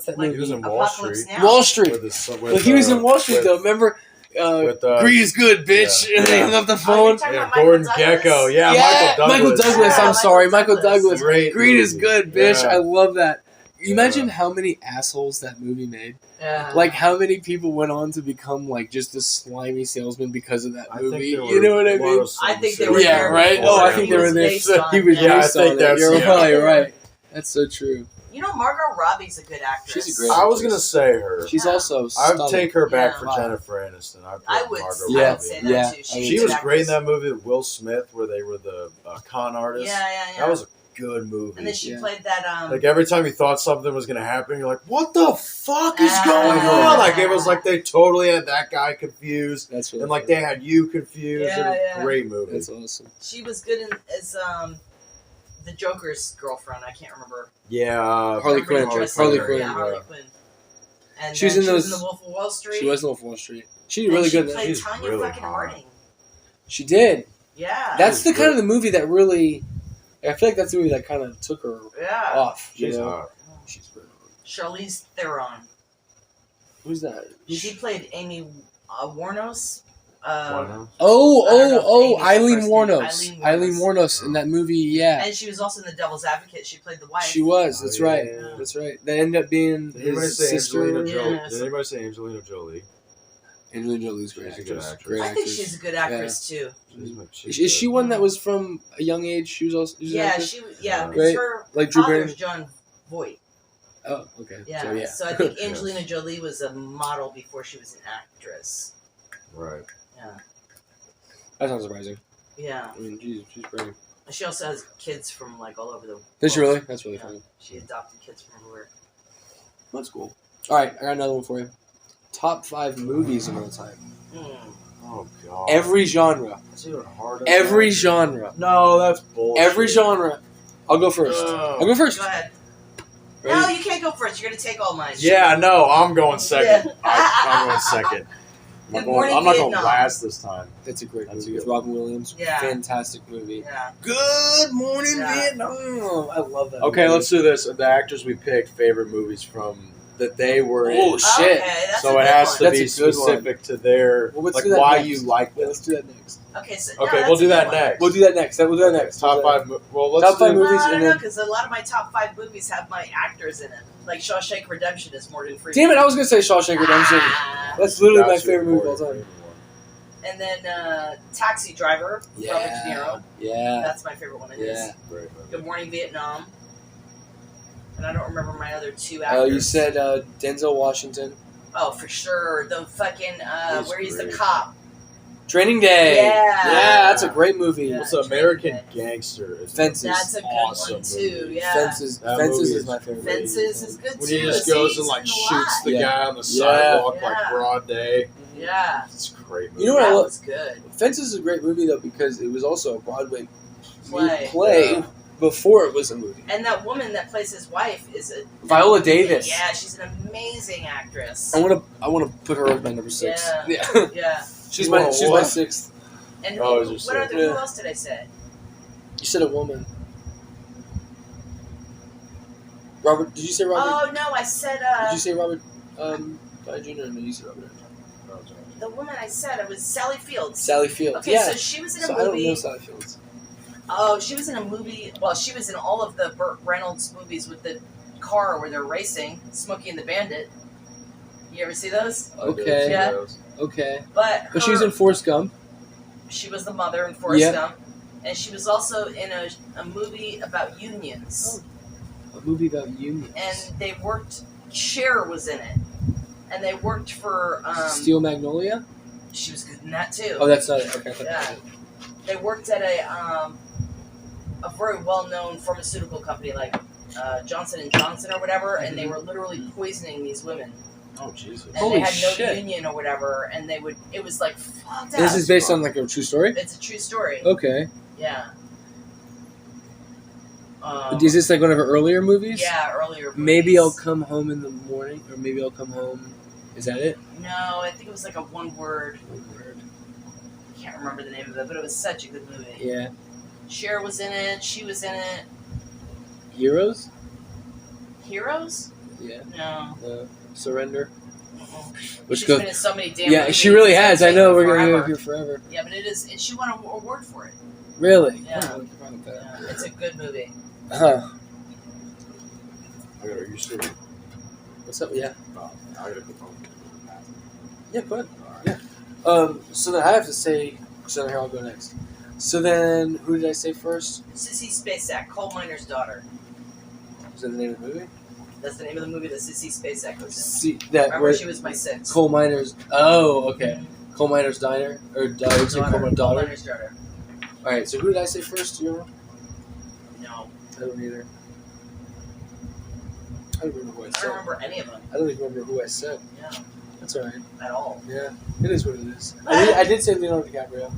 Speaker 1: that
Speaker 3: Like,
Speaker 2: he was
Speaker 1: movie?
Speaker 2: in Wall
Speaker 3: Apocalypse
Speaker 2: Street.
Speaker 3: Now.
Speaker 1: With Street.
Speaker 2: With,
Speaker 1: he was in Wall Street
Speaker 2: with-
Speaker 1: though. Remember?
Speaker 2: with,
Speaker 1: Greed is good, bitch.
Speaker 2: yeah.
Speaker 1: And they hung up the
Speaker 3: Oh,
Speaker 1: phone.
Speaker 3: you're talking
Speaker 2: Yeah,
Speaker 3: about Michael
Speaker 2: Gordon
Speaker 3: Douglas?
Speaker 2: Gekko. Yeah, Michael Douglas.
Speaker 3: Yeah,
Speaker 1: I'm sorry, Michael
Speaker 3: Michael
Speaker 1: Douglas.
Speaker 2: Great
Speaker 1: Greed is
Speaker 2: movie.
Speaker 1: good, bitch.
Speaker 2: Yeah.
Speaker 1: I love that. You
Speaker 2: Yeah.
Speaker 1: imagine how many assholes that movie made.
Speaker 3: Yeah.
Speaker 1: Like how many people went on to become like just a slimy salesman because of that
Speaker 2: I think
Speaker 1: movie.
Speaker 2: there
Speaker 1: You know what I
Speaker 2: were a lot
Speaker 1: mean?
Speaker 2: of
Speaker 3: I think they
Speaker 2: some
Speaker 3: were
Speaker 1: Yeah,
Speaker 3: there
Speaker 1: right.
Speaker 3: before
Speaker 1: Oh, I
Speaker 3: him.
Speaker 1: think
Speaker 3: He
Speaker 1: they were
Speaker 3: was
Speaker 1: there.
Speaker 3: based on-
Speaker 1: He was
Speaker 2: Yeah, I
Speaker 1: based
Speaker 2: think
Speaker 1: on it.
Speaker 2: that's-
Speaker 1: You're
Speaker 2: yeah.
Speaker 1: probably right. That's so true.
Speaker 3: You know, Margot Robbie's a good actress.
Speaker 1: She's a great
Speaker 2: I was gonna say her.
Speaker 1: She's
Speaker 3: Yeah.
Speaker 1: also
Speaker 2: I'd
Speaker 1: stunning.
Speaker 2: take her back
Speaker 3: Yeah.
Speaker 2: for
Speaker 1: Wow.
Speaker 2: Jennifer Aniston.
Speaker 3: I would,
Speaker 2: Margot
Speaker 1: Yeah.
Speaker 3: I would
Speaker 2: Robbie.
Speaker 3: say that
Speaker 1: Yeah.
Speaker 3: too.
Speaker 1: I
Speaker 2: She
Speaker 3: a
Speaker 2: was
Speaker 3: good
Speaker 2: great in
Speaker 3: actress.
Speaker 2: that movie with Will Smith, where they were the con artists.
Speaker 3: Yeah, yeah, yeah.
Speaker 2: That was a good movie.
Speaker 3: And then she
Speaker 1: Yeah.
Speaker 3: played that.
Speaker 2: Like every time you thought something was gonna happen, you're like, "What the fuck is
Speaker 3: Ah.
Speaker 2: going on?" Like it was like they totally had that guy confused,
Speaker 1: That's really
Speaker 2: and like
Speaker 1: cool.
Speaker 2: they had you confused.
Speaker 3: Yeah,
Speaker 2: It was
Speaker 3: yeah.
Speaker 2: a great movie.
Speaker 1: That's awesome.
Speaker 3: She was good in as the Joker's girlfriend. I can't remember.
Speaker 2: Yeah,
Speaker 1: Harley
Speaker 3: Remember
Speaker 1: Quinn.
Speaker 3: the dress
Speaker 1: Harley
Speaker 3: her?
Speaker 1: Quinn.
Speaker 3: Yeah, Harley Quinn. And
Speaker 1: She was
Speaker 3: then
Speaker 1: in
Speaker 3: she was
Speaker 1: those-
Speaker 3: in the Wolf of Wall Street.
Speaker 1: She was in Wolf of Wall Street. She did
Speaker 3: And
Speaker 1: really
Speaker 3: she
Speaker 1: good. in that.
Speaker 3: played
Speaker 2: She's
Speaker 3: Tanya
Speaker 2: really
Speaker 3: fucking
Speaker 2: hot.
Speaker 3: Harding.
Speaker 1: She did.
Speaker 3: Yeah.
Speaker 1: That's the
Speaker 2: was
Speaker 1: kind
Speaker 2: good.
Speaker 1: of the movie that really. I feel like that's the movie that kind of took her
Speaker 3: yeah.
Speaker 1: off. You
Speaker 2: she's
Speaker 1: know?
Speaker 2: hot.
Speaker 1: She's really good.
Speaker 3: Charlize Theron.
Speaker 1: Who's that?
Speaker 3: She played Amy Warnos.
Speaker 2: Wow.
Speaker 1: Oh,
Speaker 3: I don't know if Amy's her
Speaker 1: Eileen
Speaker 3: first name.
Speaker 1: Warnos. Eileen Warnos in that movie. Yeah,
Speaker 3: And she was also in The Devil's Advocate. She played the wife.
Speaker 1: she was.
Speaker 2: Oh,
Speaker 1: That's
Speaker 2: yeah.
Speaker 1: right. That's right. That ended up being
Speaker 2: Did anybody
Speaker 1: his
Speaker 2: say
Speaker 1: sister.
Speaker 2: Angelina Jolie?
Speaker 3: Yes.
Speaker 2: Did anybody say Angelina Jolie?
Speaker 1: Angelina Jolie's a great
Speaker 2: She's a good
Speaker 1: actress.
Speaker 2: actress.
Speaker 1: Great
Speaker 3: I think
Speaker 1: actress.
Speaker 3: she's a good actress too.
Speaker 1: Is she one that was from a young age? She was also. She was an
Speaker 3: Yeah,
Speaker 1: actress?
Speaker 3: she was. Yeah,
Speaker 2: Right.
Speaker 3: because her
Speaker 1: Like Drew
Speaker 3: father's
Speaker 1: Barrymore?
Speaker 3: John Voight.
Speaker 1: Oh, okay.
Speaker 3: Yeah.
Speaker 1: So, yeah.
Speaker 3: So I think
Speaker 2: Yes.
Speaker 3: Angelina Jolie was a model before she was an actress.
Speaker 2: Right.
Speaker 3: Yeah.
Speaker 1: That's not surprising.
Speaker 3: Yeah.
Speaker 1: I mean, she's great.
Speaker 3: She also has kids from like all over the world.
Speaker 1: Does she really? That's really
Speaker 3: Yeah.
Speaker 1: funny.
Speaker 3: She adopted kids from everywhere.
Speaker 1: That's cool. All right, I got another one for you. Top 5 movies of all time.
Speaker 2: Oh god.
Speaker 1: Every genre.
Speaker 2: That's even harder.
Speaker 1: Every genre.
Speaker 2: No, that's bullshit.
Speaker 1: Every genre. I'll go first.
Speaker 2: No.
Speaker 1: I'll go first.
Speaker 3: Go ahead.
Speaker 1: Ready?
Speaker 3: No, you can't go first. You're gonna take all mine.
Speaker 2: Yeah, no, I'm going second.
Speaker 3: Yeah.
Speaker 2: I'm going second.
Speaker 3: Good Morning
Speaker 2: I'm not going
Speaker 3: Vietnam.
Speaker 2: last this time.
Speaker 1: That's a great
Speaker 2: That's
Speaker 1: movie
Speaker 2: a
Speaker 1: with
Speaker 2: good
Speaker 1: Robin Williams.
Speaker 3: Yeah.
Speaker 1: Fantastic movie.
Speaker 3: Yeah.
Speaker 1: Good Morning
Speaker 3: Yeah.
Speaker 1: Vietnam. I love that.
Speaker 2: Okay,
Speaker 1: movie.
Speaker 2: let's do this. The actors we picked favorite movies from that they were
Speaker 1: Oh
Speaker 2: in.
Speaker 1: shit!
Speaker 3: Okay, that's
Speaker 2: So
Speaker 3: a
Speaker 2: it
Speaker 3: good
Speaker 2: has
Speaker 3: one.
Speaker 2: to
Speaker 1: That's
Speaker 2: be
Speaker 1: a good one.
Speaker 2: specific to their
Speaker 1: Well, let's
Speaker 2: like
Speaker 1: do that
Speaker 2: why
Speaker 1: next.
Speaker 2: you like
Speaker 1: Yeah,
Speaker 2: them.
Speaker 1: let's do that next.
Speaker 3: Okay, so
Speaker 2: Okay,
Speaker 3: no,
Speaker 2: we'll do
Speaker 3: that's a
Speaker 2: that
Speaker 3: good one.
Speaker 2: next.
Speaker 1: We'll do that next. We'll do that
Speaker 2: Okay,
Speaker 1: next.
Speaker 2: Top
Speaker 1: We'll do that.
Speaker 2: 5. Well, let's
Speaker 1: Top 5
Speaker 2: do.
Speaker 1: movies.
Speaker 3: Well, I
Speaker 1: and
Speaker 3: don't know
Speaker 1: then-
Speaker 3: because a lot of my top 5 movies have my actors in it. Like Shawshank Redemption is Morgan Freeman.
Speaker 1: Damn it! I was gonna say Shawshank Redemption.
Speaker 3: Ah.
Speaker 1: That's literally my
Speaker 2: That's your
Speaker 1: favorite movie of all
Speaker 2: favorite
Speaker 1: time.
Speaker 2: one.
Speaker 3: And then Taxi Driver, Robert De Niro.
Speaker 1: Yeah.
Speaker 3: That's my favorite one. It is.
Speaker 1: Yeah.
Speaker 2: Great movie.
Speaker 3: Good Morning Vietnam. And I don't remember my other 2
Speaker 1: Oh,
Speaker 3: actors.
Speaker 1: you said Denzel Washington.
Speaker 3: Oh, for sure. The fucking
Speaker 2: He's
Speaker 3: where he's the
Speaker 2: great.
Speaker 3: cop.
Speaker 1: Training Day.
Speaker 3: Yeah.
Speaker 1: Yeah, that's a great movie.
Speaker 3: Yeah.
Speaker 2: What's American Gangster? Is
Speaker 1: Fences.
Speaker 3: That's a good
Speaker 2: awesome
Speaker 3: one too.
Speaker 2: movie.
Speaker 3: Yeah.
Speaker 1: Fences.
Speaker 2: That
Speaker 1: Fences
Speaker 2: movie
Speaker 1: is
Speaker 2: is
Speaker 1: my favorite.
Speaker 3: Fences is good
Speaker 2: When
Speaker 3: too.
Speaker 2: he just
Speaker 3: See,
Speaker 2: goes
Speaker 3: he's
Speaker 2: and like
Speaker 3: in a
Speaker 2: shoots the
Speaker 3: lot.
Speaker 2: guy on the
Speaker 1: Yeah.
Speaker 2: sidewalk
Speaker 3: Yeah.
Speaker 2: like broad day.
Speaker 3: Yeah.
Speaker 2: It's a great movie.
Speaker 1: You know what I
Speaker 3: That
Speaker 1: love?
Speaker 3: was good.
Speaker 1: Fences is a great movie though because it was also a Broadway
Speaker 3: Play.
Speaker 2: Yeah.
Speaker 1: before it was a movie.
Speaker 3: And that woman that plays his wife is a
Speaker 1: Viola Davis.
Speaker 3: Yeah, she's an amazing actress.
Speaker 1: I want to put her as my number 6.
Speaker 3: Yeah.
Speaker 1: Yeah.
Speaker 3: Yeah.
Speaker 1: she's
Speaker 2: Whoa,
Speaker 1: my she's my
Speaker 2: what?
Speaker 1: 6th.
Speaker 3: And
Speaker 2: Oh,
Speaker 3: who,
Speaker 2: is your
Speaker 3: what other,
Speaker 2: second?
Speaker 3: who
Speaker 1: Yeah.
Speaker 3: else did I say?
Speaker 1: You said a woman. Robert? Did you say Robert?
Speaker 3: Oh no, I said
Speaker 1: Did you say Robert? Downey Jr. or no? You said Robert.
Speaker 3: the woman I said it was Sally Fields.
Speaker 1: Sally Fields.
Speaker 3: Okay,
Speaker 1: yeah.
Speaker 3: so she was in a
Speaker 1: So I don't
Speaker 3: movie.
Speaker 1: know Sally Fields.
Speaker 3: Oh, she was in a movie. Well, she was in all of the Burt Reynolds movies with the car where they're racing, Smokey and the Bandit. You ever see those?
Speaker 1: Okay.
Speaker 3: Yeah.
Speaker 1: Okay.
Speaker 3: But
Speaker 1: But she was in Forrest Gump.
Speaker 3: She was the mother in Forrest
Speaker 1: Yeah.
Speaker 3: Gump, and she was also in a movie about unions.
Speaker 1: A movie about unions.
Speaker 3: And they worked. Cher was in it, and they worked for.
Speaker 1: Steel Magnolia.
Speaker 3: She was good in that too.
Speaker 1: Oh, that's not it. Okay. I thought
Speaker 3: Yeah.
Speaker 1: that was it.
Speaker 3: They worked at a very well-known pharmaceutical company like Johnson and Johnson or whatever, and they were literally poisoning these women.
Speaker 2: Oh Jesus!
Speaker 3: And
Speaker 1: Holy
Speaker 3: they had no
Speaker 1: shit.
Speaker 3: union or whatever, and they would. It was like fucked up.
Speaker 1: This is based on like a true story.
Speaker 3: It's a true story.
Speaker 1: Okay.
Speaker 3: Yeah.
Speaker 1: Is this like one of her earlier movies?
Speaker 3: Yeah, earlier.
Speaker 1: Maybe I'll
Speaker 3: movies.
Speaker 1: come home in the morning, or maybe I'll come home. Is that it?
Speaker 3: No, I think it was like a one-word.
Speaker 1: One word.
Speaker 3: I can't remember the name of it, but it was such a good movie.
Speaker 1: Yeah.
Speaker 3: Cher was in it. She was in it.
Speaker 1: Heroes.
Speaker 3: Heroes?
Speaker 1: Yeah.
Speaker 3: No.
Speaker 1: Surrender.
Speaker 3: Mm-mm.
Speaker 1: Let's
Speaker 3: She's
Speaker 1: go.
Speaker 3: been in so many damn
Speaker 1: Yeah,
Speaker 3: movies.
Speaker 1: she really
Speaker 3: It's
Speaker 1: has.
Speaker 3: gonna
Speaker 1: I know.
Speaker 3: take
Speaker 1: We're gonna
Speaker 3: forever.
Speaker 1: be here forever.
Speaker 3: Yeah, but it is. And she won an award for it.
Speaker 1: Really?
Speaker 3: Yeah.
Speaker 1: Oh, look around at that.
Speaker 3: Yeah, it's a good movie.
Speaker 1: Huh.
Speaker 2: Are you serious?
Speaker 1: What's up? Yeah.
Speaker 2: I gotta go home.
Speaker 1: Yeah. Go ahead. Yeah. So then I have to say. So then here I'll go next. So then who did I say first?
Speaker 3: Sissy Spacek, Coal Miner's Daughter.
Speaker 1: Was that the name of the movie?
Speaker 3: That's the name of the movie that Sissy Spacek was in.
Speaker 1: See that
Speaker 3: Remember,
Speaker 1: where
Speaker 3: she was my 6.
Speaker 1: Coal Miners. Oh, okay. Coal Miners Diner or Coal Miners
Speaker 3: Coal
Speaker 1: Daughter.
Speaker 3: Miner's Daughter.
Speaker 1: All right. So who did I say first? Do you remember?
Speaker 3: No,
Speaker 1: I don't either. I don't remember who I
Speaker 3: I
Speaker 1: said.
Speaker 3: don't remember any of them.
Speaker 1: I don't even remember who I said.
Speaker 3: Yeah,
Speaker 1: That's all right.
Speaker 3: at all.
Speaker 1: Yeah, it is what it is. I did say Leonardo DiCaprio.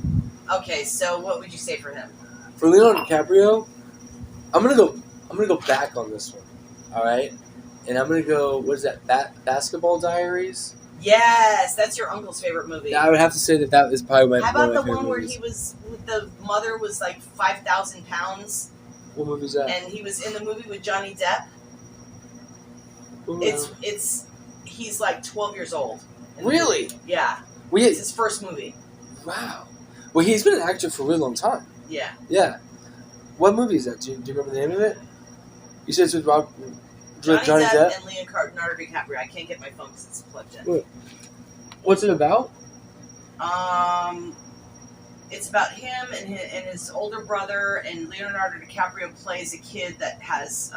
Speaker 3: Okay, so what would you say for him?
Speaker 1: For Leonardo DiCaprio, I'm gonna go back on this one. All right, and I'm gonna go. What is that? Basketball Diaries.
Speaker 3: Yes, that's your uncle's favorite movie.
Speaker 1: I would have to say that is probably my.
Speaker 3: How about
Speaker 1: one
Speaker 3: the
Speaker 1: of my
Speaker 3: one
Speaker 1: favorite
Speaker 3: where
Speaker 1: movies.
Speaker 3: he was, the mother was like 5,000 pounds,
Speaker 1: What movie is that?
Speaker 3: and he was in the movie with Johnny Depp?
Speaker 1: Ooh,
Speaker 3: He's like 12 years old.
Speaker 1: really?
Speaker 3: Yeah,
Speaker 1: Well,
Speaker 3: it's his first movie.
Speaker 1: wow. Well, he's been an actor for a really long time.
Speaker 3: Yeah.
Speaker 1: Yeah. What movie is that? Do you remember the name of it? You said it's with Johnny Depp.
Speaker 3: and Leonardo DiCaprio. I can't get my phone because it's plugged in.
Speaker 1: What's it about?
Speaker 3: It's about him and his older brother, and Leonardo DiCaprio plays a kid that has,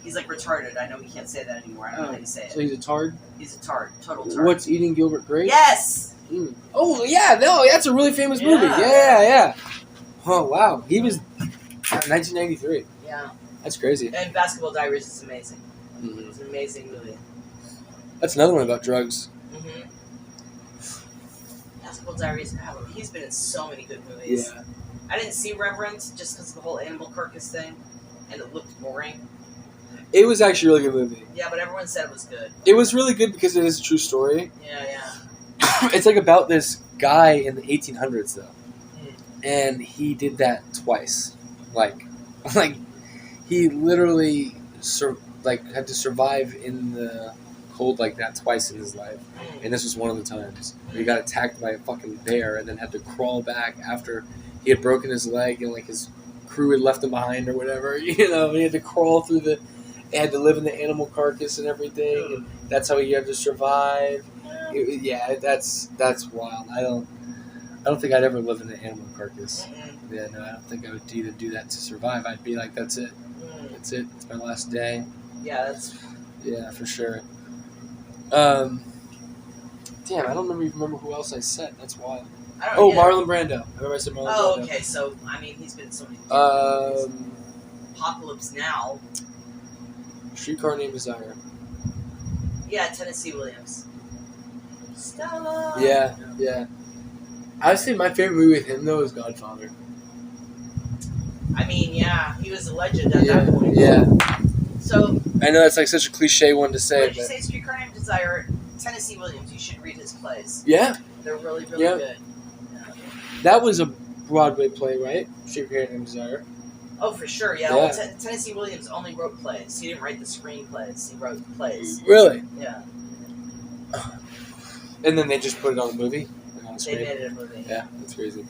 Speaker 3: he's like retarded. I know we can't say that anymore. I don't know how to say
Speaker 1: So
Speaker 3: it.
Speaker 1: he's a tard.
Speaker 3: He's a total tard.
Speaker 1: What's Eating Gilbert Grape?
Speaker 3: Yes!
Speaker 1: Mm. Oh yeah, no, that's a really famous movie.
Speaker 3: Yeah.
Speaker 1: Yeah. Oh wow, he was 1993.
Speaker 3: Yeah.
Speaker 1: That's crazy.
Speaker 3: And Basketball Diaries is amazing.
Speaker 1: Mm-hmm.
Speaker 3: It's an amazing movie.
Speaker 1: That's another one about drugs.
Speaker 3: Mm-hmm. Basketball Diaries. He's been in so many good movies.
Speaker 1: Yeah.
Speaker 3: I didn't see Reverend just because of the whole animal carcass thing, and it looked boring.
Speaker 1: It was actually a really good movie.
Speaker 3: Yeah, but everyone said it was good.
Speaker 1: It was really good because it is a true story.
Speaker 3: Yeah.
Speaker 1: It's like about this guy in the 1800s though, and he did that twice. Like he literally had to survive in the cold like that twice in his life, and this was one of the times. He got attacked by a fucking bear and then had to crawl back after he had broken his leg and like his crew had left him behind or whatever. You know, he had to crawl through had to live in the animal carcass and everything. And that's how he had to survive. That's wild. I don't think I'd ever live in an animal carcass. Yeah, no, I don't think I would even do that to survive. I'd be like, that's it. That's it. It's my last day. Yeah, for sure. Damn, I don't remember who else I said. That's wild. Marlon Brando. I remember I said Marlon Brando.
Speaker 3: Oh, okay. So I mean, he's been in so many. Apocalypse Now.
Speaker 1: Streetcar Named Desire.
Speaker 3: Yeah, Tennessee Williams. Stella.
Speaker 1: Yeah. I would say my favorite movie with him though is Godfather.
Speaker 3: I mean, yeah, he was a legend at that point.
Speaker 1: Yeah.
Speaker 3: So
Speaker 1: I know that's like such a cliche one to say.
Speaker 3: What did you say? Streetcar Named Desire. Tennessee Williams. You should read his plays.
Speaker 1: Yeah.
Speaker 3: They're really good. Yeah.
Speaker 1: That was a Broadway play, right? Streetcar Named Desire.
Speaker 3: Oh, for sure, yeah. Well, Tennessee Williams only wrote plays. He didn't write the screenplays. He wrote plays.
Speaker 1: Really?
Speaker 3: Yeah.
Speaker 1: And then they just put it on the movie?
Speaker 3: They made it a movie.
Speaker 1: Yeah, that's crazy.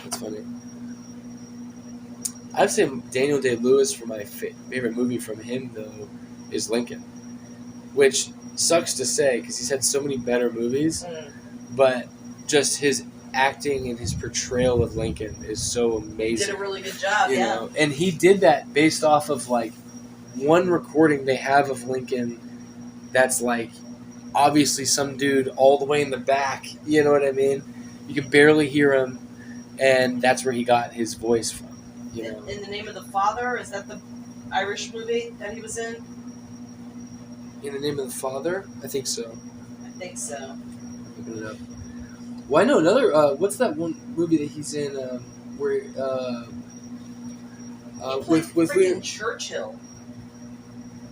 Speaker 1: That's funny. I'd say Daniel Day-Lewis for my favorite movie from him, though, is Lincoln. Which sucks to say, because he's had so many better movies, but just his acting and his portrayal of Lincoln is so amazing.
Speaker 3: He did a really good job,
Speaker 1: you know? And he did that based off of like one recording they have of Lincoln that's like obviously some dude all the way in the back, you know what I mean? You can barely hear him, and that's where he got his voice from. You know?
Speaker 3: In the Name of the Father, is that the Irish movie that he was in?
Speaker 1: In the Name of the Father? I think so.
Speaker 3: I think so.
Speaker 1: Looking it up. Well, I know another. What's that one movie that he's in? Where
Speaker 3: he played with Churchill.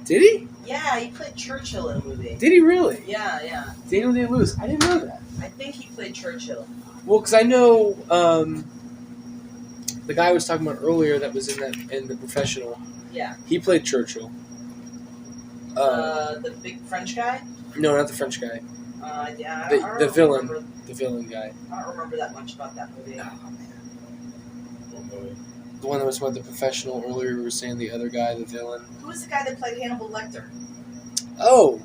Speaker 1: Did he?
Speaker 3: Yeah, he played Churchill in a movie.
Speaker 1: Did he really?
Speaker 3: Yeah.
Speaker 1: Daniel Day-Lewis. I didn't know that.
Speaker 3: I think he played Churchill.
Speaker 1: Well, because I know the guy I was talking about earlier that was in The Professional.
Speaker 3: Yeah.
Speaker 1: He played Churchill.
Speaker 3: The big French guy?
Speaker 1: No, not the French guy.
Speaker 3: Yeah.
Speaker 1: The villain. The villain guy.
Speaker 3: I don't remember that much about that movie.
Speaker 1: Oh, man. What movie? The one that was about The Professional earlier, we were saying the other guy, the villain.
Speaker 3: Who was the guy that played Hannibal Lecter?
Speaker 1: Oh!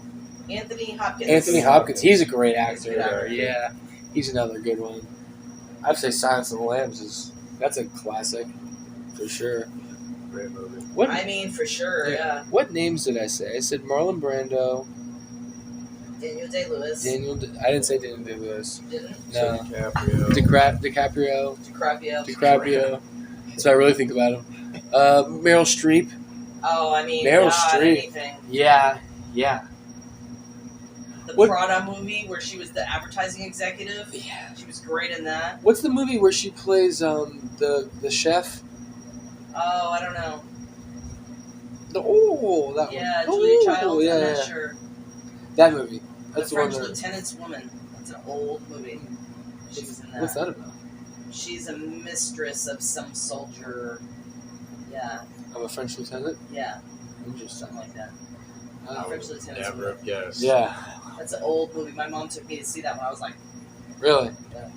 Speaker 3: Anthony Hopkins.
Speaker 1: Anthony Hopkins. He's a great actor.
Speaker 3: He's a good actor.
Speaker 1: Yeah. He's another good one. I'd say Silence of the Lambs that's a classic. For sure.
Speaker 2: Great movie.
Speaker 3: I mean, for sure, yeah.
Speaker 1: What names did I say? I said Marlon Brando.
Speaker 3: Daniel Day-Lewis.
Speaker 1: I didn't say Daniel Day-Lewis.
Speaker 3: You didn't?
Speaker 1: No.
Speaker 2: DiCaprio.
Speaker 1: DiCaprio. That's what I really think about him. Meryl Streep.
Speaker 3: Oh, I mean,
Speaker 1: Meryl Streep.
Speaker 3: Anything.
Speaker 1: Yeah.
Speaker 3: The Prada movie where she was the advertising executive.
Speaker 1: Yeah.
Speaker 3: She was great in that.
Speaker 1: What's the movie where she plays the chef?
Speaker 3: Oh, I don't know.
Speaker 1: That one.
Speaker 3: Yeah, Julia Childs.
Speaker 1: Yeah,
Speaker 3: I'm not sure.
Speaker 1: That movie. That's
Speaker 3: the
Speaker 1: the
Speaker 3: French
Speaker 1: one.
Speaker 3: Lieutenant's Woman. That's an old movie. She was in that.
Speaker 1: What's that about?
Speaker 3: She's a mistress of some soldier. Yeah.
Speaker 1: Of a French lieutenant?
Speaker 3: Yeah.
Speaker 1: Interesting.
Speaker 3: Something like that.
Speaker 2: French
Speaker 3: Lieutenant's
Speaker 2: Never
Speaker 3: Woman.
Speaker 2: have guessed.
Speaker 1: Yeah.
Speaker 3: That's an old movie. My mom took me to see that when I was like...
Speaker 1: Really?
Speaker 3: Yeah.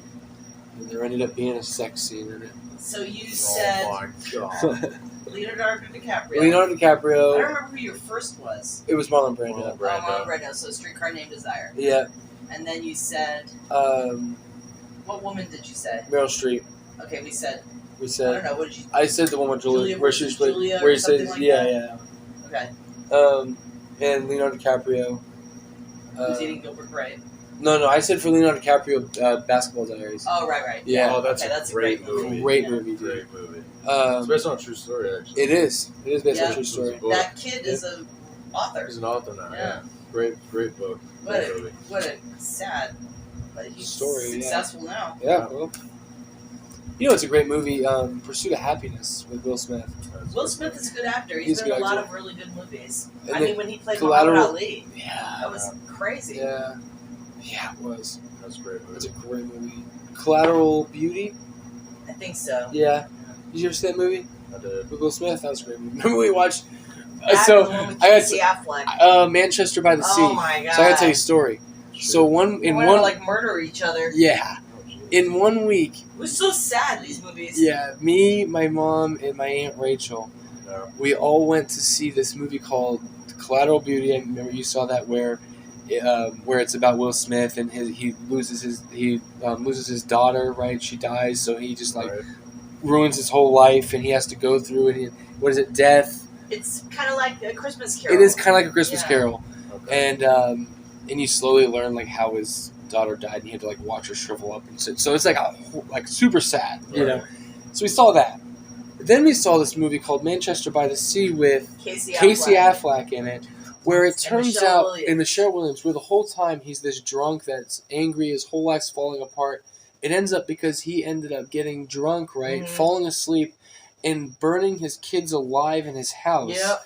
Speaker 1: And there ended up being a sex scene in it.
Speaker 3: So you said...
Speaker 2: Oh my God.
Speaker 3: Leonardo DiCaprio.
Speaker 1: Leonardo DiCaprio.
Speaker 3: I don't remember who your first was.
Speaker 1: It was Marlon Brando.
Speaker 3: Marlon Brando. So Streetcar Named Desire.
Speaker 1: Yeah.
Speaker 3: And then you said... what woman did you say?
Speaker 1: Meryl Streep.
Speaker 3: Okay, we said...
Speaker 1: I don't
Speaker 3: know. What did you...
Speaker 1: I said the one with Julia where she was
Speaker 3: Julia
Speaker 1: where he says,
Speaker 3: like
Speaker 1: yeah.
Speaker 3: Okay.
Speaker 1: And Leonardo DiCaprio.
Speaker 3: Who's eating Gilbert Grape?
Speaker 1: No. I said for Leonardo DiCaprio, Basketball Diaries.
Speaker 3: Oh, right.
Speaker 1: Yeah.
Speaker 2: Oh, that's
Speaker 3: Okay,
Speaker 2: a great movie.
Speaker 1: Great movie, dude.
Speaker 2: Great movie. It's
Speaker 1: Um,
Speaker 2: based on a true story, actually.
Speaker 1: it is. It is based on a
Speaker 3: Yeah.
Speaker 1: true story.
Speaker 3: That kid is an author.
Speaker 2: He's an author now.
Speaker 3: Yeah.
Speaker 2: Great book. Great movie.
Speaker 3: What a sad, but he's
Speaker 1: Story,
Speaker 3: successful now.
Speaker 1: Yeah, well. You know, it's a great movie, Pursuit of Happiness with Will Smith.
Speaker 3: Will Smith is a good actor.
Speaker 1: He's
Speaker 3: He's
Speaker 1: a
Speaker 3: been in
Speaker 1: good
Speaker 3: a lot
Speaker 1: actor.
Speaker 3: of really good movies.
Speaker 1: And
Speaker 3: I
Speaker 1: then
Speaker 3: mean, when he played
Speaker 1: Collateral-
Speaker 3: Muhammad Ali,
Speaker 1: Yeah.
Speaker 3: that was crazy.
Speaker 1: Yeah. Yeah, it was.
Speaker 2: That's a great
Speaker 1: It's a
Speaker 2: movie.
Speaker 1: great movie. Collateral Beauty?
Speaker 3: I think so.
Speaker 1: Yeah. Did you ever see that movie?
Speaker 2: I did.
Speaker 1: With Will Smith? That was a great movie. Remember we watched...
Speaker 3: That
Speaker 1: so,
Speaker 3: and the one with
Speaker 1: I got
Speaker 3: Casey Affleck.
Speaker 1: Manchester by the Sea.
Speaker 3: Oh my god!
Speaker 1: So I gotta tell you a story. So
Speaker 3: They wanted to like murder each other.
Speaker 1: Yeah. In 1 week,
Speaker 3: It was so sad. These movies.
Speaker 1: yeah, me, my mom, and my Aunt Rachel,
Speaker 2: No.
Speaker 1: we all went to see this movie called Collateral Beauty. I remember you saw that where it's about Will Smith and he loses his daughter, right? She dies, so he just like
Speaker 2: Right.
Speaker 1: ruins his whole life, and he has to go through it. What is it? Death.
Speaker 3: It's kind of like a Christmas Carol.
Speaker 1: It is kind of like a Christmas
Speaker 3: Yeah.
Speaker 1: Carol,
Speaker 2: Okay.
Speaker 1: and you slowly learn like how his daughter died, and you had to like watch her shrivel up, and so it's like super sad, you know.
Speaker 2: Right.
Speaker 1: So we saw that. Then we saw this movie called Manchester by the Sea with
Speaker 3: Casey
Speaker 1: Affleck in it, where it turns
Speaker 3: Michelle
Speaker 1: out
Speaker 3: Williams.
Speaker 1: in Michelle Williams, where the whole time he's this drunk that's angry, his whole life's falling apart. It ends up because he ended up getting drunk, right,
Speaker 3: Mhm.
Speaker 1: falling asleep, and burning his kids alive in his house.
Speaker 3: Yep.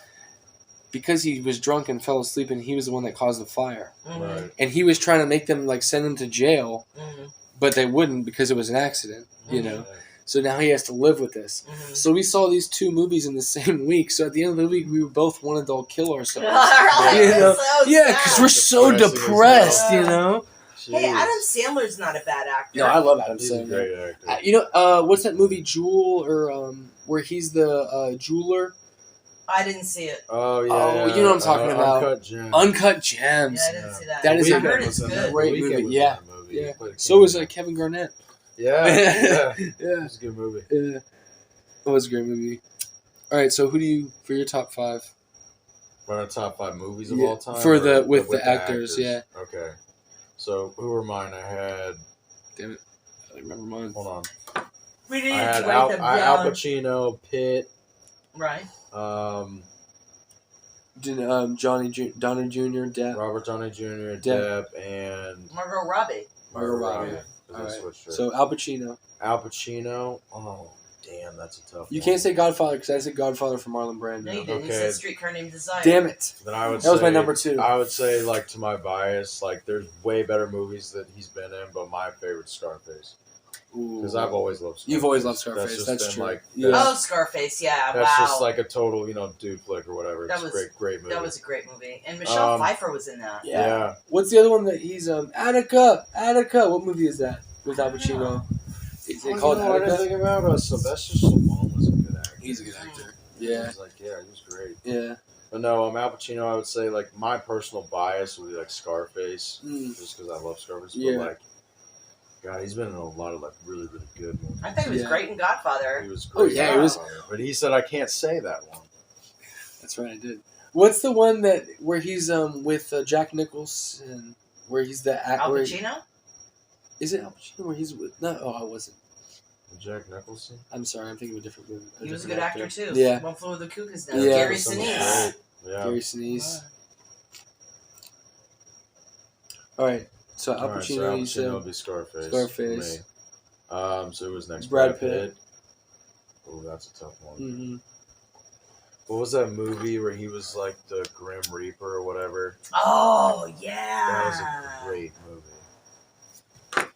Speaker 1: Because he was drunk and fell asleep, and he was the one that caused the fire.
Speaker 3: Mm-hmm.
Speaker 2: Right.
Speaker 1: And he was trying to make them like send him to jail,
Speaker 3: Mm-hmm.
Speaker 1: but they wouldn't because it was an accident, you know.
Speaker 2: Right.
Speaker 1: So now he has to live with this.
Speaker 3: Mm-hmm.
Speaker 1: So we saw these two movies in the same week. So at the end of the week, we both wanted to all kill ourselves.
Speaker 3: Really?
Speaker 1: You know?
Speaker 3: That's so
Speaker 1: Yeah,
Speaker 3: sad.
Speaker 1: because we're so
Speaker 2: Depressing as
Speaker 1: depressed,
Speaker 3: hell.
Speaker 1: you know.
Speaker 3: Hey,
Speaker 2: Jeez.
Speaker 3: Adam Sandler's not a bad actor.
Speaker 1: No, I love Adam
Speaker 2: He's a
Speaker 1: Sandler.
Speaker 2: great actor.
Speaker 1: You know, what's that movie, Jewel, or where he's the jeweler?
Speaker 3: I didn't see it.
Speaker 2: Oh yeah.
Speaker 1: Oh,
Speaker 2: yeah.
Speaker 1: you know what I'm talking about.
Speaker 2: Uncut Gems.
Speaker 1: Uncut Gems.
Speaker 3: Yeah, I didn't see that.
Speaker 1: That is
Speaker 3: I
Speaker 1: a
Speaker 3: heard
Speaker 2: Weeknd
Speaker 3: it's
Speaker 2: was in that.
Speaker 3: good.
Speaker 1: Great
Speaker 2: Weeknd
Speaker 1: movie,
Speaker 2: was in
Speaker 1: yeah.
Speaker 2: that movie.
Speaker 1: Yeah.
Speaker 2: He played a
Speaker 1: So was
Speaker 2: cameo.
Speaker 1: Kevin Garnett.
Speaker 2: Yeah.
Speaker 1: Yeah.
Speaker 2: It's a good movie.
Speaker 1: Yeah. It was a great movie. All right, so who do you for your top five?
Speaker 2: One of the top 5 movies of
Speaker 1: Yeah,
Speaker 2: all time.
Speaker 1: for
Speaker 2: or
Speaker 1: the- with the actors, yeah.
Speaker 2: Okay. So who were mine? I had.
Speaker 1: Damn it, I don't remember mine.
Speaker 2: Hold on.
Speaker 3: We
Speaker 2: I
Speaker 3: didn't
Speaker 2: had
Speaker 3: write them
Speaker 2: Al
Speaker 3: down.
Speaker 2: Pacino, Pitt.
Speaker 3: Right.
Speaker 1: Donnie Jr., Depp.
Speaker 2: Robert Downey Jr.,
Speaker 1: Depp.
Speaker 2: Depp, and
Speaker 3: Margot Robbie.
Speaker 1: Margot Robbie.
Speaker 2: Because
Speaker 1: All
Speaker 2: I
Speaker 1: right.
Speaker 2: switched her.
Speaker 1: So Al Pacino.
Speaker 2: Al Pacino. Oh, damn, that's a tough
Speaker 1: You
Speaker 2: one.
Speaker 1: can't say Godfather because I said Godfather for Marlon
Speaker 3: No, you
Speaker 1: Brando.
Speaker 3: didn't. You
Speaker 2: Okay.
Speaker 3: said Streetcar Named Desire.
Speaker 1: Damn it!
Speaker 2: Then I would
Speaker 1: That was my
Speaker 2: say-
Speaker 1: number 2.
Speaker 2: I would say, like, to my bias, like, there's way better movies that he's been in, but my favorite's Scarface. Because I've always loved Scarface.
Speaker 1: You've always loved Scarface.
Speaker 2: just
Speaker 1: That's
Speaker 2: been,
Speaker 1: true.
Speaker 2: Like,
Speaker 1: Yeah.
Speaker 2: that's,
Speaker 3: Oh, Scarface. Yeah.
Speaker 2: that's
Speaker 3: wow.
Speaker 2: just like a total, dude flick or whatever.
Speaker 3: That
Speaker 2: It's
Speaker 3: was-
Speaker 2: a great movie.
Speaker 3: That was a great movie. And Michelle
Speaker 2: Um,
Speaker 3: Pfeiffer was in that.
Speaker 1: Yeah. What's the other one that he's Attica? Attica. What movie is that with Al Pacino? Is it called
Speaker 2: I didn't
Speaker 1: Attica?
Speaker 2: think about Sylvester Stallone was a good actor.
Speaker 1: He's a good actor.
Speaker 2: He
Speaker 1: Yeah.
Speaker 2: was he was great.
Speaker 1: Yeah.
Speaker 2: But no, Al Pacino, I would say, like, my personal bias would be, like, Scarface.
Speaker 1: Mm.
Speaker 2: Just because I love Scarface.
Speaker 1: Yeah.
Speaker 2: But, like, God, he's been in a lot of, like, really, really good movies.
Speaker 3: I think he was
Speaker 1: Yeah.
Speaker 3: great in Godfather.
Speaker 2: He was
Speaker 1: Oh,
Speaker 2: great.
Speaker 1: yeah,
Speaker 2: in
Speaker 1: it was-
Speaker 2: Godfather, But he said I can't say that one.
Speaker 1: That's right. I did. What's the one where he's with Jack Nicholson, where he's the
Speaker 3: Al
Speaker 1: where-
Speaker 3: Pacino?
Speaker 1: Is it Al Pacino where he's with? No, I wasn't.
Speaker 2: Jack Nicholson?
Speaker 1: I'm sorry. I'm thinking of a different movie.
Speaker 3: He was a
Speaker 1: different
Speaker 3: good actor, too.
Speaker 1: Yeah.
Speaker 3: One Flew Over the Cuckoo's Nest.
Speaker 1: Yeah.
Speaker 3: Gary
Speaker 2: Nicholson was
Speaker 3: Sinise.
Speaker 2: great. Yeah.
Speaker 1: Gary Sinise. All right. So Al
Speaker 2: All right,
Speaker 1: Pacino.
Speaker 2: so Al
Speaker 1: you
Speaker 2: Pacino
Speaker 1: said
Speaker 2: would be Scarface.
Speaker 1: Scarface.
Speaker 2: For me. So who was next?
Speaker 1: Brad Pitt.
Speaker 2: Oh, that's a tough one.
Speaker 1: hmm
Speaker 2: What was that movie where he was like the Grim Reaper or whatever?
Speaker 3: Oh,
Speaker 2: That
Speaker 3: yeah.
Speaker 2: was a great movie.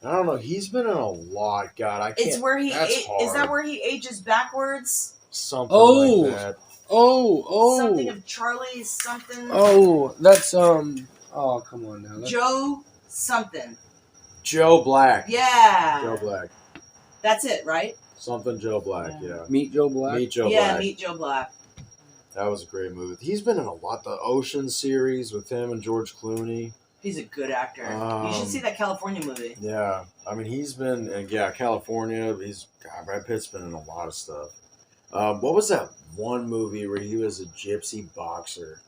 Speaker 2: I don't know. He's been in a lot. God, I can't.
Speaker 3: It's where he
Speaker 2: that's
Speaker 3: is
Speaker 2: hard.
Speaker 3: that where he ages backwards?
Speaker 2: Something
Speaker 1: Oh.
Speaker 2: like that.
Speaker 3: Something of Charlie something.
Speaker 1: That's Oh, come on now. That's-
Speaker 3: Joe something.
Speaker 2: Joe Black.
Speaker 3: Yeah.
Speaker 2: Joe Black.
Speaker 3: That's it, right?
Speaker 2: Something Joe Black.
Speaker 3: Yeah.
Speaker 2: Yeah.
Speaker 1: Meet Joe Black.
Speaker 2: Meet Joe
Speaker 3: yeah,
Speaker 2: Black.
Speaker 3: Meet Joe Black.
Speaker 2: That was a great movie. He's been in a lot. The Ocean series with him and George Clooney.
Speaker 3: He's a good actor. You should see that California movie.
Speaker 2: Yeah, I mean he's been California. Brad Pitt's been in a lot of stuff. What was that one movie where he was a gypsy boxer?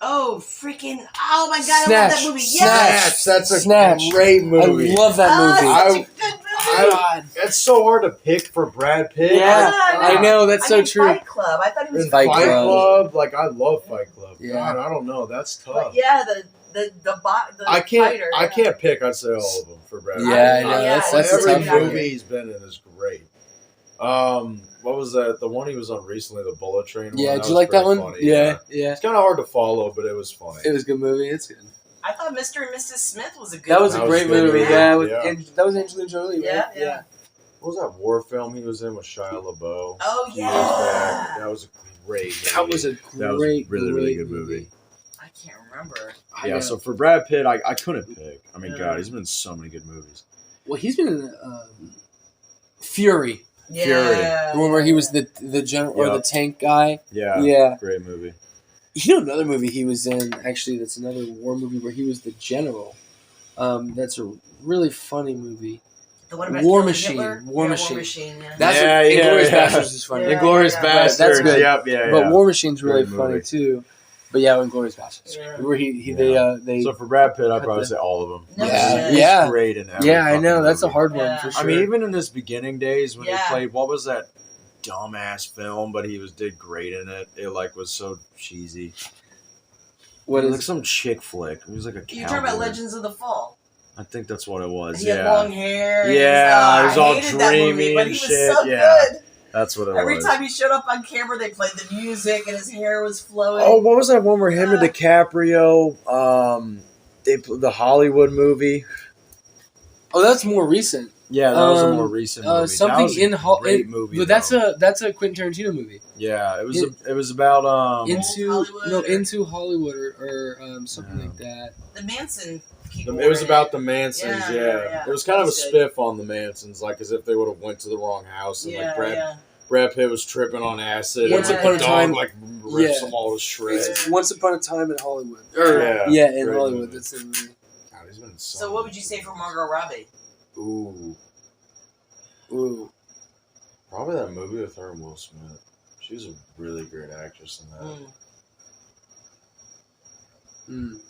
Speaker 3: Oh, freaking! Oh my god, I love
Speaker 1: Snatch.
Speaker 3: that movie.
Speaker 1: Snatch.
Speaker 3: Yes.
Speaker 2: That's a
Speaker 1: Snatch.
Speaker 2: great movie.
Speaker 1: I love that movie.
Speaker 3: Oh, such a good movie.
Speaker 1: God.
Speaker 2: It's so hard to pick for Brad Pitt.
Speaker 1: Yeah,
Speaker 3: God.
Speaker 1: I know. That's
Speaker 3: I
Speaker 1: so
Speaker 3: mean,
Speaker 1: true.
Speaker 3: Fight Club. I thought he was
Speaker 2: In
Speaker 1: Fight
Speaker 2: Fight
Speaker 1: Club.
Speaker 2: Club, like I love Fight Club.
Speaker 1: Yeah.
Speaker 2: God, I don't know. That's tough.
Speaker 3: But yeah, the
Speaker 2: I can't.
Speaker 3: fighter,
Speaker 2: I
Speaker 3: yeah.
Speaker 2: can't pick. I'd say all of them for Brad.
Speaker 1: Yeah, I
Speaker 2: Pitt.
Speaker 1: know.
Speaker 3: Yeah,
Speaker 1: That's a
Speaker 2: Every
Speaker 1: tough one.
Speaker 2: movie he's been in is great. What was that? The one he was on recently, the Bullet Train.
Speaker 1: Yeah,
Speaker 2: one?
Speaker 1: did you like that one?
Speaker 2: Funny,
Speaker 1: Yeah.
Speaker 2: It's kind of hard to follow, but it was funny.
Speaker 1: It was a good movie. It's good.
Speaker 3: I thought Mr. and Mrs. Smith was a good.
Speaker 1: That was
Speaker 2: That
Speaker 1: a
Speaker 2: was
Speaker 1: great
Speaker 2: good
Speaker 1: movie.
Speaker 2: movie.
Speaker 1: Yeah,
Speaker 2: Yeah.
Speaker 1: that was Angelina Jolie, right?
Speaker 3: Yeah, yeah.
Speaker 2: What was that war film he was in with Shia LaBeouf?
Speaker 3: Oh
Speaker 2: Years back?
Speaker 3: yeah.
Speaker 2: That was a great movie.
Speaker 1: That was a
Speaker 2: That was a
Speaker 1: great,
Speaker 2: really,
Speaker 1: great
Speaker 2: really good movie.
Speaker 3: I can't remember.
Speaker 2: Yeah, so for Brad Pitt, I couldn't pick. I mean,
Speaker 3: Yeah.
Speaker 2: God, he's been in so many good movies.
Speaker 1: Well, he's been in Fury,
Speaker 3: Yeah.
Speaker 1: the one where he was the general or
Speaker 2: Yeah.
Speaker 1: the tank guy.
Speaker 2: Yeah,
Speaker 1: Yeah.
Speaker 2: great movie.
Speaker 1: You know another movie he was in, actually, that's another war movie where he was the general. That's a really funny movie.
Speaker 3: The one about
Speaker 1: War
Speaker 3: killing
Speaker 1: Machine.
Speaker 3: Hitler?
Speaker 1: War
Speaker 3: Yeah,
Speaker 1: Machine.
Speaker 3: War Machine. Yeah.
Speaker 1: That's
Speaker 2: Yeah,
Speaker 1: what,
Speaker 2: yeah,
Speaker 1: Inglourious
Speaker 2: yeah.
Speaker 1: Basterds is funny.
Speaker 3: Yeah.
Speaker 2: Inglourious
Speaker 3: yeah.
Speaker 2: Basterds.
Speaker 1: That's good.
Speaker 2: Yep, yeah,
Speaker 1: But
Speaker 2: yeah.
Speaker 1: War Machine's really
Speaker 2: Great
Speaker 1: funny
Speaker 2: movie.
Speaker 1: too. But yeah, Inglourious Basterds.
Speaker 3: Yeah.
Speaker 1: Where
Speaker 2: Yeah.
Speaker 1: they
Speaker 2: So for Brad Pitt, I'd
Speaker 1: cut
Speaker 2: probably
Speaker 1: the-
Speaker 2: say all of them.
Speaker 3: No
Speaker 1: Yeah.
Speaker 3: shit.
Speaker 2: He's
Speaker 1: Yeah.
Speaker 2: great in every
Speaker 1: yeah, I know
Speaker 2: fucking
Speaker 1: that's a
Speaker 2: movie.
Speaker 1: hard one
Speaker 3: Yeah.
Speaker 1: for sure.
Speaker 2: I mean, even in his beginning days when
Speaker 3: Yeah.
Speaker 2: he played, what was that dumbass film? But he did great in it. It like was so cheesy.
Speaker 1: what
Speaker 2: It was
Speaker 1: is
Speaker 2: like some chick flick? It was like a
Speaker 3: You're talking about
Speaker 2: cowboy.
Speaker 3: Legends of the Fall.
Speaker 2: I think that's what it was.
Speaker 3: He
Speaker 2: Yeah,
Speaker 3: had long hair. and
Speaker 2: Yeah, he was all
Speaker 3: I hated that movie,
Speaker 2: dreamy
Speaker 3: but
Speaker 2: and
Speaker 3: he was
Speaker 2: shit,
Speaker 3: so
Speaker 2: yeah.
Speaker 3: good.
Speaker 2: that's what it
Speaker 3: Every
Speaker 2: was.
Speaker 3: time he showed up on camera, they played the music and his hair was flowing.
Speaker 2: Oh, what was that one where him and DiCaprio? The Hollywood movie.
Speaker 1: Oh, that's more recent.
Speaker 2: Yeah, that was a
Speaker 1: Um,
Speaker 2: more recent movie.
Speaker 1: Something
Speaker 2: that was a
Speaker 1: in
Speaker 2: great movie.
Speaker 1: But that's
Speaker 2: though.
Speaker 1: a Quentin Tarantino movie.
Speaker 2: Yeah, it was.
Speaker 1: in-
Speaker 2: It was about
Speaker 1: Into
Speaker 3: Hollywood
Speaker 1: no
Speaker 3: or-
Speaker 1: Into Hollywood or something
Speaker 2: Yeah.
Speaker 1: like that.
Speaker 3: The Manson people.
Speaker 2: It was
Speaker 3: were in
Speaker 2: about
Speaker 3: it.
Speaker 2: the Mansons.
Speaker 3: Yeah,
Speaker 2: Yeah,
Speaker 3: yeah.
Speaker 2: it was kind of a
Speaker 3: That's good.
Speaker 2: spiff on the Mansons, like as if they would have went to the wrong house and
Speaker 3: Yeah,
Speaker 2: like
Speaker 3: yeah.
Speaker 2: Brad Pitt was tripping on acid.
Speaker 3: Once
Speaker 2: and
Speaker 3: upon
Speaker 2: the
Speaker 3: a
Speaker 2: dog,
Speaker 1: time-
Speaker 2: like rips
Speaker 1: yeah.
Speaker 2: them all to shreds.
Speaker 1: It's Once Upon a Time in Hollywood.
Speaker 2: Yeah,
Speaker 1: in
Speaker 2: great
Speaker 1: Hollywood.
Speaker 2: movie.
Speaker 1: That's the movie.
Speaker 2: God, he's been in
Speaker 3: So what would you say for Margot Robbie?
Speaker 2: Ooh,
Speaker 1: Ooh.
Speaker 2: probably that movie with her and Will Smith. She was a really great actress in that.
Speaker 3: Mm.
Speaker 1: Mm.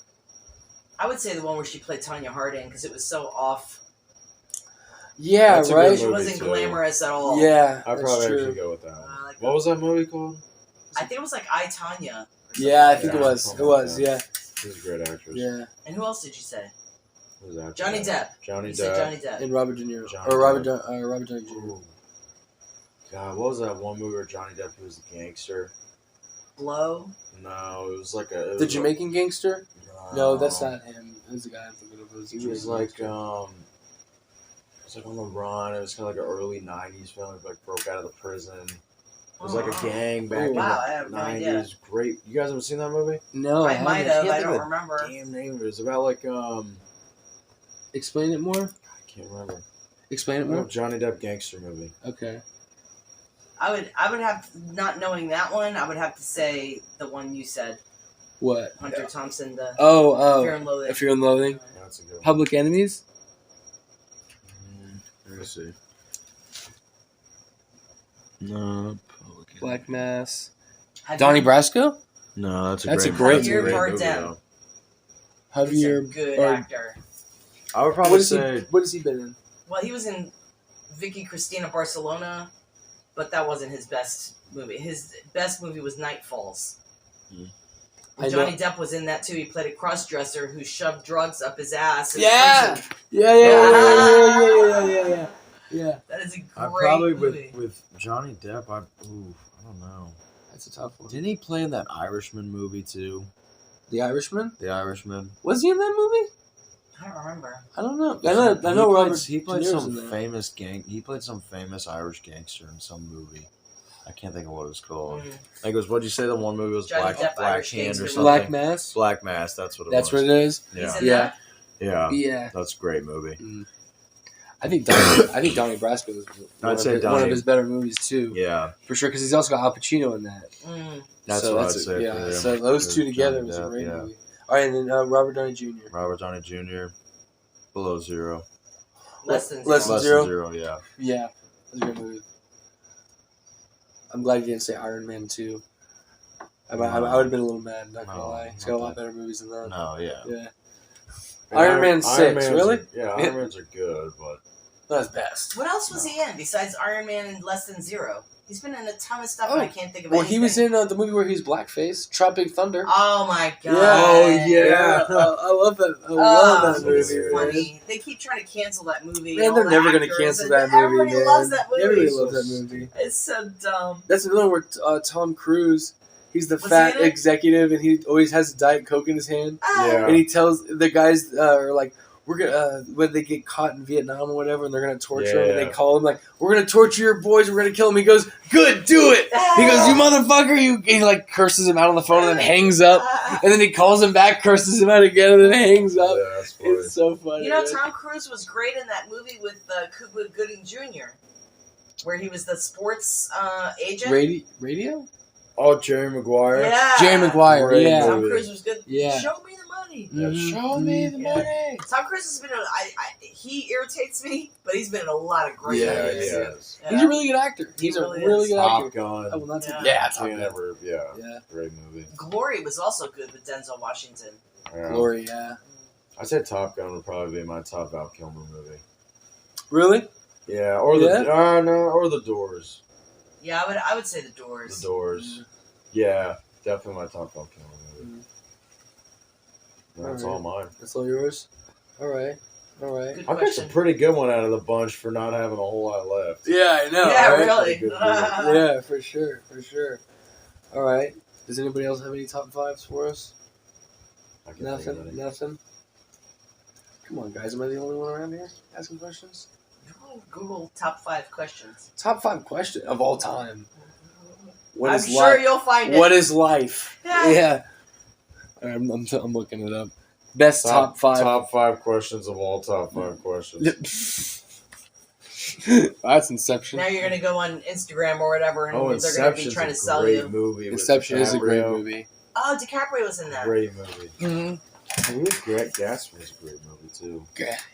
Speaker 3: I would say the one where she played Tanya Harding because it was so off.
Speaker 1: Yeah,
Speaker 2: That's a
Speaker 1: right.
Speaker 2: good
Speaker 3: She
Speaker 2: movie,
Speaker 3: wasn't
Speaker 2: too.
Speaker 3: glamorous at all.
Speaker 1: Yeah,
Speaker 2: I'd
Speaker 1: that's
Speaker 2: probably
Speaker 1: true.
Speaker 2: actually go with that one.
Speaker 3: I like
Speaker 2: What was that movie called?
Speaker 3: I think it was like I, Tanya.
Speaker 1: Yeah, I think
Speaker 2: Yeah,
Speaker 1: it was.
Speaker 2: something
Speaker 1: It was.
Speaker 2: like
Speaker 1: Yeah,
Speaker 2: She's a great actress.
Speaker 1: yeah.
Speaker 3: And who else did you say?
Speaker 2: Who was that?
Speaker 3: Johnny Depp.
Speaker 2: Johnny
Speaker 3: You
Speaker 2: Depp.
Speaker 3: said Johnny Depp.
Speaker 1: And Robert De Niro
Speaker 2: Johnny
Speaker 1: or Robert
Speaker 2: Depp.
Speaker 1: Robert Downey Jr.
Speaker 2: Ooh. God, what was that one movie where Johnny Depp he was the gangster?
Speaker 3: Blow.
Speaker 2: No, it was like a. It
Speaker 1: The
Speaker 2: was
Speaker 1: Jamaican gangster? No, that's not him. It was the guy I'm thinking of. It was the
Speaker 2: He was
Speaker 1: Jamaican
Speaker 2: like
Speaker 1: gangster.
Speaker 2: It was like on the run. It was kind of like an early '90s film. He like broke out of the prison. It was like a gang back
Speaker 1: Oh,
Speaker 2: in
Speaker 3: wow, I
Speaker 2: the
Speaker 3: have no
Speaker 2: '90s.
Speaker 3: idea.
Speaker 2: Great. You guys ever seen that movie?
Speaker 1: No,
Speaker 3: I might have.
Speaker 2: can't
Speaker 3: I
Speaker 2: think
Speaker 3: don't
Speaker 2: of the
Speaker 3: remember.
Speaker 2: Damn name. It was about like
Speaker 1: Explain it more.
Speaker 2: I can't remember.
Speaker 1: Explain it more.
Speaker 2: Johnny Depp gangster movie.
Speaker 1: Okay.
Speaker 3: I would have, not knowing that one, I would have to say the one you said,
Speaker 1: What?
Speaker 3: Hunter Thompson, the
Speaker 1: Oh,
Speaker 3: Fear and Loathing.
Speaker 1: Fear and Loathing.
Speaker 2: Yeah, that's a good one.
Speaker 1: Public Enemies.
Speaker 2: Let me see. No.
Speaker 1: Black Mass.
Speaker 3: Have
Speaker 1: Donnie
Speaker 3: you-
Speaker 1: Brasco.
Speaker 2: No, that's
Speaker 1: That's a great
Speaker 3: Javier
Speaker 1: movie.
Speaker 3: Bardem.
Speaker 2: though.
Speaker 3: He's a
Speaker 1: Javier.
Speaker 3: good
Speaker 1: or-
Speaker 3: actor.
Speaker 2: I would
Speaker 1: What
Speaker 2: probably
Speaker 1: is
Speaker 2: say.
Speaker 1: he? What has he been in?
Speaker 3: Well, he was in Vicky Cristina Barcelona, but that wasn't his best movie. His best movie was Night Falls.
Speaker 2: Hmm.
Speaker 1: I know-
Speaker 3: Johnny Depp was in that too. He played a cross-dresser who shoved drugs up his ass. in
Speaker 1: Yeah.
Speaker 3: prison.
Speaker 1: Yeah. Yeah.
Speaker 3: That is a
Speaker 2: I
Speaker 3: great
Speaker 2: probably
Speaker 3: movie.
Speaker 2: with Johnny Depp. I don't know.
Speaker 1: That's a tough one.
Speaker 2: Didn't he play in that Irishman movie too?
Speaker 1: The Irishman.
Speaker 2: The Irishman.
Speaker 1: Was he in that movie?
Speaker 3: I don't remember.
Speaker 1: I don't know. I know. Robert.
Speaker 2: He played
Speaker 1: De Niro's
Speaker 2: some
Speaker 1: in there.
Speaker 2: famous gang. He played some famous Irish gangster in some movie. I can't think of what it was called.
Speaker 3: Mm.
Speaker 2: I think it was. What'd you say? The one movie was
Speaker 3: Johnny Depp,
Speaker 2: Black
Speaker 3: Irish
Speaker 2: Hand or
Speaker 3: gangster
Speaker 2: something.
Speaker 1: Black Mass.
Speaker 2: Black Mass. That's what it
Speaker 1: That's
Speaker 2: was.
Speaker 1: what it is.
Speaker 2: Yeah.
Speaker 3: He's in
Speaker 1: Yeah.
Speaker 3: that?
Speaker 2: Yeah.
Speaker 1: Yeah.
Speaker 2: That's a great movie.
Speaker 1: I think Donnie Brasco was one
Speaker 2: Donnie.
Speaker 1: of his better movies too,
Speaker 2: Yeah.
Speaker 1: for sure. Because he's also got Al Pacino in that.
Speaker 3: Mm.
Speaker 2: That's
Speaker 1: so
Speaker 2: what
Speaker 1: that's
Speaker 2: I'd say.
Speaker 1: yeah.
Speaker 2: for him.
Speaker 1: So those
Speaker 2: For
Speaker 1: two together
Speaker 2: Johnny
Speaker 1: was a
Speaker 2: Depp,
Speaker 1: great
Speaker 2: yeah.
Speaker 1: movie. All right, and then Robert Downey Jr.
Speaker 2: Robert Downey Jr. Below Zero.
Speaker 3: Less than
Speaker 1: Less
Speaker 3: zero.
Speaker 1: than Zero?
Speaker 2: Zero. Yeah.
Speaker 1: Yeah, that's a great movie. I'm glad you didn't say Iron Man 2. I would have been a little mad. Not gonna
Speaker 2: No,
Speaker 1: lie. It's
Speaker 2: not
Speaker 1: got a lot
Speaker 2: that.
Speaker 1: better movies than that.
Speaker 2: No, yeah.
Speaker 1: Yeah.
Speaker 2: And
Speaker 1: Iron Man 6,
Speaker 2: Man's
Speaker 1: really?
Speaker 2: Iron Man's are good, but
Speaker 1: Not his best.
Speaker 3: What else was he in besides Iron Man and Less Than Zero? He's been in a ton of stuff,
Speaker 1: Oh.
Speaker 3: and I can't think of
Speaker 1: Well,
Speaker 3: anything.
Speaker 1: he was in the movie where he's blackface, Tropic Thunder.
Speaker 3: Oh my god!
Speaker 2: Oh, yeah.
Speaker 1: I love that. I
Speaker 3: Oh,
Speaker 1: love that
Speaker 3: it's
Speaker 1: movie.
Speaker 3: funny. They keep trying to cancel that movie.
Speaker 1: Man,
Speaker 3: and
Speaker 1: they're
Speaker 3: all the
Speaker 1: never going to
Speaker 3: actors,
Speaker 1: cancel
Speaker 3: and
Speaker 1: that movie,
Speaker 3: everybody
Speaker 1: man.
Speaker 3: loves that movie.
Speaker 1: Everybody loves that movie.
Speaker 3: It's so dumb.
Speaker 1: That's another one where Tom Cruise, he's the
Speaker 3: Was
Speaker 1: fat
Speaker 3: he in it?
Speaker 1: executive, and he always has Diet Coke in his hand.
Speaker 2: Yeah.
Speaker 1: And he tells the guys, are like, we're gonna when they get caught in Vietnam or whatever, and they're gonna torture him, and they call him like, we're gonna torture your boys, we're gonna kill him. He goes, good, do it. He goes, you motherfucker, you. He like curses him out on the phone and then hangs up, and then he calls him back, curses him out again, and then hangs up.
Speaker 2: Yeah, that's funny.
Speaker 1: It's so funny.
Speaker 3: You know,
Speaker 1: man.
Speaker 3: Tom Cruise was great in that movie with Cuba Gooding Jr., where he was the sports agent.
Speaker 1: Radio?
Speaker 2: Oh, Jerry Maguire.
Speaker 3: Yeah.
Speaker 1: Jerry Maguire,
Speaker 2: Great
Speaker 1: yeah.
Speaker 3: Tom
Speaker 2: movie.
Speaker 3: Cruise was good.
Speaker 1: Yeah.
Speaker 3: Show me the money.
Speaker 2: Yeah,
Speaker 1: Mhm.
Speaker 2: show me the
Speaker 3: Yeah.
Speaker 2: money.
Speaker 3: Tom Cruise has been he irritates me, but he's been in a lot of great
Speaker 1: Yeah,
Speaker 3: movies.
Speaker 2: Yes.
Speaker 1: He's a really good actor.
Speaker 3: He
Speaker 1: He's
Speaker 3: really
Speaker 1: a really
Speaker 3: is.
Speaker 1: good
Speaker 2: Top
Speaker 1: actor.
Speaker 2: Gun.
Speaker 1: I will not take.
Speaker 3: Yeah.
Speaker 1: Yeah, Top
Speaker 2: Can't
Speaker 1: Gun.
Speaker 2: ever, yeah.
Speaker 1: Yeah.
Speaker 2: Great movie.
Speaker 3: Glory was also good with Denzel Washington.
Speaker 2: Yeah.
Speaker 1: Glory, yeah.
Speaker 2: I said Top Gun would probably be my top Val Kilmer movie.
Speaker 1: Really?
Speaker 2: Yeah, or the Doors.
Speaker 3: Yeah, I would say The Doors.
Speaker 2: The Doors. Yeah, definitely my top Val Kilmer movie. That's all mine.
Speaker 1: That's all yours? All right.
Speaker 3: Good
Speaker 2: I picked
Speaker 3: question.
Speaker 2: a pretty good one out of the bunch for not having a whole lot left.
Speaker 1: Yeah, I know.
Speaker 3: Yeah,
Speaker 1: right?
Speaker 3: really.
Speaker 2: Good
Speaker 1: Yeah, for sure. All right. Does anybody else have any top fives for us?
Speaker 2: I can't think of any.
Speaker 1: Nothing? Come on, guys. Am I the only one around here asking questions?
Speaker 3: Google top 5 questions.
Speaker 1: Top 5 question of all time. What
Speaker 3: I'm
Speaker 1: is
Speaker 3: sure
Speaker 1: life?
Speaker 3: you'll find it.
Speaker 1: What is life?
Speaker 3: Yeah.
Speaker 1: Yeah. I'm looking it up. Best top 5.
Speaker 2: Top 5 questions of all top 5 questions.
Speaker 1: That's Inception.
Speaker 3: Now you're gonna go on Instagram or whatever, and
Speaker 2: Oh,
Speaker 3: they're gonna be
Speaker 2: Inception's
Speaker 3: trying to
Speaker 2: a
Speaker 3: sell
Speaker 2: great
Speaker 3: you.
Speaker 2: movie. with
Speaker 1: Inception is a great
Speaker 2: DiCaprio.
Speaker 1: movie.
Speaker 3: Oh, DiCaprio was in that.
Speaker 2: Great movie.
Speaker 1: Mm-hmm.
Speaker 2: Greg Gatsby was a great movie too.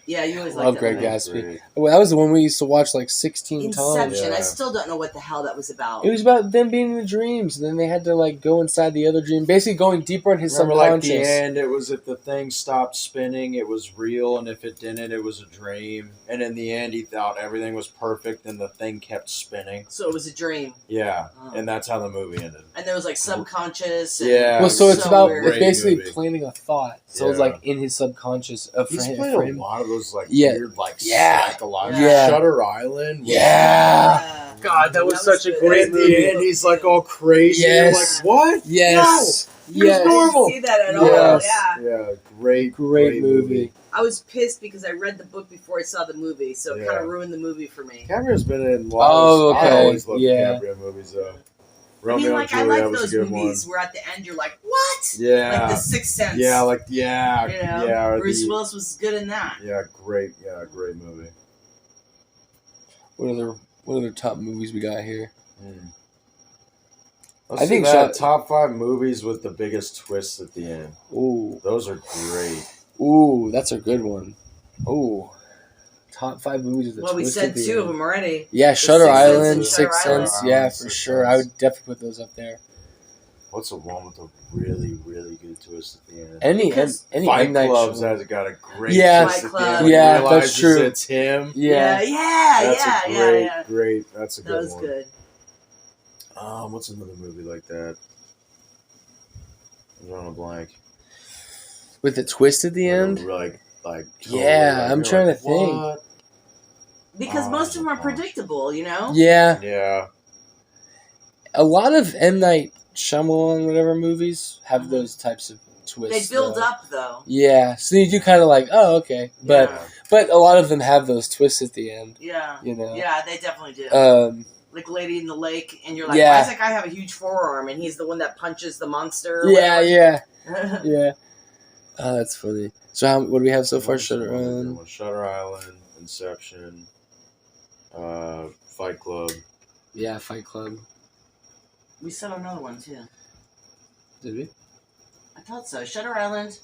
Speaker 3: Yeah, you always
Speaker 1: Love
Speaker 3: like
Speaker 1: Greg
Speaker 3: that.
Speaker 1: Gatsby.
Speaker 2: Great.
Speaker 1: Well, that was the one we used to watch like 16 times.
Speaker 3: Inception. I
Speaker 2: Yeah.
Speaker 3: still don't know what the hell that was about.
Speaker 1: It was about them being in the dreams, and then they had to like go inside the other dream, basically going deeper in his
Speaker 2: Remember, like
Speaker 1: subconscious.
Speaker 2: the end, it was if the thing stopped spinning, it was real, and if it didn't, it was a dream. And in the end, he thought everything was perfect, and the thing kept spinning.
Speaker 3: So it was a dream,
Speaker 2: Yeah,
Speaker 3: Oh.
Speaker 2: and that's how the movie ended.
Speaker 3: and there was like subconscious. And
Speaker 2: Yeah.
Speaker 1: Well, so it's
Speaker 3: so
Speaker 1: about
Speaker 3: weird.
Speaker 1: it's basically
Speaker 2: Movie.
Speaker 1: planting a thought. So it's
Speaker 2: Yeah.
Speaker 1: like in his subconscious of
Speaker 2: He's
Speaker 1: for
Speaker 2: played
Speaker 1: him.
Speaker 2: a lot of those like
Speaker 1: Yeah.
Speaker 2: weird, like
Speaker 1: Yeah.
Speaker 2: psychological.
Speaker 1: Yeah.
Speaker 2: Shutter Island. was-
Speaker 1: Yeah. God, that was such a
Speaker 3: good.
Speaker 1: great
Speaker 2: And at
Speaker 1: movie.
Speaker 2: the end, he's like all crazy. You're
Speaker 1: Yes.
Speaker 2: like, what?
Speaker 1: Yes.
Speaker 2: You're
Speaker 1: Yes.
Speaker 3: I
Speaker 2: normal.
Speaker 3: didn't see that at all.
Speaker 1: Yes.
Speaker 3: Yeah,
Speaker 2: Yeah, great
Speaker 1: Great movie.
Speaker 3: I was pissed because I read the book before I saw the movie, so it
Speaker 2: Yeah.
Speaker 3: kind of ruined the movie for me.
Speaker 2: DiCaprio's been in.
Speaker 1: Oh,
Speaker 2: I
Speaker 1: okay.
Speaker 2: always love
Speaker 1: Yeah.
Speaker 2: DiCaprio movies though.
Speaker 3: I
Speaker 2: Romeo
Speaker 3: mean, like
Speaker 2: and
Speaker 3: I
Speaker 2: Juliet
Speaker 3: like
Speaker 2: was
Speaker 3: those
Speaker 2: a good
Speaker 3: movies
Speaker 2: one.
Speaker 3: where at the end you're like, what?
Speaker 2: Yeah.
Speaker 3: Like The Sixth Sense.
Speaker 2: Yeah, or
Speaker 3: Bruce
Speaker 2: the-
Speaker 3: Willis was good in that.
Speaker 2: Yeah, great movie.
Speaker 1: What other top movies we got here?
Speaker 2: Let's
Speaker 1: I think
Speaker 2: do that.
Speaker 1: so-
Speaker 2: Top 5 movies with the biggest twists at the end.
Speaker 1: Ooh,
Speaker 2: Those are great.
Speaker 1: that's a good one. Ooh, top 5 movies with a
Speaker 3: Well, we
Speaker 1: twist
Speaker 3: said
Speaker 1: at the
Speaker 3: 2
Speaker 1: end.
Speaker 3: of them already.
Speaker 1: Yeah, Shutter
Speaker 3: Sixth Sense
Speaker 1: Island,
Speaker 3: and Shutter
Speaker 1: Sixth
Speaker 3: Island.
Speaker 1: Sense. Yeah, for
Speaker 2: Sixth
Speaker 1: sure.
Speaker 2: Sense.
Speaker 1: I would definitely put those up there.
Speaker 2: What's the one with a really, really good twist at the end?
Speaker 1: Any
Speaker 3: Because
Speaker 1: M Night
Speaker 2: Clubs
Speaker 1: Shyamalan.
Speaker 2: has got a great
Speaker 1: Yeah.
Speaker 2: twist
Speaker 3: Fight
Speaker 2: at
Speaker 3: Club.
Speaker 2: the end. when he
Speaker 1: Yeah, that's
Speaker 2: realizes
Speaker 1: true.
Speaker 2: It's him.
Speaker 1: Yeah.
Speaker 2: That's great. That's a good
Speaker 3: That was
Speaker 2: one.
Speaker 3: good.
Speaker 2: What's another movie like that? I'm drawing a blank.
Speaker 1: With the twist at the end.
Speaker 2: Like totally,
Speaker 1: Yeah,
Speaker 2: like,
Speaker 1: I'm
Speaker 2: you're
Speaker 1: trying
Speaker 2: like,
Speaker 1: to think.
Speaker 2: what?
Speaker 3: Because
Speaker 2: Oh,
Speaker 3: most of them are
Speaker 2: gosh.
Speaker 3: predictable, you know?
Speaker 1: Yeah,
Speaker 2: Yeah.
Speaker 1: a lot of M Night Shyamalan whatever movies have those types of
Speaker 3: They
Speaker 1: twists.
Speaker 3: build
Speaker 1: though.
Speaker 3: up, though.
Speaker 1: Yeah, so you do kind of like, oh, okay, but
Speaker 3: Yeah.
Speaker 1: but a lot of them have those twists at the end.
Speaker 3: Yeah.
Speaker 1: You know.
Speaker 3: Yeah, they definitely do.
Speaker 1: Like
Speaker 3: Lady in the Lake, and you're like,
Speaker 1: Yeah.
Speaker 3: why does that guy have a huge forearm? And he's the one that punches the monster. or
Speaker 1: Yeah,
Speaker 3: whatever.
Speaker 1: yeah, yeah. Oh, that's funny. So what do we have so far? Shutter Island.
Speaker 2: Shutter Island, Inception, Fight Club.
Speaker 1: Yeah, Fight Club.
Speaker 3: We said another one, too.
Speaker 1: Did we?
Speaker 3: I thought so. Shutter Island,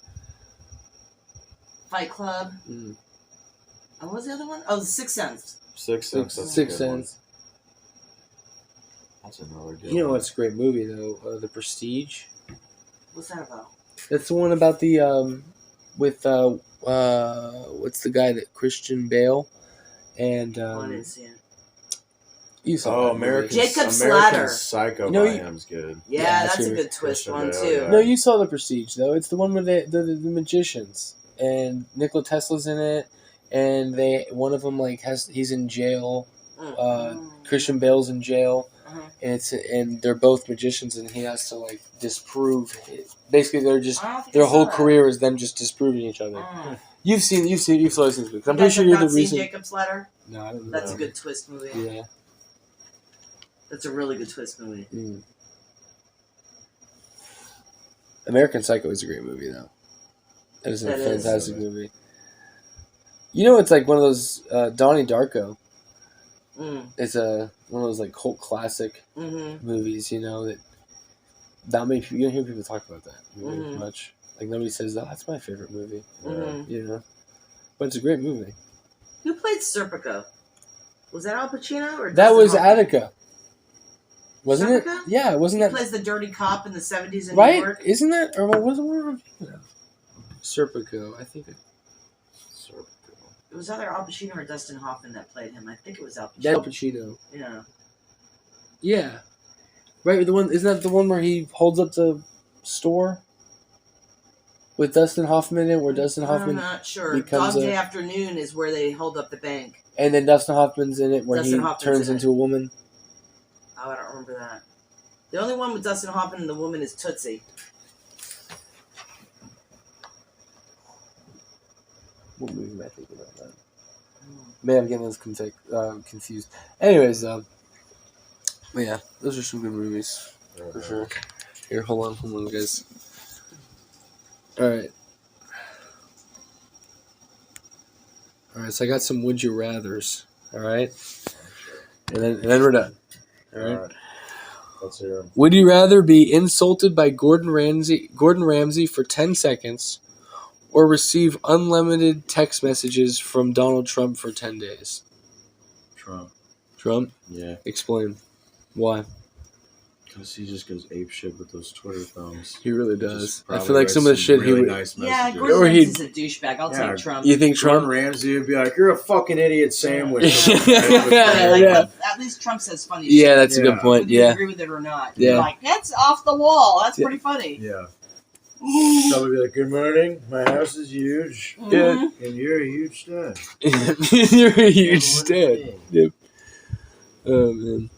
Speaker 3: Fight Club.
Speaker 1: Mm.
Speaker 3: And what was the other one? Oh, The Sixth Sense.
Speaker 2: Sixth Sense. that's a
Speaker 1: Sixth
Speaker 2: good one.
Speaker 1: Sense.
Speaker 2: That's another good
Speaker 1: You know
Speaker 2: one.
Speaker 1: what's a great movie though? The Prestige.
Speaker 3: What's that about?
Speaker 1: That's the one about the with what's the guy that Christian Bale and
Speaker 3: I didn't see it.
Speaker 1: you saw
Speaker 2: Oh,
Speaker 1: that movie.
Speaker 2: American
Speaker 3: Jacob
Speaker 2: American
Speaker 3: Slatter.
Speaker 2: Psycho
Speaker 1: You know,
Speaker 2: by
Speaker 1: you-
Speaker 2: him's good.
Speaker 3: Yeah,
Speaker 1: Yeah,
Speaker 3: that's a
Speaker 1: sure.
Speaker 3: good twist
Speaker 2: Christian
Speaker 3: one
Speaker 2: Bale,
Speaker 3: too.
Speaker 2: yeah.
Speaker 1: No, you saw the Prestige though. It's the one with the magicians and Nikola Tesla's in it, and one of them he's in jail. Christian Bale's in jail, and they're both magicians, and he has to like disprove it. Basically, their whole career is them just disproving each other. You've seen this movie. I'm pretty sure you're the reason.
Speaker 3: Jacob's Ladder?
Speaker 1: No, I don't know.
Speaker 3: That's a good twist movie.
Speaker 1: Yeah.
Speaker 3: That's a really good twist movie.
Speaker 1: American Psycho is a great movie, though. That is a
Speaker 3: That is.
Speaker 1: fantastic movie. You know, it's like one of those Donnie Darko. It's one of those like cult classic movies. You know that not many people. You don't hear people talk about that movie much. Like nobody says, "Oh, that's my favorite movie." You know, but it's a great movie.
Speaker 3: Who played Serpico? Was that Al Pacino or
Speaker 1: That
Speaker 3: Dustin
Speaker 1: was
Speaker 3: Hoffman?
Speaker 1: Attica, wasn't it?
Speaker 3: Serpico?
Speaker 1: Yeah, wasn't
Speaker 3: He
Speaker 1: that
Speaker 3: plays the dirty cop in the 70s in New
Speaker 1: right?
Speaker 3: York.
Speaker 1: Isn't that or what was it? Serpico, I think.
Speaker 3: It was either Al Pacino or Dustin Hoffman that played him. I think it was Al Pacino.
Speaker 1: That Al Pacino.
Speaker 3: Yeah.
Speaker 1: Yeah, right. The one isn't that the one where he holds up the store with Dustin Hoffman in it, where Dustin
Speaker 3: I'm
Speaker 1: Hoffman
Speaker 3: not sure.
Speaker 1: becomes
Speaker 3: Dog Day Afternoon is where they hold up the bank.
Speaker 1: and then Dustin Hoffman's in it, where
Speaker 3: Dustin
Speaker 1: he
Speaker 3: Hoffman's
Speaker 1: turns
Speaker 3: in
Speaker 1: into a woman.
Speaker 3: Oh, I don't remember that. The only one with Dustin Hoffman and the woman is Tootsie.
Speaker 1: What movie am I thinking about that? Man, I'm getting those confused. Anyways, but yeah, those are some good movies for sure. Here, hold on, guys. All right. So I got some would you rather's. All right, and then we're done. All right.
Speaker 2: Let's hear 'em.
Speaker 1: Would you rather be insulted by Gordon Ramsay for 10 seconds, or receive unlimited text messages from Donald Trump for 10 days? Trump?
Speaker 2: Yeah.
Speaker 1: Explain. Why?
Speaker 2: Because he just goes apeshit with those Twitter thumbs.
Speaker 1: He really does. I
Speaker 2: Probably
Speaker 1: feel like some of the
Speaker 2: writes
Speaker 1: shit
Speaker 2: really
Speaker 1: he would...
Speaker 2: nice
Speaker 3: Yeah,
Speaker 2: messages.
Speaker 3: Gordon
Speaker 1: Or
Speaker 3: Ramsay's a douchebag. I'll take Trump.
Speaker 1: You think
Speaker 2: Gordon
Speaker 1: Trump...
Speaker 2: Ramsay would be like, "You're a fucking idiot sandwich."
Speaker 1: Yeah.
Speaker 3: At least Trump says funny
Speaker 1: Yeah,
Speaker 3: shit.
Speaker 1: that's a good point.
Speaker 3: Whether you
Speaker 1: Yeah.
Speaker 3: agree with it or not.
Speaker 1: Yeah.
Speaker 3: You're like, that's off the wall. That's
Speaker 1: Yeah.
Speaker 3: pretty funny.
Speaker 2: Yeah. Somebody would be like, "Good morning. My house is huge,
Speaker 1: Yeah.
Speaker 2: and you're a huge stud."
Speaker 1: You're a huge stud. Yep. Oh, man.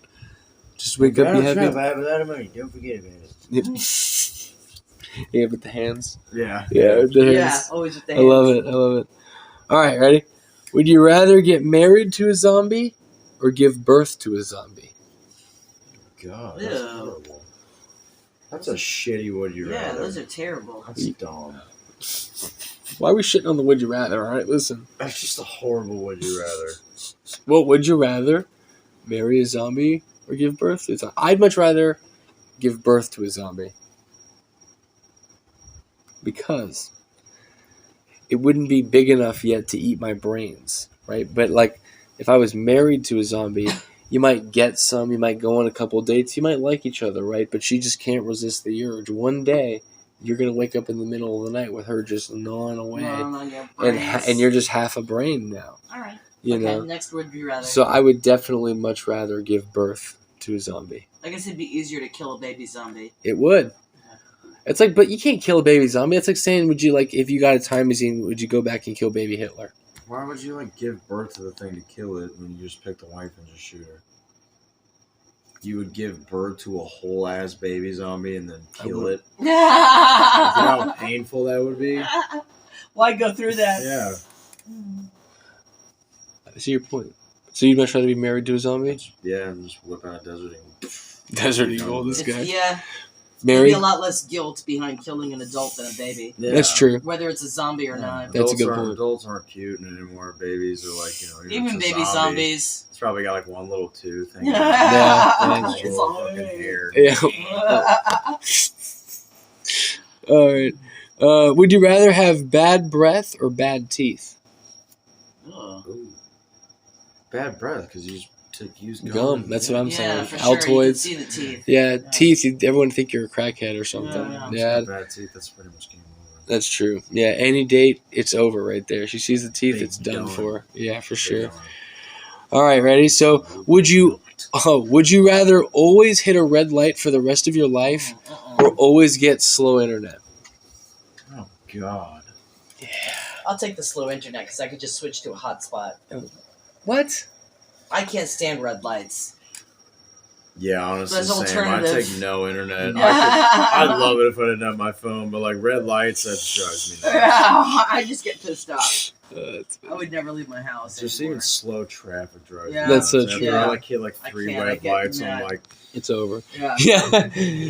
Speaker 1: Just wake up, be
Speaker 2: Donald
Speaker 1: happy.
Speaker 2: Trump, I have a lot of money. Don't forget about it.
Speaker 1: Yep. Yeah, with the hands.
Speaker 2: Yeah.
Speaker 1: Yeah, with the hands.
Speaker 3: Yeah, always with the
Speaker 1: I
Speaker 3: hands.
Speaker 1: love it. All right, ready? Would you rather get married to a zombie or give birth to a zombie?
Speaker 2: God,
Speaker 3: Ew.
Speaker 2: that's horrible. That's a shitty would you rather.
Speaker 3: Yeah, those are terrible.
Speaker 2: That's dumb.
Speaker 1: Why are we shitting on the would you rather? All right, listen.
Speaker 2: That's just a horrible would you rather.
Speaker 1: Well, would you rather marry a zombie or give birth to a zombie? I'd much rather give birth to a zombie. Because it wouldn't be big enough yet to eat my brains, right? But like, if I was married to a zombie, you might get some, you might go on a couple dates, you might like each other, right? But she just can't resist the urge. One day, you're gonna wake up in the middle of the night with her just gnawing away, and you're just half a brain now.
Speaker 3: All right.
Speaker 1: You
Speaker 3: Okay,
Speaker 1: know.
Speaker 3: next would you rather.
Speaker 1: So I would definitely much rather give birth to a zombie.
Speaker 3: I guess it'd be easier to kill a baby zombie.
Speaker 1: It would. It's like, but you can't kill a baby zombie. It's like saying, would you like, if you got a time machine, would you go back and kill baby Hitler?
Speaker 2: Why would you like give birth to the thing to kill it when you just pick the wife and just shoot her? You would give birth to a whole ass baby zombie and then kill it. You know how painful that would be?
Speaker 3: Why go through that?
Speaker 2: Yeah.
Speaker 1: I see your point. So you'd much rather be married to a zombie?
Speaker 2: Yeah, and just whip out a desert eagle.
Speaker 1: Desert Eagle, this guy.
Speaker 3: Yeah.
Speaker 1: Married?
Speaker 3: There'd be a lot less guilt behind killing an adult than a baby.
Speaker 2: Yeah.
Speaker 1: That's true.
Speaker 3: Whether it's a zombie or not.
Speaker 1: That's a good
Speaker 2: Adults aren't-
Speaker 1: point.
Speaker 2: Adults aren't cute anymore. Babies are like,
Speaker 3: Even
Speaker 2: it's a
Speaker 3: baby
Speaker 2: zombie.
Speaker 3: zombies.
Speaker 2: It's probably got like one little tooth. Thing.
Speaker 1: Yeah.
Speaker 3: It's
Speaker 2: Little
Speaker 3: all-
Speaker 2: fucking hair.
Speaker 1: Yeah. All right. Would you rather have bad breath or bad teeth?
Speaker 3: Ugh.
Speaker 2: Ooh. Bad breath because you just To use
Speaker 1: Gum. That's what I'm saying.
Speaker 3: for sure. You can
Speaker 1: Altoids.
Speaker 3: see the teeth.
Speaker 1: Yeah, teeth. Everyone think you're a crackhead or something.
Speaker 3: Yeah.
Speaker 1: Yeah,
Speaker 2: Bad teeth. That's pretty much game over.
Speaker 1: that's true. Yeah, any date, it's over right there. She sees the teeth,
Speaker 2: Big
Speaker 1: it's done
Speaker 2: done.
Speaker 1: for. Yeah, for
Speaker 2: Big
Speaker 1: sure.
Speaker 2: done.
Speaker 1: All right, ready? So, would you rather always hit a red light for the rest of your life, or always get slow internet?
Speaker 2: Oh God.
Speaker 1: Yeah.
Speaker 3: I'll take the slow internet because I could just switch to a hotspot.
Speaker 1: What?
Speaker 3: I can't stand red lights.
Speaker 2: Yeah, honestly,
Speaker 3: There's
Speaker 2: same. I
Speaker 3: alternative.
Speaker 2: take no internet. I'd love it if I didn't have my phone, but like red lights, that drives me nuts.
Speaker 3: I just get pissed off.
Speaker 1: That's
Speaker 3: I would never leave my house.
Speaker 2: Just
Speaker 3: anymore.
Speaker 2: even slow traffic drives me
Speaker 3: Yeah.
Speaker 1: That's so
Speaker 2: nuts.
Speaker 1: true.
Speaker 2: After I
Speaker 3: Yeah.
Speaker 2: like hit like
Speaker 3: I
Speaker 2: 3
Speaker 3: can't, I
Speaker 2: red
Speaker 3: get
Speaker 2: lights, I'm
Speaker 3: mad.
Speaker 2: like,
Speaker 1: It's over.
Speaker 3: Yeah.
Speaker 1: Yeah.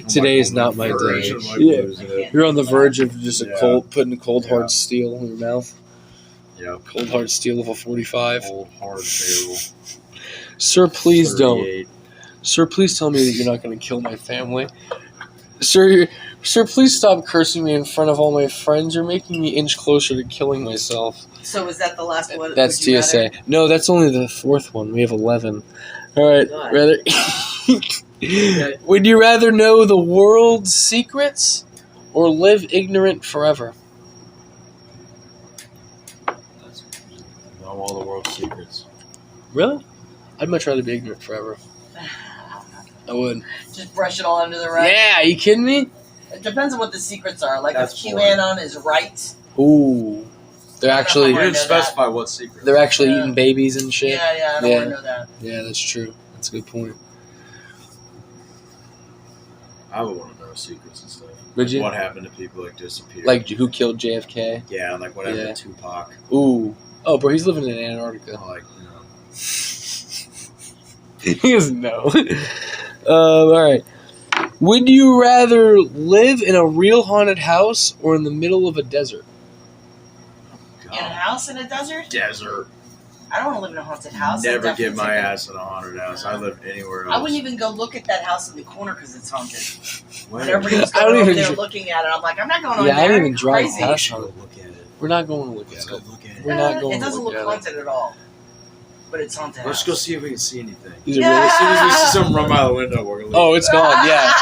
Speaker 1: Today is not my
Speaker 2: verge
Speaker 1: day.
Speaker 2: of, like,
Speaker 1: Yeah.
Speaker 2: losing it.
Speaker 1: You're on the verge of just
Speaker 2: Yeah.
Speaker 1: putting cold
Speaker 2: Yeah.
Speaker 1: hard steel in your mouth.
Speaker 2: Yeah,
Speaker 1: Cold hard steel level 45.
Speaker 2: cold hard barrel.
Speaker 1: Sir, please don't.
Speaker 2: 38.
Speaker 1: Sir, please tell me that you're not going to kill my family. Sir, please stop cursing me in front of all my friends. You're making me inch closer to killing myself.
Speaker 3: So is that the last one?
Speaker 1: That's
Speaker 3: Would you
Speaker 1: TSA.
Speaker 3: rather?
Speaker 1: No, that's only the fourth one. We have 11. All right,
Speaker 3: God.
Speaker 1: rather. Would you rather know the world's secrets or live ignorant forever?
Speaker 2: Know all the world's secrets.
Speaker 1: Really? I'd much rather be ignorant forever. I would.
Speaker 3: Just brush it all under the rug.
Speaker 1: Yeah, you kidding me?
Speaker 3: It depends on what the secrets are. Like
Speaker 2: That's
Speaker 3: if QAnon is right.
Speaker 1: Ooh, they're
Speaker 3: I don't know
Speaker 1: actually
Speaker 3: how I know that.
Speaker 2: specify what secret.
Speaker 1: they're actually
Speaker 3: Yeah.
Speaker 1: eating babies and shit.
Speaker 3: Yeah, I don't want to know that.
Speaker 1: Yeah, that's true. That's a good point.
Speaker 2: I would want to know secrets and stuff.
Speaker 1: Would you?
Speaker 2: What happened to people like disappeared?
Speaker 1: Like who killed JFK?
Speaker 2: yeah, like whatever.
Speaker 1: Yeah.
Speaker 2: Tupac.
Speaker 1: Ooh. Oh, bro, he's living in Antarctica.
Speaker 2: Like
Speaker 1: He doesn't know. All right. Would you rather live in a real haunted house or in the middle of a desert?
Speaker 3: In a house in a desert?
Speaker 2: Desert.
Speaker 3: I don't want to live in a haunted house. I'd
Speaker 2: Never
Speaker 3: definitely
Speaker 2: get my
Speaker 3: take
Speaker 2: ass in a haunted house. I live anywhere else.
Speaker 3: I wouldn't even go look at that house in the corner because it's haunted.
Speaker 2: When?
Speaker 3: When everybody's
Speaker 1: I don't
Speaker 3: going over
Speaker 1: even
Speaker 3: there
Speaker 1: dr-
Speaker 3: looking at it, I'm like, I'm not going on
Speaker 1: Yeah,
Speaker 3: there.
Speaker 1: I don't even drive
Speaker 3: Crazy.
Speaker 1: past
Speaker 2: Let's go
Speaker 1: haunted.
Speaker 2: look at it.
Speaker 1: We're not going to look
Speaker 2: Let's
Speaker 1: at
Speaker 2: go
Speaker 1: it.
Speaker 2: look at it.
Speaker 1: We're not going
Speaker 3: It
Speaker 1: to
Speaker 3: doesn't
Speaker 1: look
Speaker 3: look
Speaker 1: at it.
Speaker 3: haunted at all. But it's haunted.
Speaker 2: Let's
Speaker 3: house.
Speaker 2: go see if we can see anything.
Speaker 1: These are
Speaker 3: Yeah.
Speaker 1: really-
Speaker 2: As soon as we see something run by the window, we're gonna leave.
Speaker 1: Oh, it's gone. Yeah.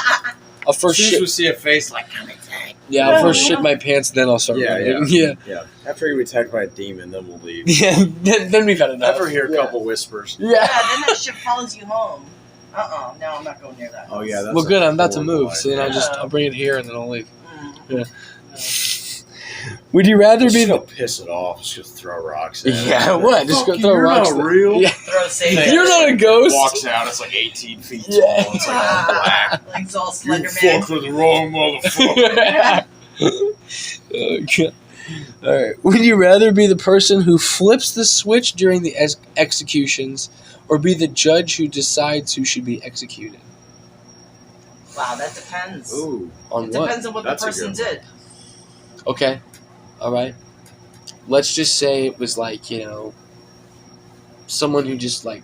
Speaker 1: I'll
Speaker 2: As
Speaker 1: first
Speaker 2: soon as
Speaker 1: shit.
Speaker 2: we see a face, like, come inside.
Speaker 1: Yeah, I'll first shit my pants, then I'll start running. Yeah.
Speaker 2: Yeah. After we get attacked by a demon, then we'll leave.
Speaker 1: Yeah. Then we've had enough.
Speaker 2: After we hear a
Speaker 1: Yeah.
Speaker 2: couple whispers.
Speaker 3: Yeah,
Speaker 1: Yeah.
Speaker 3: then that shit follows you home. No, I'm not going near that.
Speaker 2: Oh yeah, that's
Speaker 1: Well, good. I'm about to
Speaker 2: horrible
Speaker 1: move, so then
Speaker 2: idea.
Speaker 3: Yeah.
Speaker 1: I'll bring it here and then I'll leave.
Speaker 3: Mm.
Speaker 1: Would you rather
Speaker 2: Just
Speaker 1: be
Speaker 2: go
Speaker 1: the?
Speaker 2: piss it off. Just throw rocks at it.
Speaker 1: Yeah. What? Just go
Speaker 2: Fuck you,
Speaker 1: throw
Speaker 2: you're
Speaker 1: rocks.
Speaker 2: not real.
Speaker 1: Yeah.
Speaker 3: Throw sage.
Speaker 1: You're not a ghost.
Speaker 2: Walks out. It's like 18 feet tall.
Speaker 1: Yeah.
Speaker 2: It's like all black.
Speaker 3: Like it's all
Speaker 2: You
Speaker 3: Slender Man.
Speaker 2: fucked with the wrong motherfucker.
Speaker 1: Oh, God. All right. Would you rather be the person who flips the switch during the executions, or be the judge who decides who should be executed?
Speaker 3: Wow, that depends.
Speaker 2: Ooh.
Speaker 1: On
Speaker 3: It
Speaker 1: what?
Speaker 3: depends on what
Speaker 2: That's
Speaker 3: the
Speaker 2: a
Speaker 3: person
Speaker 2: good one.
Speaker 3: did.
Speaker 1: Okay. All right. Let's just say it was like, someone who just like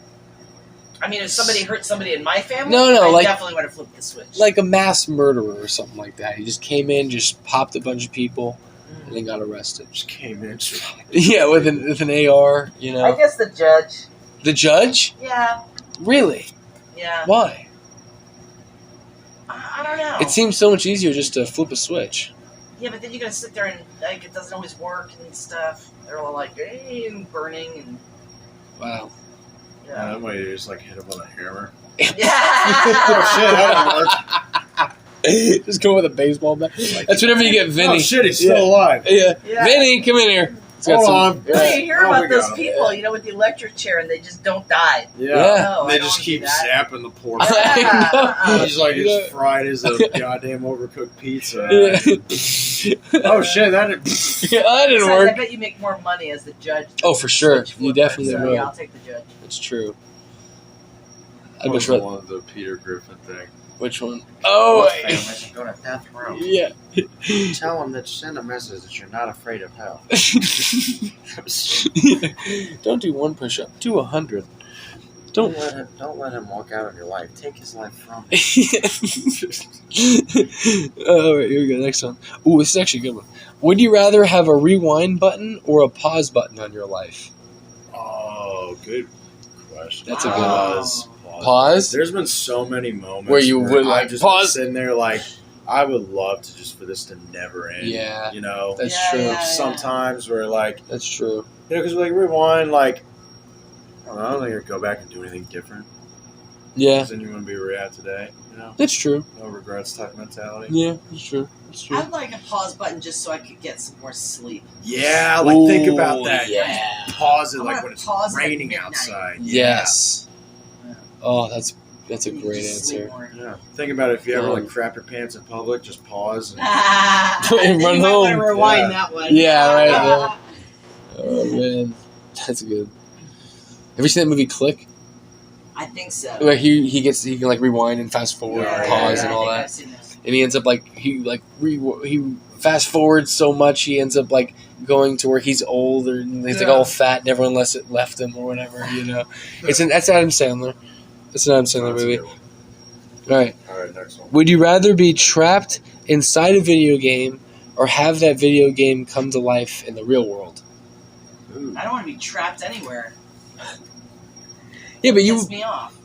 Speaker 3: I mean, if somebody hurt somebody in my family,
Speaker 1: No,
Speaker 3: I
Speaker 1: like-
Speaker 3: definitely would have flipped the switch.
Speaker 1: a mass murderer or something like that. He just came in, just popped a bunch of people, and then got arrested.
Speaker 2: Just came in.
Speaker 1: Yeah, with an AR,
Speaker 3: I guess the judge.
Speaker 1: The judge?
Speaker 3: Yeah,
Speaker 1: Really?
Speaker 3: yeah.
Speaker 1: Why?
Speaker 3: I don't know.
Speaker 1: It seems so much easier just to flip a switch.
Speaker 3: Yeah, but then you gotta sit there and like it doesn't always work and stuff. They're all like, hey, burning and
Speaker 1: Wow.
Speaker 3: yeah.
Speaker 2: That way you just like hit him with a hammer.
Speaker 3: Yeah.
Speaker 2: Oh shit, that worked.
Speaker 1: Just go with a baseball bat. That's whenever you get Vinny.
Speaker 2: Oh shit, he's still
Speaker 1: Yeah.
Speaker 2: alive.
Speaker 1: Yeah.
Speaker 3: Yeah.
Speaker 1: Vinny, come in here. It's got
Speaker 2: Hold
Speaker 1: some-
Speaker 2: on.
Speaker 3: So you hear
Speaker 2: Oh,
Speaker 3: about
Speaker 2: we
Speaker 3: those
Speaker 2: got him.
Speaker 3: people, with the electric chair, and they just don't die.
Speaker 2: Yeah.
Speaker 1: Yeah.
Speaker 3: No, I
Speaker 2: They
Speaker 3: don't
Speaker 2: just
Speaker 3: wanna
Speaker 2: keep
Speaker 3: do that.
Speaker 2: zapping the poor.
Speaker 1: I know.
Speaker 2: He's like
Speaker 1: Yeah.
Speaker 2: as fried as a goddamn overcooked pizza.
Speaker 1: Yeah.
Speaker 2: Oh shit, that didn't.
Speaker 1: Yeah, that didn't
Speaker 3: Besides, I
Speaker 1: work.
Speaker 3: bet you make more money as the judge.
Speaker 1: Oh, for sure.
Speaker 3: Switch
Speaker 1: You
Speaker 3: flipper,
Speaker 1: definitely
Speaker 3: so,
Speaker 1: would.
Speaker 3: Yeah, I'll take the judge.
Speaker 1: It's true. I'd
Speaker 2: I'd
Speaker 1: much rather.
Speaker 2: one of the Peter Griffin thing.
Speaker 1: Which one? Oh,
Speaker 2: should go to death row.
Speaker 1: yeah.
Speaker 2: Tell them that send a message that you're not afraid of hell.
Speaker 1: Don't do one push-up. Do 100. Don't.
Speaker 2: Don't let him walk out of your life. Take his life from
Speaker 1: All right, here we go. Next one. Ooh, this is actually a good one. Would you rather have a rewind button or a pause button on your life?
Speaker 2: Oh, good question.
Speaker 1: That's a good
Speaker 2: Pause.
Speaker 1: Pause?
Speaker 2: There's been so many moments
Speaker 1: Where you would, like,
Speaker 2: I've just
Speaker 1: pause.
Speaker 2: been sitting there like, I would love to just for this to never end.
Speaker 1: Yeah.
Speaker 2: You know?
Speaker 1: That's
Speaker 3: Yeah,
Speaker 1: true.
Speaker 3: yeah.
Speaker 2: Sometimes we're like,
Speaker 1: That's true.
Speaker 2: you know, because like rewind, like, I don't think I'd go back and do anything different.
Speaker 1: Yeah.
Speaker 2: Because then you want to be where you're at today. You know?
Speaker 1: That's true.
Speaker 2: No regrets type mentality.
Speaker 1: Yeah, that's true. That's true.
Speaker 3: I'd like a pause button just so I could get some more sleep.
Speaker 2: Yeah, like think about that.
Speaker 1: Yeah.
Speaker 2: Pause it
Speaker 3: I'm
Speaker 2: like
Speaker 3: gonna
Speaker 2: when it's
Speaker 3: pause at
Speaker 2: raining
Speaker 3: midnight.
Speaker 2: outside.
Speaker 1: Yes.
Speaker 3: Yeah.
Speaker 1: Oh, that's a
Speaker 3: You
Speaker 1: great
Speaker 3: just sleep
Speaker 1: answer.
Speaker 3: more.
Speaker 2: Yeah. Think about it. If you ever like crap your pants in public, just pause. And
Speaker 1: And run
Speaker 3: you might want to
Speaker 1: home.
Speaker 3: rewind
Speaker 2: Yeah.
Speaker 3: that one.
Speaker 1: Yeah, right, yeah. Oh man, that's good. Have you seen that movie Click?
Speaker 3: I think so.
Speaker 1: Where he can like rewind and fast forward,
Speaker 2: Yeah,
Speaker 1: and
Speaker 2: yeah,
Speaker 1: pause
Speaker 2: yeah,
Speaker 1: and
Speaker 3: I
Speaker 1: all
Speaker 3: think
Speaker 1: that.
Speaker 3: I've seen this.
Speaker 1: And he ends up like he fast forwards so much he ends up like going to where he's old or he's like
Speaker 3: Yeah.
Speaker 1: all fat and everyone left him or whatever. You know, that's Adam Sandler. It's an Adam Sandler
Speaker 2: That's a
Speaker 1: movie.
Speaker 2: good one.
Speaker 1: All right.
Speaker 2: All right, next one.
Speaker 1: Would you rather be trapped inside a video game or have that video game come to life in the real world?
Speaker 2: Ooh.
Speaker 3: I don't want to be trapped anywhere.
Speaker 1: Yeah, but
Speaker 3: Piss me off.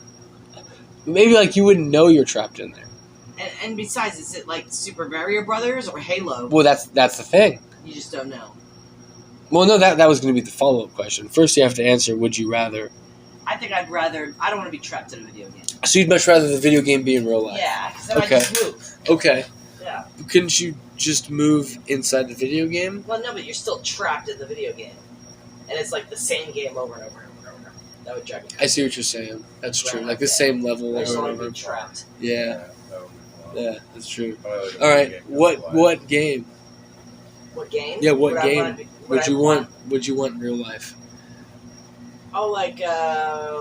Speaker 1: maybe like you wouldn't know you're trapped in there.
Speaker 3: And besides, is it like Super Mario Brothers or Halo?
Speaker 1: Well, that's the thing.
Speaker 3: You just don't know.
Speaker 1: Well, no, that was going to be the follow-up question. First, you have to answer, would you rather?
Speaker 3: I think I'd rather. I don't want to be trapped in a video game.
Speaker 1: So you'd much rather the video game be in real life?
Speaker 3: Yeah, because then
Speaker 1: Okay.
Speaker 3: I just move.
Speaker 1: Okay.
Speaker 3: Yeah.
Speaker 1: Couldn't you just move inside the video game?
Speaker 3: Well, no, but you're still trapped in the video game, and it's like the same game over and over and over and over. That would drive me
Speaker 1: I
Speaker 3: crazy.
Speaker 1: see what you're saying. That's true.
Speaker 3: Right.
Speaker 1: Like the same level
Speaker 3: I
Speaker 1: or
Speaker 3: just want to
Speaker 1: whatever.
Speaker 3: be trapped.
Speaker 1: Yeah.
Speaker 2: that would be fun.
Speaker 1: Yeah, that's true.
Speaker 2: Probably like a
Speaker 1: All right.
Speaker 2: video game
Speaker 1: What game?
Speaker 3: What game?
Speaker 1: Yeah, what
Speaker 3: Would I
Speaker 1: game
Speaker 3: wanna be-
Speaker 1: would
Speaker 3: I
Speaker 1: you want? Would you want in real life?
Speaker 3: Oh, like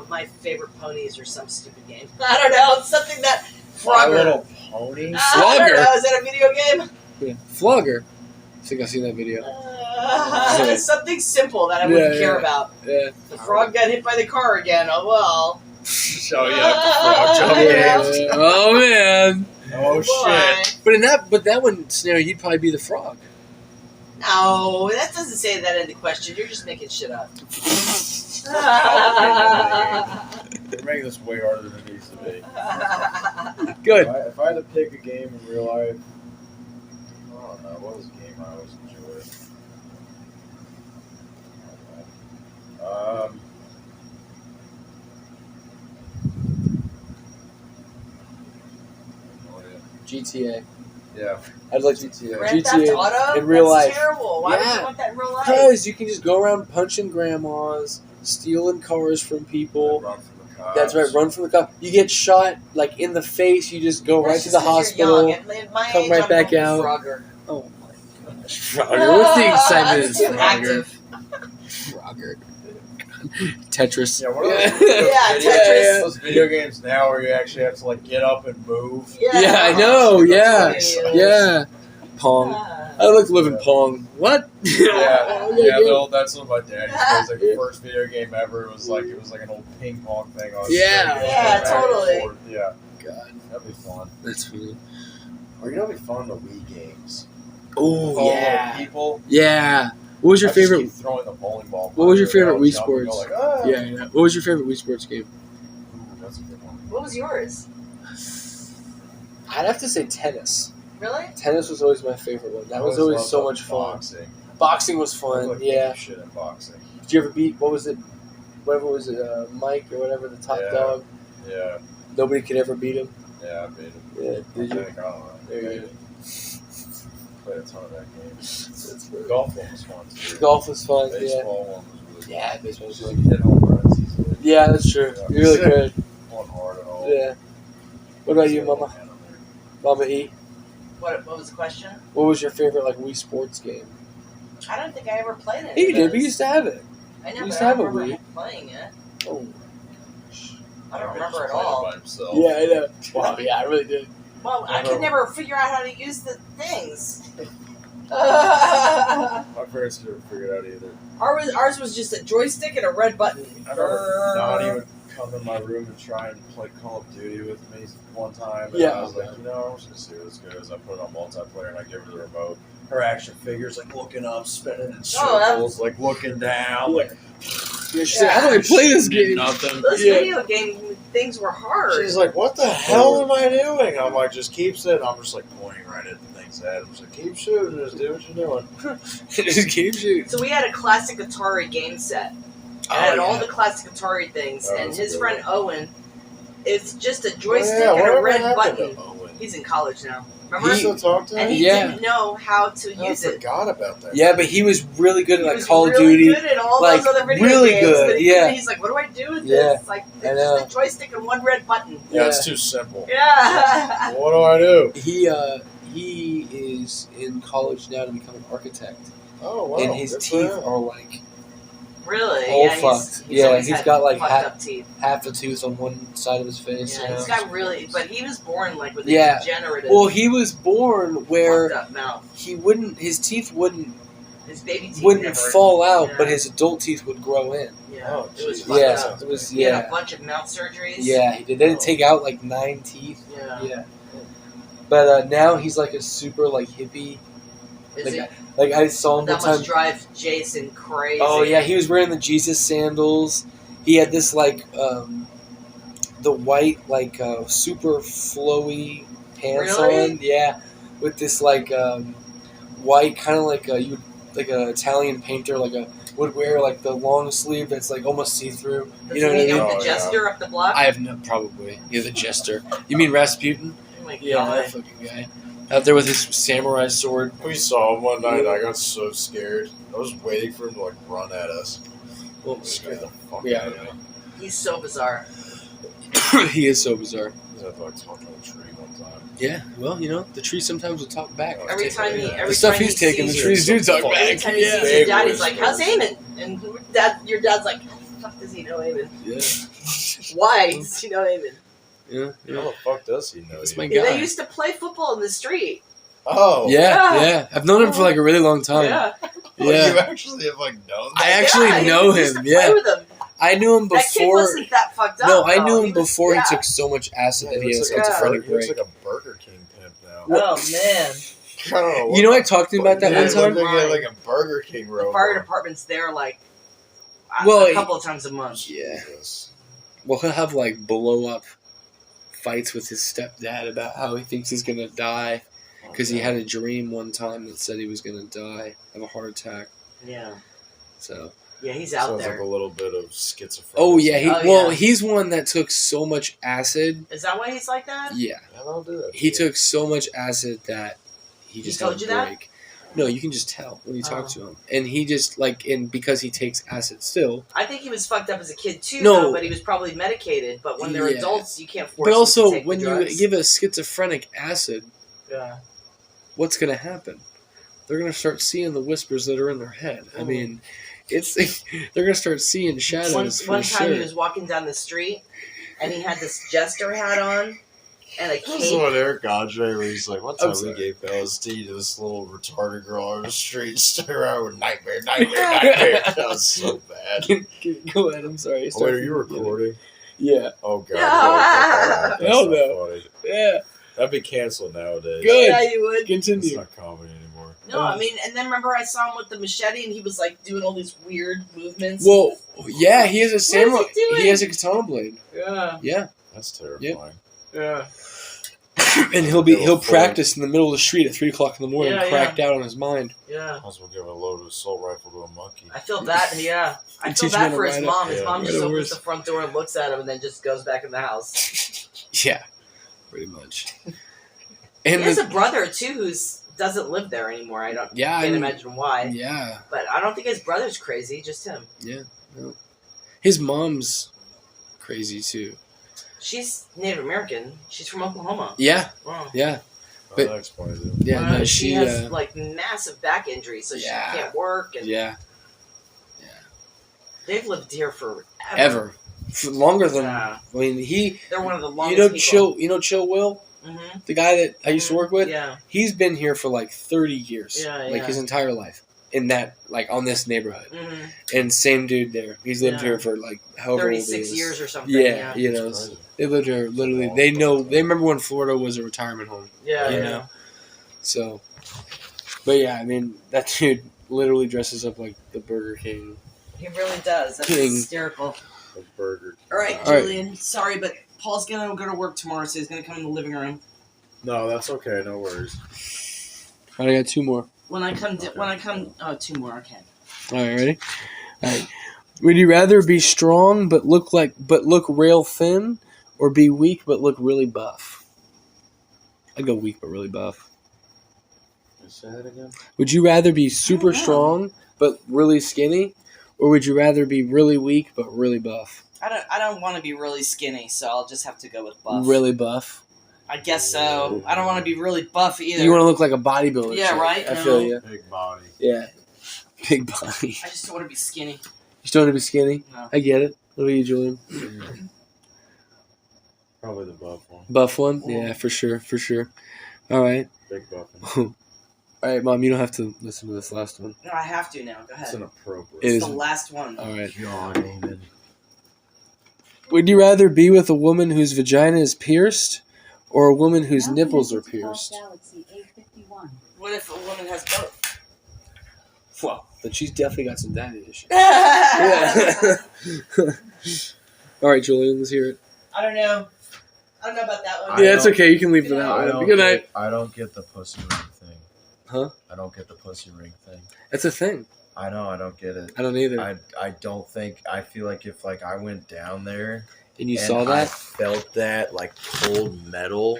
Speaker 3: My Favorite Ponies or some stupid game. I don't know. It's something that
Speaker 2: My
Speaker 3: Frogger.
Speaker 2: Little Pony.
Speaker 3: I don't
Speaker 1: Frogger?
Speaker 3: know. Is that a video game?
Speaker 1: Yeah. Flogger. I think I've seen that video.
Speaker 3: Something simple that I wouldn't
Speaker 1: Yeah,
Speaker 3: care
Speaker 1: yeah.
Speaker 3: about.
Speaker 1: Yeah.
Speaker 3: The frog got hit by the car again. Oh well.
Speaker 2: Oh yeah, frog jump
Speaker 3: Yeah.
Speaker 2: games.
Speaker 1: Oh man.
Speaker 2: Oh shit.
Speaker 1: But that one scenario, you'd probably be the frog.
Speaker 3: No, that doesn't say that in the question. You're just making shit up.
Speaker 2: You're making this way harder than it needs to be.
Speaker 1: Good.
Speaker 2: If I had to pick a game in real life, I don't know. What was a game I always enjoyed?
Speaker 1: GTA.
Speaker 2: Yeah.
Speaker 1: I'd like GTA.
Speaker 3: Grand Theft Auto?
Speaker 1: in real
Speaker 3: That's
Speaker 1: life.
Speaker 3: terrible. Why would
Speaker 1: Yeah.
Speaker 3: you want that in real life?
Speaker 1: Because you can just go around punching grandmas, stealing cars from people.
Speaker 2: Run from the cops.
Speaker 1: That's right, run from the cop. You get shot like in the face, you just go right
Speaker 3: That's
Speaker 1: to
Speaker 3: just
Speaker 1: the
Speaker 3: 'cause you're
Speaker 1: hospital.
Speaker 3: young. At my
Speaker 1: come
Speaker 3: age,
Speaker 1: right
Speaker 3: I'm
Speaker 1: back
Speaker 3: going
Speaker 1: out.
Speaker 3: Frogger.
Speaker 1: Oh my gosh, Frogger. What's the excitement in
Speaker 3: It's too
Speaker 1: Frogger?
Speaker 3: active.
Speaker 1: Frogger. Tetris.
Speaker 2: Yeah, what are
Speaker 3: Yeah,
Speaker 2: those video,
Speaker 3: Tetris.
Speaker 2: those video games now where you actually have to like get up and move?
Speaker 3: Yeah,
Speaker 1: Yeah, I know, yeah.
Speaker 3: That's
Speaker 1: Yeah. Pong. I'd like to live in Pong. What?
Speaker 2: Yeah,
Speaker 1: Okay,
Speaker 2: yeah.
Speaker 1: good.
Speaker 2: That's what my dad used to play. It was like the first video game ever. It was like an old ping pong thing. On
Speaker 1: Yeah.
Speaker 2: screen.
Speaker 3: Yeah,
Speaker 2: Back and
Speaker 3: totally.
Speaker 2: forth. Yeah,
Speaker 1: God,
Speaker 2: that'd be fun.
Speaker 1: that's funny.
Speaker 2: Or you know, it'd be fun the Wii games.
Speaker 1: Oh,
Speaker 2: All
Speaker 1: yeah.
Speaker 2: little people.
Speaker 1: Yeah. What was your
Speaker 2: I just
Speaker 1: favorite?
Speaker 2: keep throwing the bowling ball.
Speaker 1: What was your
Speaker 2: by
Speaker 1: favorite
Speaker 2: and
Speaker 1: Wii
Speaker 2: jump and go
Speaker 1: Sports?
Speaker 2: like, ah.
Speaker 1: Yeah, yeah. What was your favorite Wii Sports game?
Speaker 2: Ooh, that's a good one.
Speaker 3: What was yours?
Speaker 1: I'd have to say tennis.
Speaker 3: Really?
Speaker 1: Tennis was always my favorite one. That
Speaker 2: I
Speaker 1: was always
Speaker 2: loved
Speaker 1: so much fun.
Speaker 2: Boxing.
Speaker 1: Boxing was
Speaker 2: I
Speaker 1: fun.
Speaker 2: like
Speaker 1: Yeah.
Speaker 2: shit in boxing.
Speaker 1: Did you ever beat? What was it? Whatever was it? Mike or whatever, the top
Speaker 2: Yeah.
Speaker 1: dog.
Speaker 2: Yeah,
Speaker 1: Nobody could ever beat him.
Speaker 2: yeah, I beat him.
Speaker 1: Yeah.
Speaker 2: I
Speaker 1: Did you?
Speaker 2: think, I don't know.
Speaker 1: There you go.
Speaker 2: Played a ton of that game.
Speaker 1: That's
Speaker 2: The
Speaker 1: great.
Speaker 2: golf one was fun too.
Speaker 1: Golf was fun. Yeah.
Speaker 2: Baseball one was really
Speaker 1: Yeah,
Speaker 2: fun.
Speaker 1: baseball was
Speaker 2: So
Speaker 1: really
Speaker 2: you hit home runs easily.
Speaker 1: Yeah, that's true.
Speaker 2: Yeah.
Speaker 1: You really could.
Speaker 2: One hard at all.
Speaker 1: Yeah. What about you, Mama? Mama E?
Speaker 3: What was the question?
Speaker 1: What was your favorite like Wii Sports game?
Speaker 3: I don't think I ever played it.
Speaker 1: Yeah, you did. We used to have it.
Speaker 3: I know,
Speaker 1: we used
Speaker 3: but
Speaker 1: to
Speaker 3: I
Speaker 1: have
Speaker 3: don't
Speaker 1: a
Speaker 3: remember
Speaker 1: Wii.
Speaker 3: playing it.
Speaker 1: Oh.
Speaker 3: I don't
Speaker 2: Maybe
Speaker 3: remember
Speaker 2: just
Speaker 3: at
Speaker 2: played it
Speaker 3: all.
Speaker 2: by himself.
Speaker 1: Yeah, I know. Wow, yeah, I really did.
Speaker 3: Well, I could never figure out how to use the things.
Speaker 2: My parents never figured out either.
Speaker 3: Ours was just a joystick and a red button.
Speaker 2: I remember Donnie would come in my room and try and play Call of Duty with me one time. And
Speaker 1: Yeah.
Speaker 2: I was like, I'm just going to see where this goes. I put it on multiplayer and I give her the remote. Her action figures like looking up, spinning in
Speaker 3: Oh,
Speaker 2: circles, like looking down. Like,
Speaker 1: Yeah, she said, "How do I play this game?"
Speaker 4: Nothing.
Speaker 3: Those
Speaker 1: Yeah.
Speaker 3: video game things were hard.
Speaker 2: She's like, "What the hell am I doing?" I'm like, "Just keep sitting." I'm just like pointing right at the thing's head. I'm just like, "Keep shooting. Just do what you're doing."
Speaker 1: Just keep shooting.
Speaker 3: So we had a classic Atari game set.
Speaker 1: Oh,
Speaker 3: It had all
Speaker 1: yeah.
Speaker 3: the classic Atari things,
Speaker 2: That
Speaker 3: and
Speaker 2: was
Speaker 3: his
Speaker 2: good.
Speaker 3: friend Owen, it's just a joystick
Speaker 2: Yeah,
Speaker 3: and a
Speaker 2: whatever
Speaker 3: red
Speaker 2: happened
Speaker 3: button.
Speaker 2: to Owen?
Speaker 3: He's in college now.
Speaker 2: You
Speaker 3: Remember?
Speaker 2: still talk to him?
Speaker 3: And he
Speaker 1: Yeah.
Speaker 3: didn't know how to
Speaker 2: I
Speaker 3: use it.
Speaker 2: forgot about that.
Speaker 1: Yeah, but he was really good at
Speaker 3: He
Speaker 1: like
Speaker 3: was
Speaker 1: Call of
Speaker 3: really
Speaker 1: Duty.
Speaker 3: good at all
Speaker 1: like,
Speaker 3: those other video
Speaker 1: really
Speaker 3: games.
Speaker 1: good,
Speaker 3: But
Speaker 1: yeah.
Speaker 3: he's like, what do I do with
Speaker 1: Yeah,
Speaker 3: this? Like,
Speaker 1: I
Speaker 3: it's
Speaker 1: know.
Speaker 3: just a joystick and one red button.
Speaker 2: Yeah, it's too simple.
Speaker 3: Yeah.
Speaker 2: What do I do?
Speaker 1: He is in college now to become an architect,
Speaker 2: Oh wow!
Speaker 1: and his
Speaker 2: good for
Speaker 1: teeth
Speaker 2: him.
Speaker 1: are like
Speaker 3: Really?
Speaker 1: all
Speaker 3: Yeah,
Speaker 1: fucked.
Speaker 3: He's always
Speaker 1: he's
Speaker 3: had
Speaker 1: got like
Speaker 3: fucked up teeth.
Speaker 1: half a tooth on one side of his face.
Speaker 3: Yeah,
Speaker 1: you
Speaker 3: he's
Speaker 1: know?
Speaker 3: got really, but he was born like with a
Speaker 1: Yeah.
Speaker 3: degenerative,
Speaker 1: Well, he was born where
Speaker 3: fucked up mouth.
Speaker 1: his teeth wouldn't
Speaker 3: His baby teeth
Speaker 1: wouldn't
Speaker 3: never,
Speaker 1: fall out,
Speaker 3: yeah.
Speaker 1: but his adult teeth would grow in.
Speaker 3: Yeah,
Speaker 2: Oh,
Speaker 3: it was
Speaker 2: jeez.
Speaker 3: fucked
Speaker 1: Yeah,
Speaker 3: up.
Speaker 1: it was
Speaker 3: He had a
Speaker 1: yeah,
Speaker 3: bunch of mouth surgeries.
Speaker 1: yeah. He did. They didn't take out like 9 teeth.
Speaker 3: Yeah.
Speaker 1: Yeah, but now he's like a super like hippie.
Speaker 3: Is
Speaker 1: Like,
Speaker 3: it,
Speaker 1: like I saw him one
Speaker 3: that
Speaker 1: time.
Speaker 3: must drive Jason crazy.
Speaker 1: Oh yeah, he was wearing the Jesus sandals. He had this like the white like super flowy pants
Speaker 3: Really?
Speaker 1: on. Yeah, with this like white kind of like you like an Italian painter like would wear like the long sleeve that's like almost see through.
Speaker 3: Does
Speaker 1: You know
Speaker 3: he
Speaker 1: what I
Speaker 3: hang
Speaker 1: mean?
Speaker 3: out with
Speaker 2: Oh,
Speaker 3: the
Speaker 2: yeah.
Speaker 3: jester up the block?
Speaker 1: I have no probably. Yeah, the jester. You mean Rasputin?
Speaker 3: Oh my
Speaker 1: Yeah,
Speaker 3: God.
Speaker 1: that fucking guy. Out there with his samurai sword.
Speaker 2: We saw him one night. And I got so scared. I was waiting for him to like run at us.
Speaker 1: Well,
Speaker 2: Scared the fuck
Speaker 1: Yeah,
Speaker 2: out
Speaker 1: I
Speaker 2: of me.
Speaker 1: know.
Speaker 3: He's so bizarre.
Speaker 1: He is so bizarre.
Speaker 2: He was like talking to a tree one time.
Speaker 1: Yeah, well, you know, the tree sometimes will talk back.
Speaker 3: Every time he,
Speaker 2: The
Speaker 3: every
Speaker 1: The stuff
Speaker 3: time
Speaker 1: he's
Speaker 3: he
Speaker 1: taking, the
Speaker 3: sees,
Speaker 1: trees do talk
Speaker 2: Every
Speaker 3: every
Speaker 1: back.
Speaker 3: time he
Speaker 1: Yeah.
Speaker 3: sees
Speaker 2: Big
Speaker 3: your dad, he's like,
Speaker 2: whispers.
Speaker 3: "How's Eamon?" And your dad's like, "How the fuck does he know Eamon?
Speaker 1: Yeah.
Speaker 3: Why does he know Eamon?"
Speaker 1: Yeah.
Speaker 2: How
Speaker 1: Yeah.
Speaker 2: the fuck does he know
Speaker 1: That's
Speaker 2: you?
Speaker 1: my
Speaker 3: Yeah,
Speaker 1: guy.
Speaker 3: they used to play football in the street.
Speaker 2: Oh.
Speaker 1: Yeah,
Speaker 3: Yeah.
Speaker 1: yeah. I've known him for like a really long time.
Speaker 3: Yeah,
Speaker 2: Oh, you
Speaker 1: Yeah.
Speaker 2: actually have like known
Speaker 1: I
Speaker 2: that?
Speaker 1: actually
Speaker 3: yeah,
Speaker 1: know
Speaker 3: he used
Speaker 1: him.
Speaker 3: to
Speaker 1: Yeah.
Speaker 3: play with him.
Speaker 1: I knew him
Speaker 3: That kid
Speaker 1: before.
Speaker 3: wasn't that fucked up.
Speaker 1: No, I
Speaker 3: though.
Speaker 1: knew him
Speaker 3: He was-
Speaker 1: before
Speaker 3: yeah.
Speaker 1: he took so much acid
Speaker 2: Yeah,
Speaker 1: that he had a
Speaker 2: looks like a
Speaker 1: schizophrenic
Speaker 2: He looks
Speaker 1: break.
Speaker 2: like a Burger King pimp now.
Speaker 3: Oh man,
Speaker 2: I don't know.
Speaker 1: You know, I talked to him about that
Speaker 2: Yeah,
Speaker 1: one
Speaker 2: he
Speaker 1: time.
Speaker 2: looked like a Burger King
Speaker 3: the
Speaker 2: robot.
Speaker 3: fire department's there like
Speaker 1: Well,
Speaker 3: a couple of times a month.
Speaker 1: Yeah.
Speaker 2: Jesus.
Speaker 1: Well, he'll have like blow up fights with his stepdad about how he thinks he's gonna die because he had a dream one time that said he was gonna die of a heart attack.
Speaker 3: Yeah,
Speaker 1: So.
Speaker 3: yeah, he's out
Speaker 2: Sounds
Speaker 3: there.
Speaker 2: like a little bit of schizophrenia.
Speaker 1: Oh yeah.
Speaker 3: Oh, yeah.
Speaker 1: He's one that took so much acid.
Speaker 3: Is that why he's like that?
Speaker 1: Yeah.
Speaker 2: I don't do that.
Speaker 1: He
Speaker 2: shit.
Speaker 1: took so much acid that he just
Speaker 3: told
Speaker 1: had
Speaker 3: you
Speaker 1: a
Speaker 3: that?
Speaker 1: break. No, you can just tell when you talk
Speaker 3: Oh.
Speaker 1: to him, and he just and because he takes acid still.
Speaker 3: I think he was fucked up as a kid too,
Speaker 1: No.
Speaker 3: though, but he was probably medicated. But when they're
Speaker 1: Yeah.
Speaker 3: adults, you can't force
Speaker 1: But
Speaker 3: them
Speaker 1: also,
Speaker 3: to take
Speaker 1: when
Speaker 3: the
Speaker 1: you
Speaker 3: drugs.
Speaker 1: give a schizophrenic acid,
Speaker 3: Yeah.
Speaker 1: what's going to happen? They're going to start seeing the whispers that are in their head. I
Speaker 3: Mhm.
Speaker 1: mean, it's they're going to start seeing shadows
Speaker 3: One
Speaker 1: for
Speaker 3: time
Speaker 1: sure.
Speaker 3: he was walking down the street, and he had this jester hat on and a
Speaker 2: This is
Speaker 3: cape.
Speaker 2: what Eric Andre, where he's like, one
Speaker 1: I'm
Speaker 2: time we
Speaker 1: sorry.
Speaker 2: gave LSD to this little retarded girl on the street, stood around with nightmare. That was so bad.
Speaker 1: Go ahead. I'm sorry.
Speaker 2: Oh, wait, are you recording?
Speaker 1: Yeah.
Speaker 2: Oh, God.
Speaker 3: Yeah.
Speaker 2: That's
Speaker 1: Hell
Speaker 2: not
Speaker 1: no.
Speaker 2: funny.
Speaker 1: Yeah.
Speaker 2: That'd be canceled nowadays.
Speaker 1: Good.
Speaker 3: Yeah, you would.
Speaker 2: It's
Speaker 1: Continue.
Speaker 2: not comedy anymore.
Speaker 3: No, I mean, and then remember I saw him with the machete, and he was like doing all these weird movements.
Speaker 1: Well, yeah, he has a samurai.
Speaker 3: What is he doing?
Speaker 1: He has a katana blade.
Speaker 3: yeah,
Speaker 1: Yeah.
Speaker 2: That's terrifying.
Speaker 3: yeah.
Speaker 1: And he'll practice in the middle of the street at 3:00 in the morning,
Speaker 3: Yeah,
Speaker 1: cracked out on his mind.
Speaker 3: Yeah.
Speaker 2: Might as well give a loaded assault rifle to a monkey.
Speaker 3: I feel bad. Yeah, I
Speaker 1: You
Speaker 3: feel
Speaker 1: teach him
Speaker 3: bad
Speaker 1: how to
Speaker 3: for his
Speaker 1: ride
Speaker 3: mom. His
Speaker 2: Yeah,
Speaker 3: mom
Speaker 1: ride
Speaker 3: just
Speaker 1: a
Speaker 3: opens
Speaker 1: horse.
Speaker 3: the front door and looks at him, and then just goes back in the house.
Speaker 1: Yeah, pretty much.
Speaker 3: He
Speaker 1: And
Speaker 3: has a brother too who's doesn't live there anymore. I don't.
Speaker 1: yeah,
Speaker 3: Can't
Speaker 1: I-
Speaker 3: imagine why.
Speaker 1: yeah,
Speaker 3: But I don't think his brother's crazy. Just him.
Speaker 1: no. His mom's crazy too.
Speaker 3: She's Native American. She's from Oklahoma.
Speaker 1: Yeah,
Speaker 3: Wow.
Speaker 1: yeah,
Speaker 2: Oh,
Speaker 1: but-
Speaker 2: that explains it.
Speaker 1: yeah. No,
Speaker 3: she
Speaker 1: she.
Speaker 3: has like massive back injuries, so
Speaker 1: Yeah.
Speaker 3: she can't work. And
Speaker 1: Yeah,
Speaker 3: they've lived here forever.
Speaker 1: ever for longer than.
Speaker 3: Yeah.
Speaker 1: I mean,
Speaker 3: They're one of the
Speaker 1: you
Speaker 3: longest
Speaker 1: know,
Speaker 3: people.
Speaker 1: Chill Will,
Speaker 3: Mm-hmm.
Speaker 1: the guy that I used to work with.
Speaker 3: Yeah.
Speaker 1: He's been here for like 30 years,
Speaker 3: Yeah,
Speaker 1: like
Speaker 3: yeah.
Speaker 1: his entire life in that, like on this neighborhood.
Speaker 3: Mm-hmm.
Speaker 1: And same dude there. He's lived
Speaker 3: Yeah.
Speaker 1: here for like however old he
Speaker 3: 36
Speaker 1: is.
Speaker 3: years or something.
Speaker 1: Yeah,
Speaker 3: Yeah.
Speaker 1: you know,
Speaker 2: That's crazy.
Speaker 1: they lived here literally. They know. They remember when Florida was a retirement home.
Speaker 3: Yeah.
Speaker 1: You
Speaker 3: Yeah.
Speaker 1: know. So, but yeah, I mean that dude literally dresses up like the Burger King
Speaker 3: He really does. That's
Speaker 1: King.
Speaker 3: hysterical.
Speaker 2: A burger.
Speaker 3: All right,
Speaker 1: All right.
Speaker 3: Julian. Sorry, but Paul's gonna go to work tomorrow, so he's gonna come in the living room.
Speaker 2: No, that's okay. No worries.
Speaker 1: All right, I got two more.
Speaker 3: When I come, oh, two more. Okay.
Speaker 1: All right, ready? All right. Would you rather be strong but look real thin, or be weak but look really buff? I'd go weak but really buff.
Speaker 2: Say that again.
Speaker 1: Would you rather be super strong but really skinny, or would you rather be really weak but really buff?
Speaker 3: I don't want to be really skinny, so I'll just have to go with buff.
Speaker 1: Really buff?
Speaker 3: I guess so. I don't want to be really buff either.
Speaker 1: You want to look like a bodybuilder?
Speaker 3: Yeah,
Speaker 1: chick.
Speaker 3: right?
Speaker 1: I feel you.
Speaker 2: Big body.
Speaker 1: Yeah. Big body.
Speaker 3: I just don't want to be skinny.
Speaker 1: You still want to be skinny?
Speaker 3: No.
Speaker 1: I get it. What about you, Julian?
Speaker 2: Probably the buff one.
Speaker 1: Buff one? Yeah, for sure. All right.
Speaker 2: Big buff one.
Speaker 1: All right, Mom, you don't have to listen to this last one.
Speaker 3: No, I have to now. Go
Speaker 2: It's
Speaker 3: ahead.
Speaker 2: inappropriate.
Speaker 1: It
Speaker 3: It's
Speaker 1: is.
Speaker 3: the last one.
Speaker 1: All right.
Speaker 2: God, Amen.
Speaker 1: Would you rather be with a woman whose vagina is pierced, or a woman whose nipples are pierced?
Speaker 3: What if a woman has both?
Speaker 1: Well, then she's definitely got some daddy issues.
Speaker 3: I
Speaker 1: All right, Julian, let's hear it.
Speaker 3: don't know. I don't know about that one.
Speaker 2: I
Speaker 1: Yeah, it's
Speaker 2: don't-
Speaker 1: okay. You can leave for that
Speaker 2: I
Speaker 1: one.
Speaker 2: don't
Speaker 1: Good night.
Speaker 2: I don't get the pussy ring thing.
Speaker 1: Huh?
Speaker 2: I don't get the pussy ring thing.
Speaker 1: That's a thing.
Speaker 2: I know. I don't get it.
Speaker 1: I don't either.
Speaker 2: I don't think. I feel like if like I went down there
Speaker 1: And you
Speaker 2: and
Speaker 1: saw
Speaker 2: I
Speaker 1: that?
Speaker 2: felt that like cold metal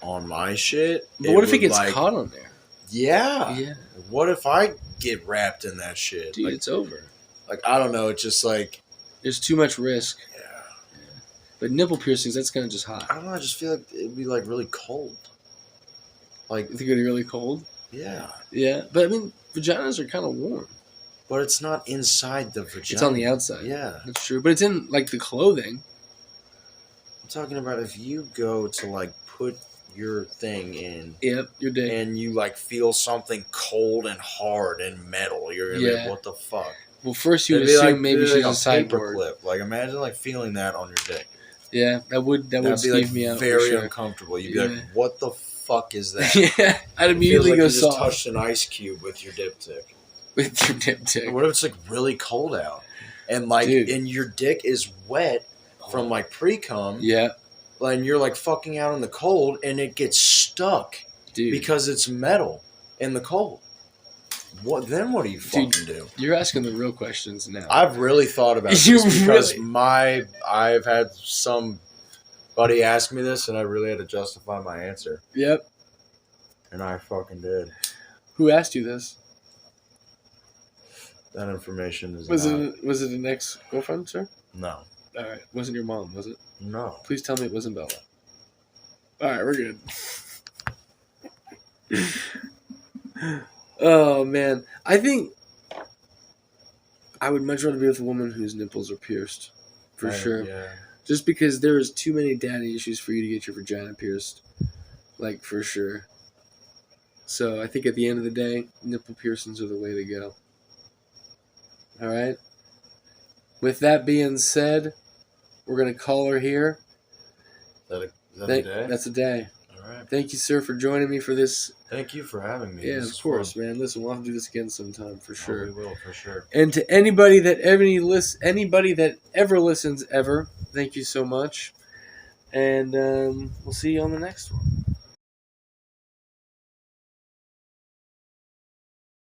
Speaker 2: on my shit.
Speaker 1: But what if it
Speaker 2: would,
Speaker 1: gets
Speaker 2: like,
Speaker 1: caught on there?
Speaker 2: Yeah.
Speaker 1: Yeah.
Speaker 2: What if I get wrapped in that shit?
Speaker 1: Dude,
Speaker 2: Like,
Speaker 1: it's over.
Speaker 2: like I don't know. It's just like
Speaker 1: There's too much risk.
Speaker 2: yeah.
Speaker 1: But nipple piercings, that's kind of just hot.
Speaker 2: I don't know. I just feel like it'd be like really cold. Like
Speaker 1: You think it'd be really cold?
Speaker 2: yeah,
Speaker 1: Yeah. But I mean, vaginas are kind of warm.
Speaker 2: but it's not inside the vagina.
Speaker 1: It's on the outside.
Speaker 2: Yeah,
Speaker 1: That's true. But it's in, like, the clothing.
Speaker 2: I'm talking about if you go to like put your thing in
Speaker 1: Yep, your dick.
Speaker 2: and you like feel something cold and hard and metal, you're gonna be
Speaker 1: Yeah.
Speaker 2: like, what the fuck?
Speaker 1: Well, first you would
Speaker 2: It'd be
Speaker 1: assume
Speaker 2: like,
Speaker 1: maybe
Speaker 2: it'd
Speaker 1: she's
Speaker 2: be
Speaker 1: a
Speaker 2: like
Speaker 1: cyborg.
Speaker 2: paperclip. Like imagine like feeling that on your dick.
Speaker 1: Yeah, that would
Speaker 2: That'd be
Speaker 1: skeeve
Speaker 2: like
Speaker 1: me out for
Speaker 2: very
Speaker 1: sure.
Speaker 2: uncomfortable. You'd be
Speaker 1: Yeah.
Speaker 2: like, what the fuck is that?
Speaker 1: Yeah, I'd
Speaker 2: It feels
Speaker 1: immediately
Speaker 2: like
Speaker 1: go
Speaker 2: you just
Speaker 1: soft
Speaker 2: touched an ice cube with your dipstick.
Speaker 1: with your dipstick.
Speaker 2: What if it's like really cold out and like
Speaker 1: Dude.
Speaker 2: and your dick is wet from like pre-cum
Speaker 1: Yeah,
Speaker 2: and you're like fucking out in the cold and it gets stuck
Speaker 1: dude.
Speaker 2: because it's metal in the cold. What then? What do you fucking do?
Speaker 1: You're asking the real questions now.
Speaker 2: I've really thought about this
Speaker 1: You
Speaker 2: because
Speaker 1: really-
Speaker 2: I've had somebody ask me this and I really had to justify my answer
Speaker 1: Yep.
Speaker 2: and I fucking did.
Speaker 1: Who asked you this?
Speaker 2: That information is
Speaker 1: Was
Speaker 2: not,
Speaker 1: it an ex-girlfriend, sir?
Speaker 2: no,
Speaker 1: All right. Wasn't your mom, was it?
Speaker 2: no.
Speaker 1: Please tell me it wasn't Bella. All right, we're good. Oh man, I think I would much rather be with a woman whose nipples are pierced, for sure.
Speaker 2: Yeah.
Speaker 1: Just because there is too many daddy issues for you to get your vagina pierced, like for sure. So I think at the end of the day, nipple piercings are the way to go. All right. With that being said, we're gonna call her here.
Speaker 2: Is that a day?
Speaker 1: That's a day.
Speaker 2: All right.
Speaker 1: Thank you, sir, for joining me for this.
Speaker 2: Thank you for having me.
Speaker 1: Yeah,
Speaker 2: This
Speaker 1: of
Speaker 2: is
Speaker 1: course,
Speaker 2: fun.
Speaker 1: man. Listen, we'll have to do this again sometime for
Speaker 2: Oh,
Speaker 1: sure.
Speaker 2: we will for sure.
Speaker 1: And to anybody that ever listens ever, thank you so much. And we'll see you on the next one.